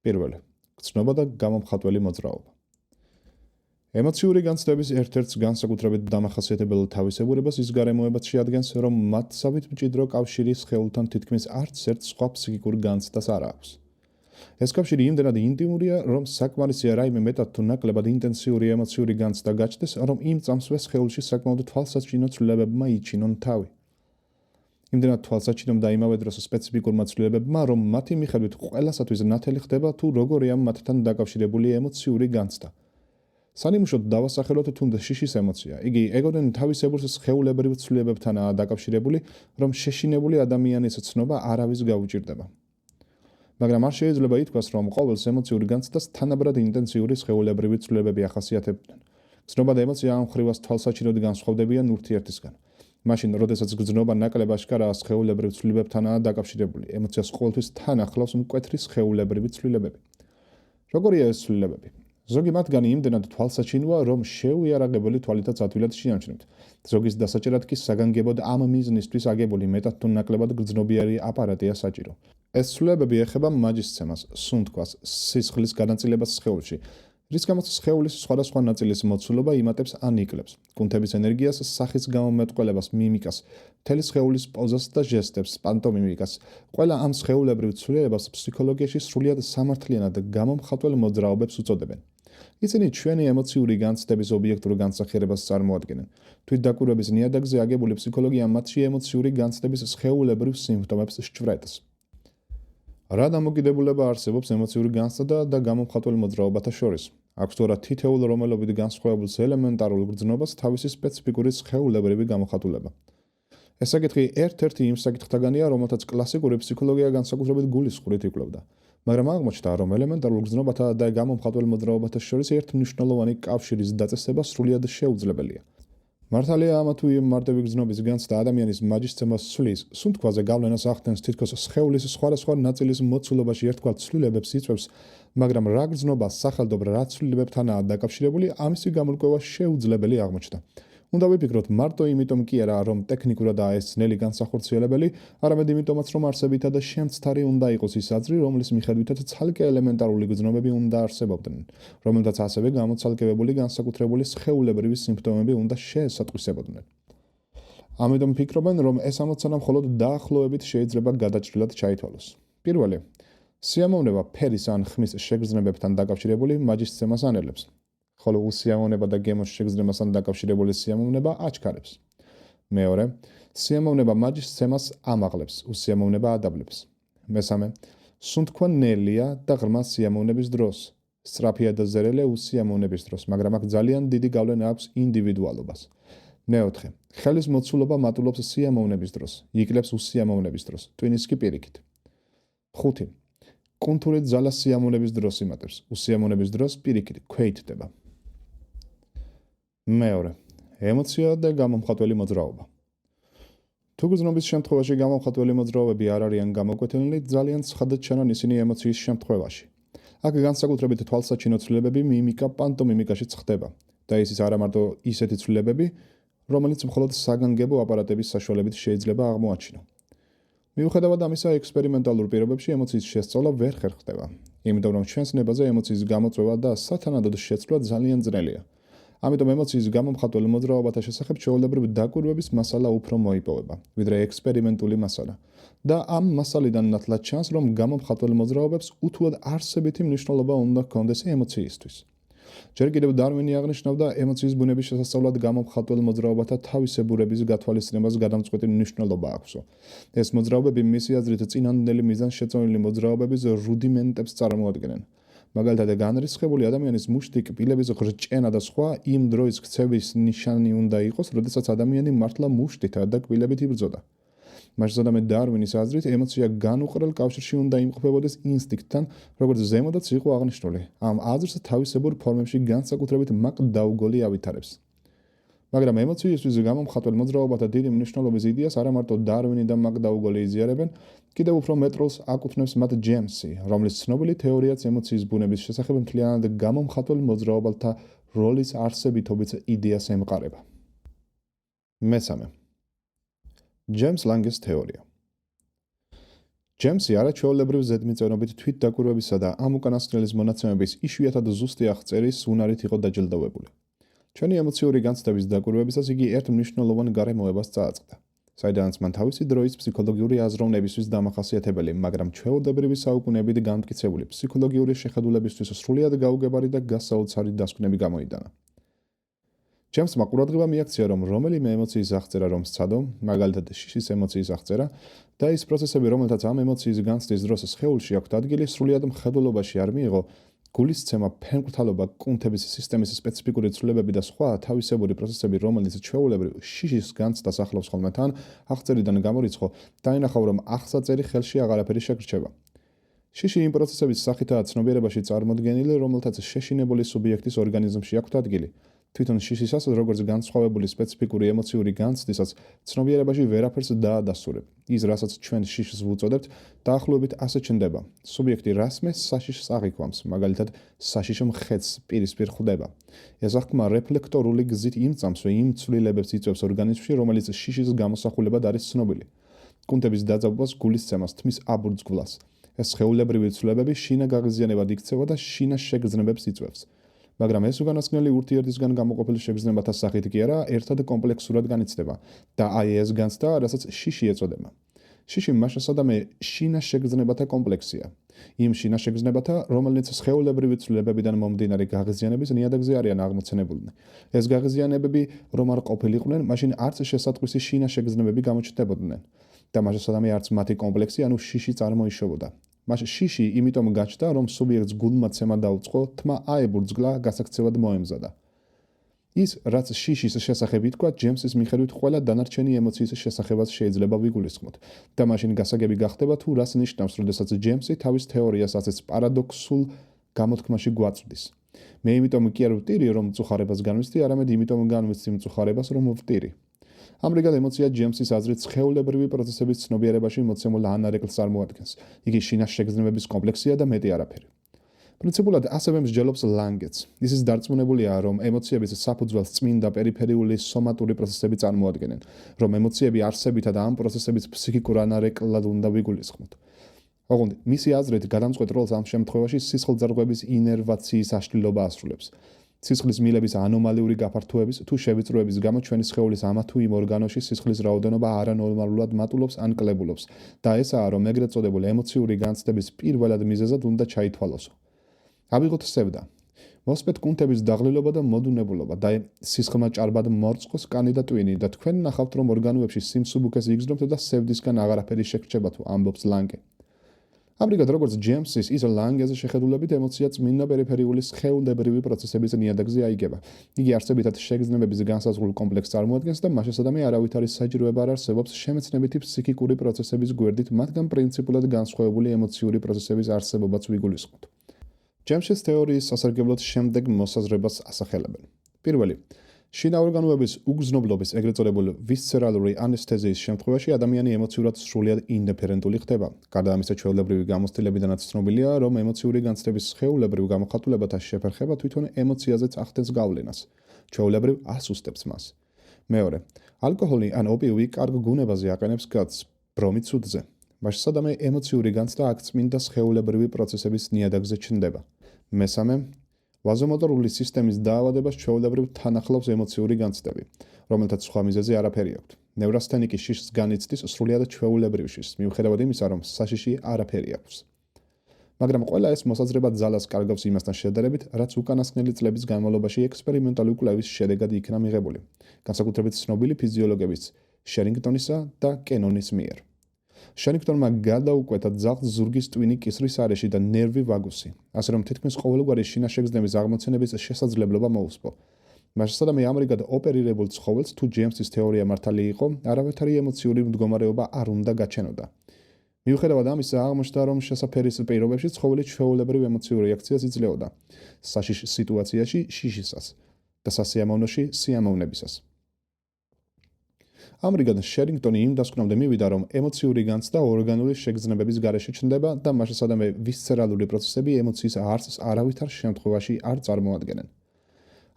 პირველი, გრძნობა და გამომხატველი მოძრაობა. ემოციური განცდების ერთ-ერთ განსაკუთრებით დამახასიათებელ თავისებურებას ის გარემოებაც შეადგენს, რომ მათსავით მჭიდრო კავშირი სხეულთან თითქმის არც ერთ სხვა ფსიქიკურ განცდას არ აქვს. ეს კავშირი იმდენად ინტიმურია, რომ საკმარისია რაიმე მეტად თუ ნაკლებად ინტენსიური ემოციური განცდა გაჩნდეს, რომ იმ წამსვე სხეულში საკმაოდ თვალსაჩინო ცვლილებებმა იჩინონ თავი. იმდენად თვალსაჩინომ და იმავე დროს სპეციფიკურმა ცვლილებებმა, რომ მათი მიხედვით ყველასათვის ნათელი ხდება თუ როგორია მათთან დაკავშირებული ემოციური განცდა. სანიმუშოდ დავასახელოთ თუნდაც შიშის ემოცია. იგი ეგონენ თავისებურ სხეულებრივ ცვლილებებთანაა დაკავშირებული, რომ შეშინებული ადამიანის ცნობა არავის გაუჭირდება. მაგრამ არ შეიძლება ითქვას, რომ ყოველს ემოციური განცდას თანაბრად ინტენსიური სხეულებრივი ცვლილებები ახასიათებდნენ. გრძნობა და ემოცია ამ მხრივას თვალსაჩინოდ განსხვავდებიან ურთიერთისგან. მაშინ, როდესაც გრძნობა ნაკლებ აშკარაა სხეულებრივ ცვლილებებთანაა დაკავშირებული, ემოციას ყოველთვის თან ახლავს მკვეთრი სხეულებრივი ცვლილებები. როგორია ეს ცვლილებები? ზოგი მათგანი იმდენად თვალსაჩინოა, რომ შეუიარაღებელი თვალითაც ადვილად შეამჩნევთ. ზოგის დასაჭერად კი საგანგებოდ ამ მიზნისთვის აგებული მეტად თუ ნაკლებად გრძნობიერი აპარატია საჭირო. ეს ცვლილებები ეხება მაჯისცემას, სუნთქვას, სისხლის განაწილებას სხეულში, რის გამოც სხეულის სხვადასხვა ნაწილის მოცულობა იმატებს ან იკლებს, კუნთების ენერგიას, სახის გამომეტყველებას, მიმიკას, მთელი სხეულის პოზას და ჟესტებს, პანტომიმიკას. ყველა ამ სხეულებრივ ცვლილებას ფსიქოლოგიაში სრულიად სამართლიანად გამომხატველ მოძრაობებს უწოდებენ. ისინი ჩვენი ემოციური განცდების ობიექტურ განსახიერებას წარმოადგენენ. თვითდაკვირვების ნიადაგზე აგებული ფსიქოლოგია მათში ემოციური განცდების სხეულებრივ სიმპტომებს სჭვრეტს. რა დამოკიდებულება არსებობს ემოციური განცდა და გამომხატველ მოძრაობათა შორის? აქვს თუ არა თითოეულ რომელობით განსხვავებულს ელემენტარულ გრძნობას თავისი სპეციფიკური სხეულებრივი გამოხატულება? ეს საკითხი ერთ-ერთი იმ საკითხთაგანია, რომელთაც კლასიკური ფსიქოლოგია განსაკუთრებით გულისხმობით იკვლევდა. მაგრამ აღმოჩნდა, რომ ელემენტარულ გრძნობათა და გამომხატველ მოძრაობათა შორის ერთმნიშვნელოვანი კავშირის დაწესება სრულიად შეუძლებელია. მართალია ამა თუ იმ მარტივი გრძნობის განცდა ადამიანის მაჯისცემას ცვლის, სუნთქვაზე გავლენას ახდენს თითქოს სხეულის სხვადასხვა ნაწილის მოცულობაში ერთგვარ ცვლილებებს იწვევს, მაგრამ რა გრძნობა სახელდობრ რა ცვლილებებთანაა დაკავშირებული, ამისი გამორკვევა შეუძლებელი აღმოჩნდა. უნდა ვიფიქროთ მარტო იმიტომ კი არა, რომ ტექნიკურადაა ეს ძნელი განსახორციელებელი, არამედ იმიტომაც, რომ არსებითა და შემცთარი უნდა იყოს ის აზრი, რომლის მიხედვითაც ცალკე ელემენტარული გრძნობები უნდა არსებობდნენ, რომელთაც ასევე გამოცალკევებული განსაკუთრებული სხეულებრივი სიმპტომები უნდა შეესატყვისებოდნენ. ამიტომ ფიქრობენ, რომ ეს ამოცანა მხოლოდ დაახლოებით შეიძლება გადაჭრილად ჩაითვალოს. პირველი, სიამოვნება ფერის ან ხმის შეგრძნებებთან დაკავშირებული მაჯისცემას ანელებს. ხოლო უსიამოვნება და გემოს შეგრძნებასთან დაკავშირებული სიამოვნება აჩქარებს. მეორე, სიამოვნება მაჯის ცემას ამაღლებს, უსიამოვნება ადაბლებს. მესამე, სუნთქვა ნელია და ღრმა სიამოვნების დროს. სწრაფია და ზერელე უსიამოვნების დროს, მაგრამ აქ ძალიან დიდი გავლენა აქვს ინდივიდუალობას. მეოთხე, ხელის მოცულობა მატულობს სიამოვნების დროს, იკლებს უსიამოვნების დროს, ტვინის კი პირიქით. ხუთი, კუნთური ძალა სიამოვნების დროს იმატებს, უსიამოვნების დროს პირიქით ქვეითდება. მეორე, ემოცია და გამომხატველი მოძრაობა. თუ გრძნობის შემთხვევაში გამომხატველი მოძრაობები არ არიან გამოკვეთილნი, ძალიან ცხადად ჩანან ისინი ემოციის შემთხვევაში. აქ განსაკუთრებით თვალსაჩინო ცვლილებები მიმიკა პანტომიმიკაშიც ხდება და ისიც არა მარტო ისეთი ცვლილებები, რომელიც მხოლოდ საგანგებო აპარატების საშუალებით შეიძლება აღმოაჩინო. მიუხედავად ამისა, ექსპერიმენტალურ პირობებში ემოციის შესწავლა ვერ ხერხდება, იმიტომ რომ ჩვენს ნებაზე ემოციის გამოწვევა და სათანადოდ შეცვლა ძალიან ძნელია. ამიტომ ემოციის გამომხატველ მოძრაობათა შესახებ ჩვეულებრივ დაკვირვების მასალა უფრო მოიპოვება, ვიდრე ექსპერიმენტული მასალა. და ამ მასალიდან ნათლად ჩანს, რომ გამომხატველ მოძრაობებს უთუოდ არსებითი მნიშვნელობა უნდა ჰქონდეს ემოციისთვის. ჯერ კიდევ დარვინი აღნიშნავდა, ემოციის ბუნების შესასწავლად გამომხატველ მოძრაობათა თავისებურების გათვალისწინებას გადამწყვეტი მნიშვნელობა აქვსო. ეს მოძრაობები მისი აზრით წინანდელი მიზანშეწონილი მოძრაობების რუდიმენტებს წარმოადგენენ. მაგალითად, განრისხებული ადამიანის მუშტი, კბილების ღრჭენა და სხვა იმ დროის ქცევის ნიშანი უნდა იყოს, როდესაც ადამიანი მართლა მუშტითა და კბილებით იბრძოდა. მაშინდამე დარვინის აზრით, ემოცია განუყრელ კავშირში უნდა იმყოფებოდეს ინსტინქტთან, როგორც ზემოდაც იყო აღნიშნული. ამ აზრს თავისებურ ფორმებში განსაკუთრებით მაკ დაუგოლი ავითარებს. მაგრამ ემოციისთვის გამომხატველ მოძრაობათა დიდი მნიშვნელობის იდეას არა მარტო დარვინი და მაკ დაუგოლი იზიარებენ, კიდევ უფრო მეტ როლს აკუთვნებს მათ ჯემსი, რომლის ცნობილი თეორიაც ემოციის ბუნების შესახებ მთლიანად გამომხატველ მოძრაობათა როლის არსებითობის იდეას ემყარება. მესამე, ჯემს ლანგეს თეორია. ჯემსი არაჩვეულებრივ ზედმიწევნობით თვითდაკვირვებისა და ამ უკანასკნელის მონაცემების იშვიათად ზუსტი აღწერის უნარით იყო დაჯილდოვებული. ჩვენი ემოციური განცდების დაკვირვებისას იგი ერთ მნიშვნელოვან გარემოებას წააწყდა, საიდანაც მან თავისი დროის ფსიქოლოგიური აზროვნებისთვის დამახასიათებელი, მაგრამ ჩვეულებრივი საუკუნეებით განმტკიცებული ფსიქოლოგიური შეხედულებისთვის სრულიად გაუგებარი და გასაოცარი დასკვნები გამოიტანა. ჯემსმა ყურადღება მიაქცია, რომ რომელიმე ემოციის აღწერა რომ სცადო, მაგალითად შიშის ემოციის აღწერა და ის პროცესები, რომელთაც ამ ემოციის განცდის დროს სხეულში აქვთ ადგილი, სრულიად მხედველობაში არ მიიღო, გულისცემა, ფერმკრთალობა, კუნთების სისტემის სპეციფიკური ცვლილებები და სხვა თავისებური პროცესები, რომელიც ჩვეულებრივ შიშის განცდას ახლავს ხოლმე თან, აღწერიდან გამორიცხო, დაინახავ, რომ აღსაწერი ხელში აღარაფერი შეგრჩება. შიში იმ პროცესების სახითაა ცნობიერებაში წარმოდგენილი, რომელთაც შეშინებული სუბიექტის ორგანიზმში აქვთ ადგილი. თვითონ შიშისას, როგორც განსხვავებული სპეციფიკური ემოციური განცდისაც, ცნობიერებაში ვერაფერს დაადასტურებ. ის, რასაც ჩვენ შიშს ვუწოდებთ, დაახლოებით ასე ჩნდება. სუბიექტი რასმეს საშიშს აღიქვამს, მაგალითად, საშიშო მხედს პირისპირ ხვდება. ეს აღქმა რეფლექტორული გზით იმწამს, იმ ცვლილებებს იწვევს ორგანიზმში, რომელიც შიშის გამოსახულებად არის ცნობილი. კუნთების დაძაბვას, გულისცემას, თმის აბურძგვლას. ეს სხეულებრივი ცვლილებები შინა გაღიზიანებად იქცევა და შინა შეგრძნებებს იწვევს. მაგრამ ეს უკანასკნელი ურთიერთისგან გამოყოფილი შეგრძნებათა სახით კი არა, ერთად კომპლექსურად განიცდება და აი ეს განცდა, რასაც შიში ეწოდება. შიში მასშტაბად შინა შეგრძნებათა კომპლექსია. იმ შინა შეგრძნებათა, რომელიც სხეულებრივი ცვლილებებიდან მომდინარე გაღიზიანების ნიადაგზე არიან აღმოცენებულნი. ეს გაღიზიანებები რომ არ ყოფილიყვნენ, მაშინ არც შესატყვისი შინა შეგრძნებები გამოჩნდებოდნენ და მასშტაბად არც მათი კომპლექსი, ანუ შიში წარმოიშობოდა. მას შიში იმიტომ გაჩნდა, რომ სუბიექტს გულმაცემა დაუწყო, თმა აებურძგლა, გასაქცევად მოემზადა. ის, რაც შიშის შესახებ ითქვა, ჯემსის მიხედვით ყველა დანარჩენი ემოციის შესახებაც შეიძლება ვიგულისხმოთ და მაშინ გასაგები გახდება თუ რას ნიშნავს, როდესაც ჯემსი თავის თეორიას ასეთ პარადოქსულ გამოთქმაში გვაწვდის. მე იმიტომ კი არ ვტირი, რომ მწუხარებას განვიცდი, არამედ იმიტომ განვიცდი მწუხარებას, რომ ვტირი. ამრიგად ემოცია ჯემსის აზრით სხეულებრივი პროცესების ცნობიერებაში მოცემულ ანარეკლს წარმოადგენს. იგი შინას შეგრძნებების კომპლექსია და მეტი არაფერი. პრინციპულად ასევე მსჯელობს ლანგეც. ისიც დარწმუნებულია, რომ ემოციების საფუძველს წმინდა პერიფერიული სომატური პროცესები წარმოადგენენ, რომ ემოციები არსებითა და ამ პროცესების ფსიქიკურ ანარეკლად უნდა ვიგულისხმოთ. ოღონდ მისი აზრით გადამწყვეტ როლს ამ შემთხვევაში სისხლძარღვების ინერვაციის აშლილობა ასრულებს. სისხლის მილების ანომალიური გაფართოების თუ შევიწროების გამო ჩვენი სხეულის ამა თუ იმ ორგანოში სისხლის რაოდენობა არანორმალურად მატულობს ან კლებულობს და ესაა, რომ ეგრეთ წოდებული ემოციური განცდების პირველად მიზეზად უნდა ჩაითვალოსო. ავიღოთ სევდა. მოსპეთ კუნთების დაღლილობა და მოდუნებულობა და სისხლმა ჭარბად მორწყოს კანი და ტვინი და თქვენ ნახავთ რომ ორგანოებში სიმსუბუქეს იგრძნობთ და სევდისგან აღარაფერი შეგრჩება თუ ამბობს ლანგე. ამრიგად როგორც ჯეიმსის ის ლანგეზე შეხედულებით ემოცია წმინდა პერიფერიული სხეულებრივი პროცესების ნიადაგზე აიგება. იგი არსებითად შეგრძნებების განსაზღვრულ კომპლექსს წარმოადგენს და მასშტაბი არავითარი საჭიროება არ არსებობს შემეცნებითი ფსიქიკური პროცესების გვერდით მათგან პრინციპულად განსხვავებული ემოციური პროცესების არსებობაც ვიგულისხმოთ. ჯეიმსის თეორიის სასარგებლოდ შემდეგ მოსაზრებას ასახელებენ. პირველი, შიდა ორგანოების უგრძნობლობის ეგრეთ წოდებული ვისცერალური ანესთეზიის შემთხვევაში ადამიანი ემოციურად სრულიად ინდიფერენტული ხდება. გარდა ამისა, ჩვეულებრივი გამოცდილებიდანაც ცნობილია, რომ ემოციური განცდების სხეულებრივ გამოხატულებათა შეფერხება თვითონ ემოციაზეც ახდენს გავლენას. ჩვეულებრივ ასუსტებს მას. მეორე, ალკოჰოლი ან ოპიუმი კარგ გუნებაზე აყენებს გაცს, ბრომი ცუდზე. მაშინ სადამე ემოციური განცდა აქ წმინდა სხეულებრივი პროცესების ნიადაგზე ჩნდება. მესამე, ვაზომოტორული სისტემის დაავადებას ჩვეულებრივ თან ახლავს ემოციური განცდები, რომელთაც სხვა მიზეზი არაფერი აქვთ. ნევრასთენიკის შიშს განიცდის სრულიად ჩვეულებრივ შიშს, მიუხედავად იმისა, რომ საშიში არაფერი აქვს. მაგრამ ყველა ეს მოსაზრება ძალას კარგავს იმასთან შედარებით, რაც უკანასკნელი წლების განმავლობაში ექსპერიმენტალური კვლევის შედეგად იქნა მიღებული, განსაკუთრებით ცნობილი ფიზიოლოგების შერინგტონისა და კენონის მიერ. შერინგტონმა გადაუკვეთა ძაღლს ზურგის ტვინი კისრის არეში და ნერვი ვაგუსი, ასე რომ თითქმის ყოველგვარი შინაშეგრძნების აღმოცენების შესაძლებლობა მოუსპო. მაშინ სადამე ამრიგად ოპერირებულ ცხოველს თუ ჯეიმსის თეორია მართალი იყო, არავითარი ემოციური მდგომარეობა არ უნდა გაჩენოდა. მიუხედავად ამისა, აღმოჩნდა, რომ შესაფერის პირობებში ცხოველი ჩვეულებრივ ემოციურ რეაქციას იძლეოდა საშიშ სიტუაციაში შიშისას და სასიამოვნოში სიამოვნებისას. ამრიგად შერინგტონი იმ დასკვნამდე მივიდა, რომ ემოციური განცდა ორგანული შეგრძნებების გარეშე ჩნდება და მაშინ სადამე ვისცერალური პროცესები ემოციის არსს არავითარ შემთხვევაში არ წარმოადგენენ.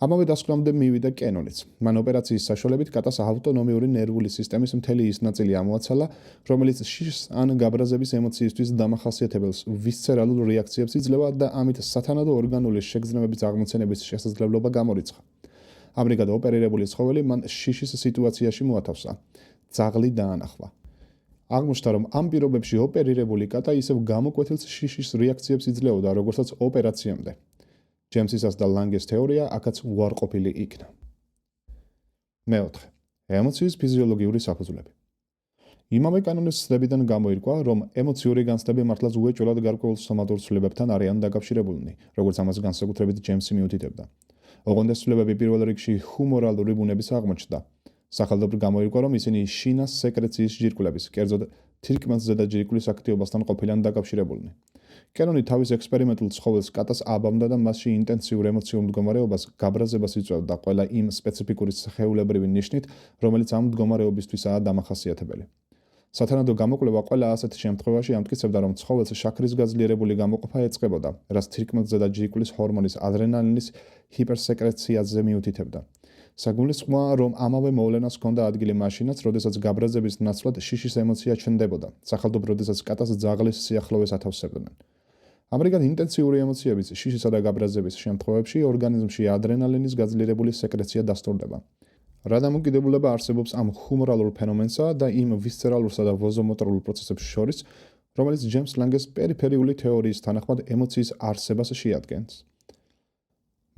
ამავე დასკვნამდე მივიდა კენონიც. მან ოპერაციის საშუალებით კატას ავტონომიური ნერვული სისტემის მთელი ის ნაწილი ამოაცალა, რომელიც შიშს ან გაბრაზების ემოციისთვის დამახასიათებელ ვისცერალურ რეაქციებს იძლევა და ამით სათანადო ორგანული შეგრძნებების აღმოცენების შესაძლებლობა გამორიცხა. ამრიგად ოპერირებული ცხოველი მან შიშის სიტუაციაში მოათავსა. ძაღლი დაანახვა. აღმოჩნდა, რომ ამ პირობებში ოპერირებული კატა ისევ გამოკვეთილ შიშის რეაქციებს იძლეოდა, როგორცაც ოპერაციამდე. ჯეიმსის და ლანგეს თეორია აქაც უარყოფილი იქნა. მეოთხე, ემოციის ფიზიოლოგიური საფუძვლები. იმავე კანონის ცდებიდან გამოირკვა, რომ ემოციური განცდები მართლაც უეჭველად გარკვეულ სომატურ ცვლილებებთან არიან დაკავშირებულნი, როგორც ამას განსაკუთრებით ჯეიმსი მიუთითებდა. ოღონდ ეს ცვლილებები პირველ რიგში ჰუმორალური ბუნების აღმოჩნდა. სახელმწიფო გამოირკვა, რომ ისინი შინას სეკრეციის ჯირკვლების, კერძოდ თირკმელს ზედა ჯირკვლის აქტივობასთან ყოფილან დაკავშირებულნი. კენონი თავის ექსპერიმენტულ ცხოველს კატას აბამდა და მასში ინტენსიურ ემოციურ მდგომარეობას, გაბრაზებას იწვევდა ყველა იმ სპეციფიკური სხეულებრივი ნიშნით, რომელიც ამ მდგომარეობისთვისაა დამახასიათებელი. სათანადო გამოკვლევა ყველა ასეთ შემთხვევაში ამტკიცებდა, რომ ცხოველს შაქრის გაძლიერებული გამოყოფა ეწყებოდა, რაც თირკმელს ზედა ჯირკვლის ჰორმონის ადრენალინის ჰიპერსეკრეციაზე მიუთითებდა. საგულისხმოა, რომ ამავე მოვლენას ჰქონდა ადგილი მაშინაც, როდესაც გაბრაზების ნაცვლად შიშის ემოცია ჩნდებოდა, სახელმწიფო როდესაც კატას ძაღლის სიახლოვეს ათავსებდნენ. ამრიგად ინტენსიური ემოციების შიშისა და გაბრაზების შემთხვევებში ორგანიზმში ადრენალინის გაძლიერებული სეკრეცია დასტურდება. რა დამოკიდებულება არსებობს ამ ჰუმორალურ ფენომენსა და იმ ვისცერალურსა და ვაზომოტორულ პროცესებს შორის, რომელიც ჯეიმს ლანგეს პერიფერიული თეორიის თანახმად ემოციის არსებას შეადგენს.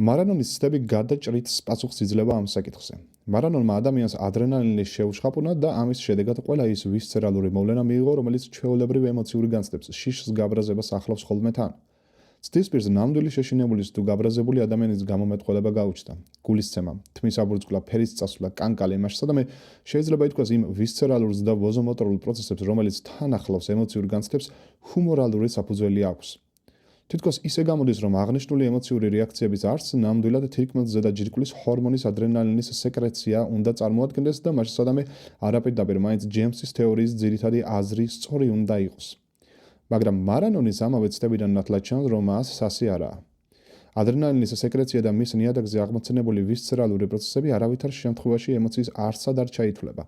მარანონის ცდები გადაჭრით პასუხს იძლევა ამ საკითხზე. მარანონმა ადამიანს ადრენალინის შეუშხაპუნა და ამის შედეგად ყველა ის ვისცერალური მოვლენა მიიღო, რომელიც ჩვეულებრივ ემოციური განცდებს, შიშს გაბრაზებას ახლავს ხოლმე თან. ცდის პირზე ნამდვილი შეშინებულის თუ გაბრაზებული ადამიანის გამომეტყველება გაუჩნდა. გულისცემა, თმის აბურწყლა, ფერის წასვლა, კანკალი, მაშინ სადამე შეიძლება ითქვას იმ ვისცერალურ და ვაზომოტორულ პროცესებს, რომელიც თან ახლავს ემოციურ განცდებს, ჰუმორალური საფუძველი აქვს. თითქოს ისე გამოდის, რომ აღნიშნული ემოციური რეაქციების არსს ნამდვილად თირკმელს ზედა ჯირკვლის ჰორმონის ადრენალინის სეკრეცია უნდა წარმოადგენდეს და მაშინ სადამე არაპირდაპირ მაინც ჯეიმსის თეორიის ძირითადი აზრი სწორი უნდა იყოს. მაგრამ მარანონის ამავე ცდებიდან ნათლად ჩანს, რომ მას სასი არაა. ადრენალინის სეკრეცია და მის ნიადაგზე აღმოცენებული ვისცერალური პროცესები არავითარ შემთხვევაში ემოციის არსად არ ჩაითვლება.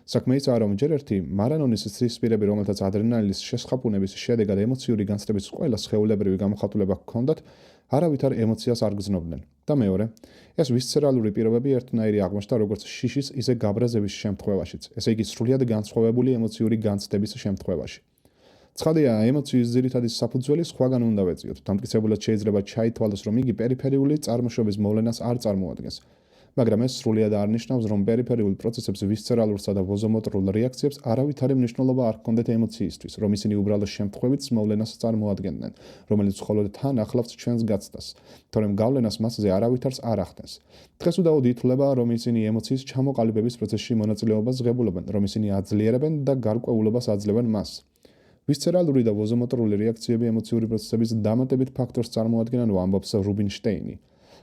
საქმე ისაა, რომ ჯერ ერთი მარანონის ცდისპირები, რომელთაც ადრენალინის შესხაპუნების შედეგად ემოციური განცდების ყველა სხეულებრივი გამოხატულება ჰქონდათ, არავითარ ემოციას არ გრძნობდნენ. და მეორე, ეს ვისცერალური პირობები ერთნაირი აღმოჩნდა როგორც შიშის, ისე გაბრაზების შემთხვევაშიც, ესე იგი სრულიად განსხვავებული ემოციური განცდების შემთხვევაში. ცხადია, ემოციის ძირითადი საფუძველი სხვაგან უნდა ვეწიოთ. დამტკიცებულად შეიძლება ჩაითვალოს, რომ იგი პერიფერიული წარმოშობის მოვლენას არ წარმოადგენს. მაგრამ ეს სრულად არ ნიშნავს, რომ პერიფერიულ პროცესებს ვისცერალურსა და ვოზომოტრულ რეაქციებს არავითარი მნიშვნელობა არ ჰქონდეთ ემოციისთვის, რომ ისინი უბრალო შემთხვევით მოვლენას წარმოადგენდნენ, რომელიც მხოლოდ თან ახლავს ჩვენს გაცდას, თორემ გავლენას მასზე არავითარს არ ახდენს. დღეს უდაოდ ითვლება, რომ ისინი ემოციის ჩამოყალიბების პროცესში მონაწილეობას ღებულობენ, რომ ისინი აძლიერებენ და გარკვეულობას აძლევენ მას. ვისცერალური და ვოზომოტრული რეაქციები ემოციური პროცესების დამატებით ფაქტორს წარმოადგენენ, ამბობს რუბინშტეინი.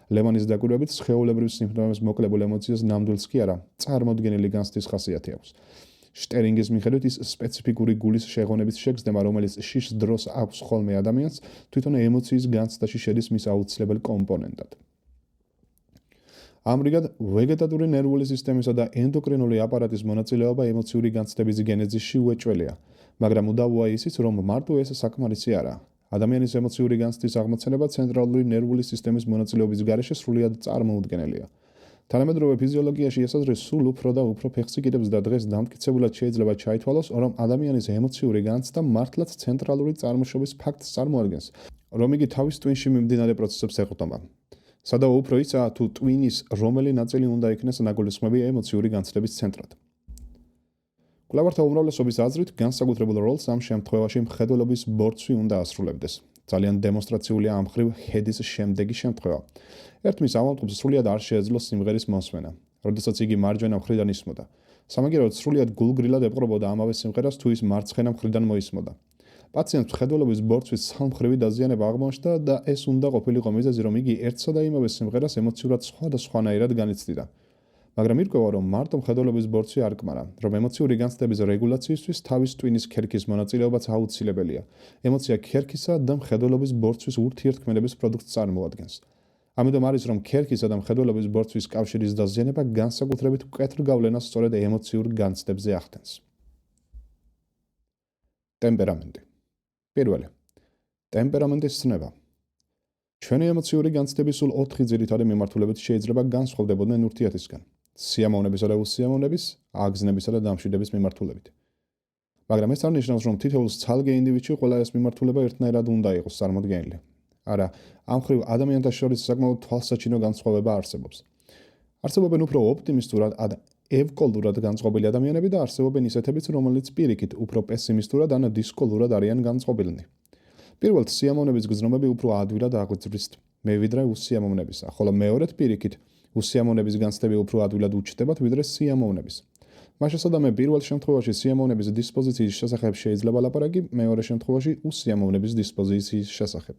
ლემანის დაკვირვებით სხეულებრივ სიმპტომებს მოკლებულ ემოციას ნამდვილს კი არა, წარმოდგენილი განცდის ხასიათი აქვს. შტერინგის მიხედვით ის სპეციფიკური გულის შეღონების შეგრძნება, რომელიც შიშს დროს აქვს ხოლმე ადამიანს, თვითონ ემოციის განცდაში შედის მის აუცილებელ კომპონენტად. ამრიგად, ვეგეტატური ნერვული სისტემისა და ენდოკრინული აპარატის მონაწილეობა ემოციური განცდების გენეზისში უეჭველია, მაგრამ უდავოა ისიც, რომ მარტო ეს საკმარისი არაა. ადამიანის ემოციური განცდის აღმოცენება ცენტრალური ნერვული სისტემის მონაწილეობის გარეშე სრულად წარმოუდგენელია. თანამედროვე ფიზიოლოგიაში ეს აზრი სულ უფრო და უფრო ფეხს იკიდებს და დღეს დამტკიცებულად შეიძლება ჩაითვალოს, რომ ადამიანის ემოციური განცდა მართლაც ცენტრალური წარმოშობის ფაქტს წარმოადგენს, რომ იგი თავის ტვინში მიმდინარე პროცესებს ეყრდნობა. სადაც უფრო იცაა, თუ ტვინის რომელი ნაწილი უნდა იქნეს ნაგულისხმები ემოციური განცდების ცენტრად. კვლევართა უმრავლესობის აზრით, განსაკუთრებულ როლს ამ შემთხვევაში მხედველობის ბორცვი უნდა ასრულებდეს. ძალიან დემონსტრაციულია ამ მხრივ ჰედის შემდეგი შემთხვევა. ერთმის ავადმყოფს სრულად არ შეეძლო სიმღერის მოსმენა, როდესაც იგი მარჯვენა მხრიდან ისმოდა. სამაგიეროდ სრულად გულგრილად ეპყრობოდა ამავე სიმღერას, თუ ის მარცხენა მხრიდან მოისმოდა. პაციენტს მხედველობის ბორცვის სამმხრივი დაზიანება აღმოაჩნდა და ეს უნდა ყოფილიყო მიზეზი, რომ იგი ერთსა და იმავე სიმღერას ემოციურად სხვადასხვანაირად განიცდიდა. მაგრამ ირკვევა, რომ მარტო მხედველობის ბორცვი არ კმარა, რომ ემოციური განცდების რეგულაციისთვის თავის ტვინის ქერქის მონაწილეობაც აუცილებელია. ემოცია ქერქისა და მხედველობის ბორცვის ურთიერთქმედების პროდუქტს წარმოადგენს. ამიტომ არის, რომ ქერქისა და მხედველობის ბორცვის კავშირის დაზიანება განსაკუთრებით მკვეთრ გავლენას სწორედ ემოციურ განცდებზე ახდენს. ტემპერამენტი. პირველი. ტემპერამენტის ცნება. ჩვენი ემოციური განცდები სულ 4 ძირითადი მიმართულებით შეიძლება განსხვავდებოდნენ ურთიერთისგან. სიამოვნებისა და უსიამოვნების, აგზნებისა და დამშვიდების მიმართულებით. მაგრამ ეს არ ნიშნავს, რომ თითოეულ ცალკე ინდივიდში ყველა ეს მიმართულება ერთნაირად უნდა იყოს წარმოდგენილი. არა, ამ მხრივ ადამიანთა შორის საკმაოდ თვალსაჩინო განსხვავება არსებობს. არსებობენ უფრო ოპტიმისტურად და ევკოლურად განწყობილი ადამიანები და არსებობენ ისეთებიც, რომელიც პირიქით უფრო პესიმისტურად ან დისკოლურად არიან განწყობილნი. პირველთ, სიამოვნების გრძნობები უფრო ადვილად აღვძრist მე ვიდრე უსიამოვნებისა, ხოლო მეორედ პირიქით უსიამოვნების განცდები უფრო ადვილად უჩნდებათ ვიდრე სიამოვნების. მას შესაბამისად, პირველ შემთხვევაში სიამოვნების დისპოზიციის შესახებ შეიძლება ლაპარაკი, მეორე შემთხვევაში უსიამოვნების დისპოზიციის შესახებ.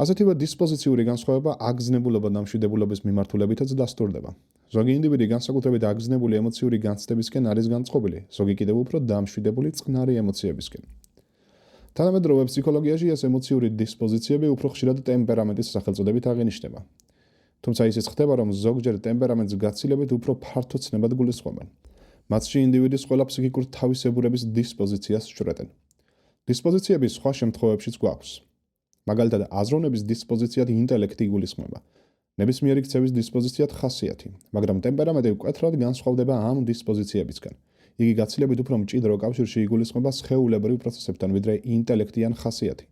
ასეთივე დისპოზიციური განსხვავება აგზნებულობა და მშვიდებულობის მიმართულებითაც დასტურდება. ზოგი ინდივიდი განსაკუთრებით აგზნებული ემოციური განცდებისკენ არის განწყობილი, ზოგი კიდევ უფრო დამშვიდებული წყნარი ემოციებისკენ. თანამედროვე ფსიქოლოგიაში ეს ემოციური დისპოზიციები უფრო ხშირად ტემპერამენტის სახელწოდებით აღინიშნება. თუმცა ისიც ხდება, რომ ზოგჯერ ტემპერამენტს გაცილებით უფრო ფართო ცნებად გულისხმობენ. მათში ინდივიდის ყველა ფსიქიკურ თავისებურების დისპოზიციას სჭვრეტენ. დისპოზიციები სხვა შემთხვევებშიც გვაქვს. მაგალითად, აზროვნების დისპოზიციად ინტელექტი იგულისხმება. ნებისმიერი ქცევის დისპოზიციად ხასიათი, მაგრამ ტემპერამენტი მკვეთრად განსხვავდება ამ დისპოზიციებისგან. იგი გაცილებით უფრო მჭიდრო კავშირში იგულისხმება სხეულებრივ პროცესებთან, ვიდრე ინტელექტიან ხასიათი.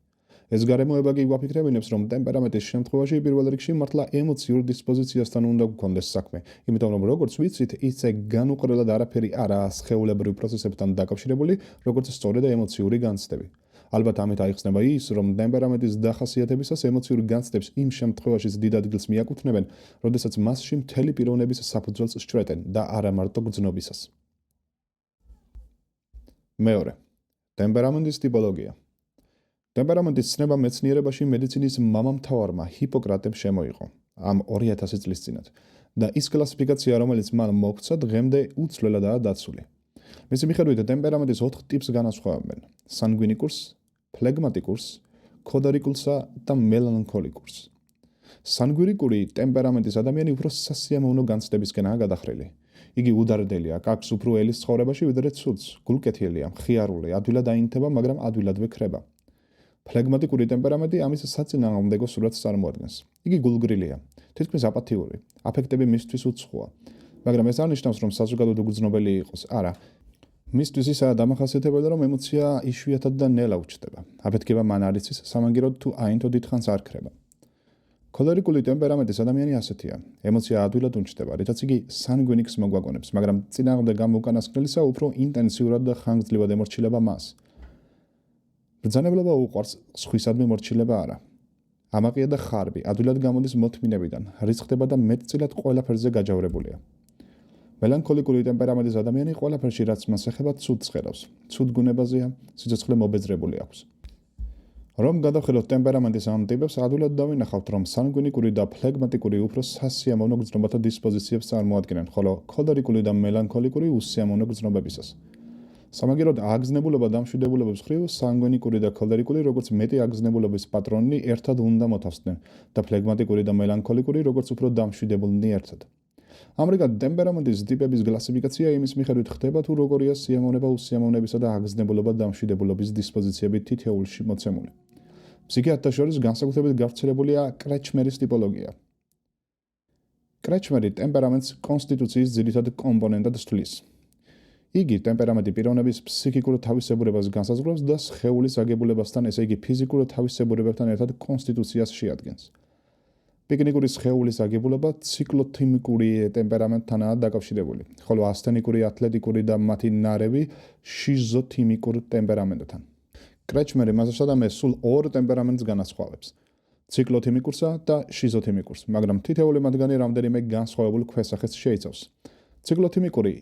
ეს გარემოება კი გვაფიქრებინებს, რომ ტემპერამენტის შემთხვევაში პირველ რიგში მართლა ემოციურ დისპოზიციასთან უნდა გქონდეს საქმე, იმიტომ რომ როგორც ვიცით, ისე განუყრელად არაფერი არაა სხეულებრივ პროცესებთან დაკავშირებული, როგორც სწორედ ემოციური განცდები. ალბათ ამით აიხსნება ის, რომ ტემპერამენტის დახასიათებისას ემოციურ განცდებს იმ შემთხვევაშიც დიდ ადგილს მიაკუთვნებენ, როდესაც მასში მთელი პიროვნების საფუძველს სჭვრეტენ და არა მარტო გრძნობისას. მეორე. ტემპერამენტის ტიპოლოგია. ტემპერამენტის ცნება მეცნიერებაში მედიცინის მამამთავარმა ჰიპოკრატემ შემოიღო ამ 2000 წლის წინათ და ის კლასიფიკაცია, რომელიც მან მოგვცა, დღემდე უცვლელადაა დაცული. მისი მიხედვით ტემპერამენტის 4 ტიპს განასხვავებენ: სანგვინიკურს, ფლეგმატიკურს, ქოდარიკულსა და მელანქოლიკურს. სანგვინიკური ტემპერამენტის ადამიანი უფრო სასიამოვნო განცდებისკენაა გადახრილი. იგი უდარდელია, კაკს უფრო ელის ცხოვრებაში ვიდრე ცუდს, გულკეთილია, მხიარული, ადვილად აინთება, მაგრამ ადვილადვე ქრება. ფლეგმატიკური ტემპერამენტი ამის საწინააღმდეგო სურათს წარმოადგენს. იგი გულგრილია, თითქმის აპათიური, აფექტები მისთვის უცხოა. მაგრამ ეს არ ნიშნავს, რომ საზოგადოებრივ გრძნობელი იყოს. არა, მისთვის ისაა დამახასიათებელი, რომ ემოცია იშვიათად და ნელა უჩნდება. აფეთქება მან არ იცის, სამაგიეროდ თუ აინთო დიდხანს არ ქრება. ქოლერიკული ტემპერამენტის ადამიანი ასეთია. ემოცია ადვილად უნჩდება, რითაც იგი სანგვინიკს მოგვაგონებს, მაგრამ წინააღმდეგ გამოკანასკნელისა უფრო ინტენსიურად და ხანგრძლივად ემორჩილება მას. ბრძანებლობა უყვარს, სხვისადმი მორჩილება არა. ამაყია და ხარბი, ადვილად გამოდის მოთმინებიდან, რიცხდება და მეტწილად ყველაფერზე გაჯავრებულია. მელანქოლიკური ტემპერამენტის ადამიანი ყველაფერში რაც მას ეხება ცუდს ხედავს. ცუდ გუნებაზეა, სიცოცხლე მობეძრებული აქვს. რომ გადავხედოთ ტემპერამენტის ამ ტიპებს, ადვილად დავინახავთ, რომ სანგვინიკური და ფლეგმატიკური უფრო სასიამოვნო გრძნობათა დისპოზიციებს წარმოადგენენ, ხოლო ქოლერიკული და მელანქოლიკური უსიამოვნო გრძნობებისას. სამაგიეროდ აგზნებულობა და მშვიდებულობის მხრივ, სანგვინიკური და ქოლერიკული როგორც მეტი აგზნებულობის პატრონი ერთად უნდა მოთავსდნენ და ფლეგმატიკური და მელანქოლიკური როგორც უფრო დამშვიდებულნი ერთად. ამრიგად, ტემპერამენტის ტიპების კლასიფიკაცია იმის მიხედვით ხდება, თუ როგორია სიამოვნება, უსიამოვნებისა და აგზნებულობა და მშვიდებლობის დისპოზიციები თითოეულში მოცემული. ფსიქიატრთა შორის განსაკუთრებით გავრცელებულია კრეჩმერის ტიპოლოგია. კრეჩმერი ტემპერამენტს კონსტიტუციის ძირითად კომპონენტად თვლის. იგი ტემპერამენტი პიროვნების ფსიქიკურ თავისებურებას განსაზღვრავს და სხეულის აგებულებასთან, ესე იგი ფიზიკურ თავისებურებებთან ერთად კონსტიტუციას შეადგენს. პიკნიკური სხეულის აგებულება ციკლოთიმიკური ტემპერამენტთანაა დაკავშირებული, ხოლო ასთენიკური, ათლეტიკური და მათი ნარევი შიზოთიმიკურ ტემპერამენტთან. კრეჩმერი მასშტაბად სულ ორ ტემპერამენტს განასხვავებს: ციკლოთიმიკურსა და შიზოთიმიკურს, მაგრამ თითოეული მათგანი რამდენიმე განსხვავებულ ქვესახეს შეიცავს. ციკლოთიმიკური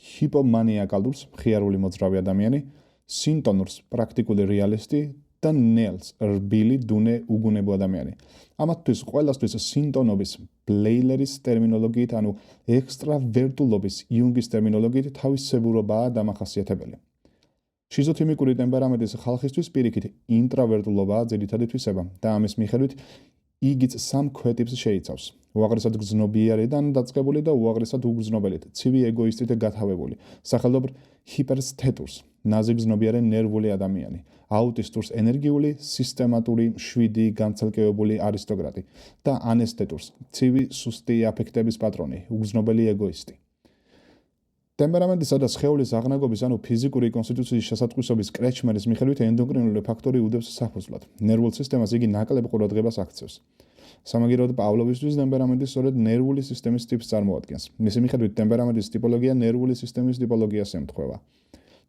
ჰიპომანიაკალურს, მხიარული მოძრავი ადამიანი, სინტონურს, პრაქტიკული რეალისტი და ნელს, რბილი, დუნე, უგუნებო ადამიანი. ამათთვის ყველასთვის სინტონობის, ბლეილერის ტერმინოლოგიით, ანუ ექსტრავერტულობის, იუნგის ტერმინოლოგიით თავისებურობაა დამახასიათებელი. შიზოთიმიკური ტემპერამენტის ხალხისთვის პირიქით ინტრავერტულობაა ძირითადი თვისება და ამის მიხედვით იგიც სამ ქვეტიპს შეიცავს: უაღრესად გრძნობიერიდან დაწყებული და უაღრესად უგრძნობელით, ცივი ეგოისტით გათავებული, სახელობრივ ჰიპერსთეტურს, ნაზი გრძნობიარე ნერვული ადამიანი, აუტისტურს, ენერგიული, სისტემატური, მშვიდი, განცალკევებული არისტოკრატი და ანესთეტურს, ცივი, სუსტი აფექტების პატრონი, უგრძნობელი ეგოისტი. ტემპერამენტისა და სხეულის აღნაგობის, ანუ ფიზიკური კონსტიტუციის შესატყვისობის კრეჩმერის მიხედვით ენდოკრინული ფაქტორი უდევს საფუძვლად. ნერვულ სისტემას იგი ნაკლებ ყურადღებას აქცევს. სამაგიეროდ პავლოვისთვის ტემპერამენტი სწორედ ნერვული სისტემის ტიპს წარმოადგენს. მისი მიხედვით ტემპერამენტის ტიპოლოგია ნერვული სისტემის ტიპოლოგიას ემთხვევა.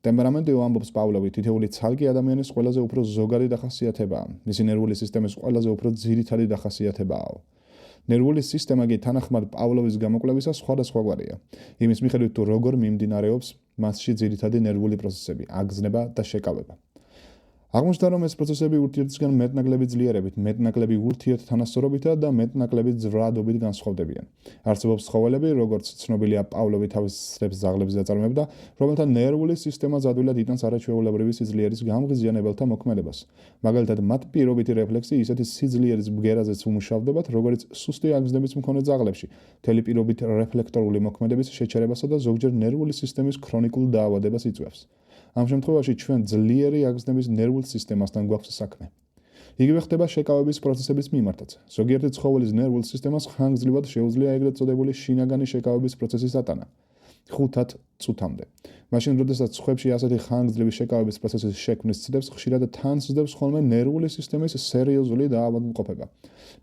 ტემპერამენტი ამბობს პავლოვი, თითოეული ცალკე ადამიანის ყველაზე უფრო ზოგადი დახასიათებაა. მისი ნერვული სისტემის ყველაზე უფრო ძირითადი დახასიათებაა. ნერვული სისტემა კი თანახმად პავლოვის გამოკვლევისა სხვადასხვაგვარია. იმის მიხედვით თუ როგორ მიმდინარეობს მასში ძირითადი ნერვული პროცესები, აგზნება და შეკავება. აღმოჩნდა, რომ ეს პროცესები ურთიერთისგან მეტნაკლები ძლიერებით, მეტნაკლები ურთიერთთანასწორობით და მეტნაკლები ძვრადობით განსხვავდებიან. არსებობს ცხოველები, როგორც ცნობილია პავლოვი თავის სრებს ზაღლებზე აწარმოებდა, რომელთა ნერვული სისტემა ადვილად იტანს არაჩვეულებრივი სიძლიერის გამღიზიანებელთა მოქმედებას. მაგალითად, მათ პირობითი რეფლექსი ისეთი სიძლიერის ბგერაზეც უმუშავდებათ, როგორც სუსტი აგზნების მქონე ძაღლებში, მთელი პირობით რეფლექტორული მოქმედების შეჩერებასა და ზოგჯერ ნერვული სისტემის ქრონიკულ დაავადებას იწვევს. ამ შემთხვევაში ჩვენ ძლიერი აგზნების ნერვულ სისტემასთან გვაქვს საქმე. იგივე ხდება შეკავების პროცესების მიმართაც. ზოგიერთი ცხოველის ნერვულ სისტემას ხანგრძლივად შეუძლია ეგრეთ წოდებული შინაგანი შეკავების პროცესის ატანა 5 წუთამდე. მაშინ, როდესაც სხვებში ასეთი ხანგრძლივი შეკავების პროცესის შექმნის ცდებს ხშირად თან სძდებს ხოლმე ნერვული სისტემის სერიოზული დაავადმყოფობა.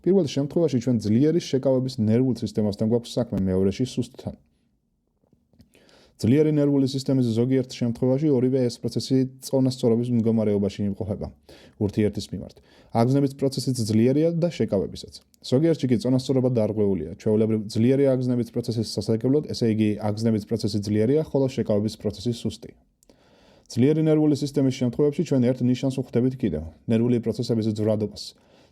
პირველ შემთხვევაში ჩვენ ძლიერი შეკავების ნერვულ სისტემასთან გვაქვს საქმე, მეორეში სუსტთან. ძლიერი ნერვული სისტემის ზოგიერთ შემთხვევაში ორივე ეს პროცესი წონასწორობის მდგომარეობაში იმყოფება ურთიერთის მიმართ. აგზნების პროცესიც ძლიერია და შეკავებისაც. ზოგიერთში კი წონასწორობა დარღვეულია. ჩვეულებრივ ძლიერი აგზნების პროცესის სასარგებლოდ, ესე იგი აგზნების პროცესი ძლიერია, ხოლო შეკავების პროცესი სუსტია. ძლიერი ნერვული სისტემის შემთხვევებში ჩვენ ერთ ნიშანს ვხვდებით კიდევ: ნერვული პროცესების ძვრადობას.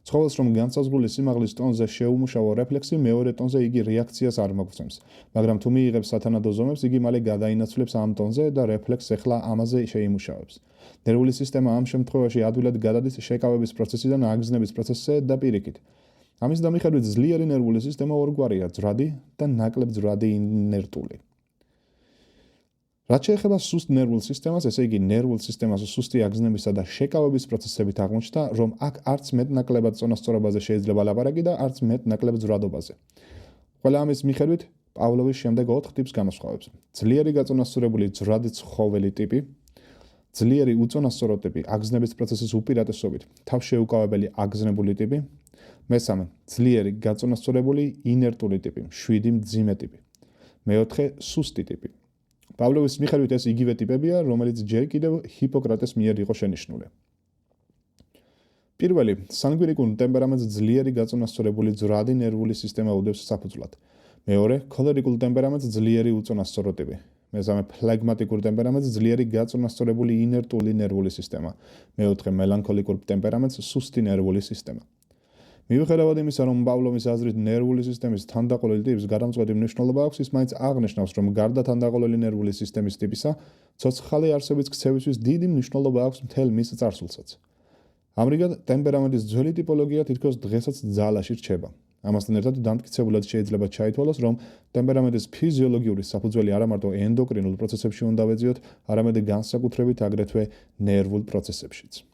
ცხოველს რომ განსაზღვრული სიმაღლის ტონზე შეუმუშავო რეფლექსი, მეორე ტონზე იგი რეაქციას არ მოგწევს, მაგრამ თუ მიიღებს სათანადო ზომებს, იგი მალე გადაინაცვლებს ამ ტონზე და რეფლექსს ახლა ამაზე შეიმუშავებს. ნერვული სისტემა ამ შემთხვევაში ადვილად გადადის შეკავების პროცესიდან აგზნების პროცესზე და პირიქით. ამის დამიხედვით ძლიერი ნერვული სისტემა ორგვარია: ძვრადი და ნაკლებ ძვრადი ინერტული. რაც შეეხება სუსტ ნერვულ სისტემას, ესე იგი ნერვულ სისტემას სუსტი აგზნებისა და შეკავების პროცესებით აღმოჩნდა, რომ აქ არც მეტნაკლებად წონასწორობაზე შეიძლება ლაპარაკი და არც მეტნაკლებ ძვრადობაზე. ყველა ამის მიხედვით პავლოვის შემდეგ 4 ტიპს განასხვავებს. ძლიერი გაწონასწორებული ძვრადი ცხოველი ტიპი, ძლიერი უწონასწორო ტიპი, აგზნების პროცესის უპირატესობით თავშეუკავებელი აგზნებული ტიპი, მესამე, ძლიერი გაწონასწორებული ინერტული ტიპი, მშვიდი მძიმე ტიპი. მეოთხე, სუსტი ტიპი. პავლოვის მიხედვით ეს იგივე ტიპებია, რომელიც ჯერ კიდევ ჰიპოკრატეს მიერ იყო შენიშნული. პირველი, სანგვინიკულ ტემპერამენტს ძლიერი გაწონასწორებული ძვრადი ნერვული სისტემა უდევს საფუძვლად. მეორე, ქოლერიკულ ტემპერამენტს ძლიერი უწონასწორო ტიპი. მესამე, ფლეგმატიკურ ტემპერამენტს ძლიერი გაწონასწორებული ინერტული ნერვული სისტემა. მეოთხე, მელანქოლიკურ ტემპერამენტს სუსტი ნერვული სისტემა. მიუხედავად იმისა, რომ პავლოვის აზრით ნერვული სისტემის თანდაყოლილი ტიპს გადამწყვეტი მნიშვნელობა აქვს, ის მაინც აღნიშნავს, რომ გარდა თანდაყოლილი ნერვული სისტემის ტიპისა, ცოცხალი არსების ქცევისთვის დიდი მნიშვნელობა აქვს მთელ მის წარსულსაც. ამრიგად, ტემპერამენტის ძველი ტიპოლოგია თითქოს დღესაც ძალაში რჩება. ამასთან ერთად, დამტკიცებულად შეიძლება ჩაითვალოს, რომ ტემპერამენტის ფიზიოლოგიური საფუძველი არა მარტო ენდოკრინულ პროცესებში უნდა ვეძიოთ, არამედ განსაკუთრებით აგრეთვე ნერვულ პროცესებშიც.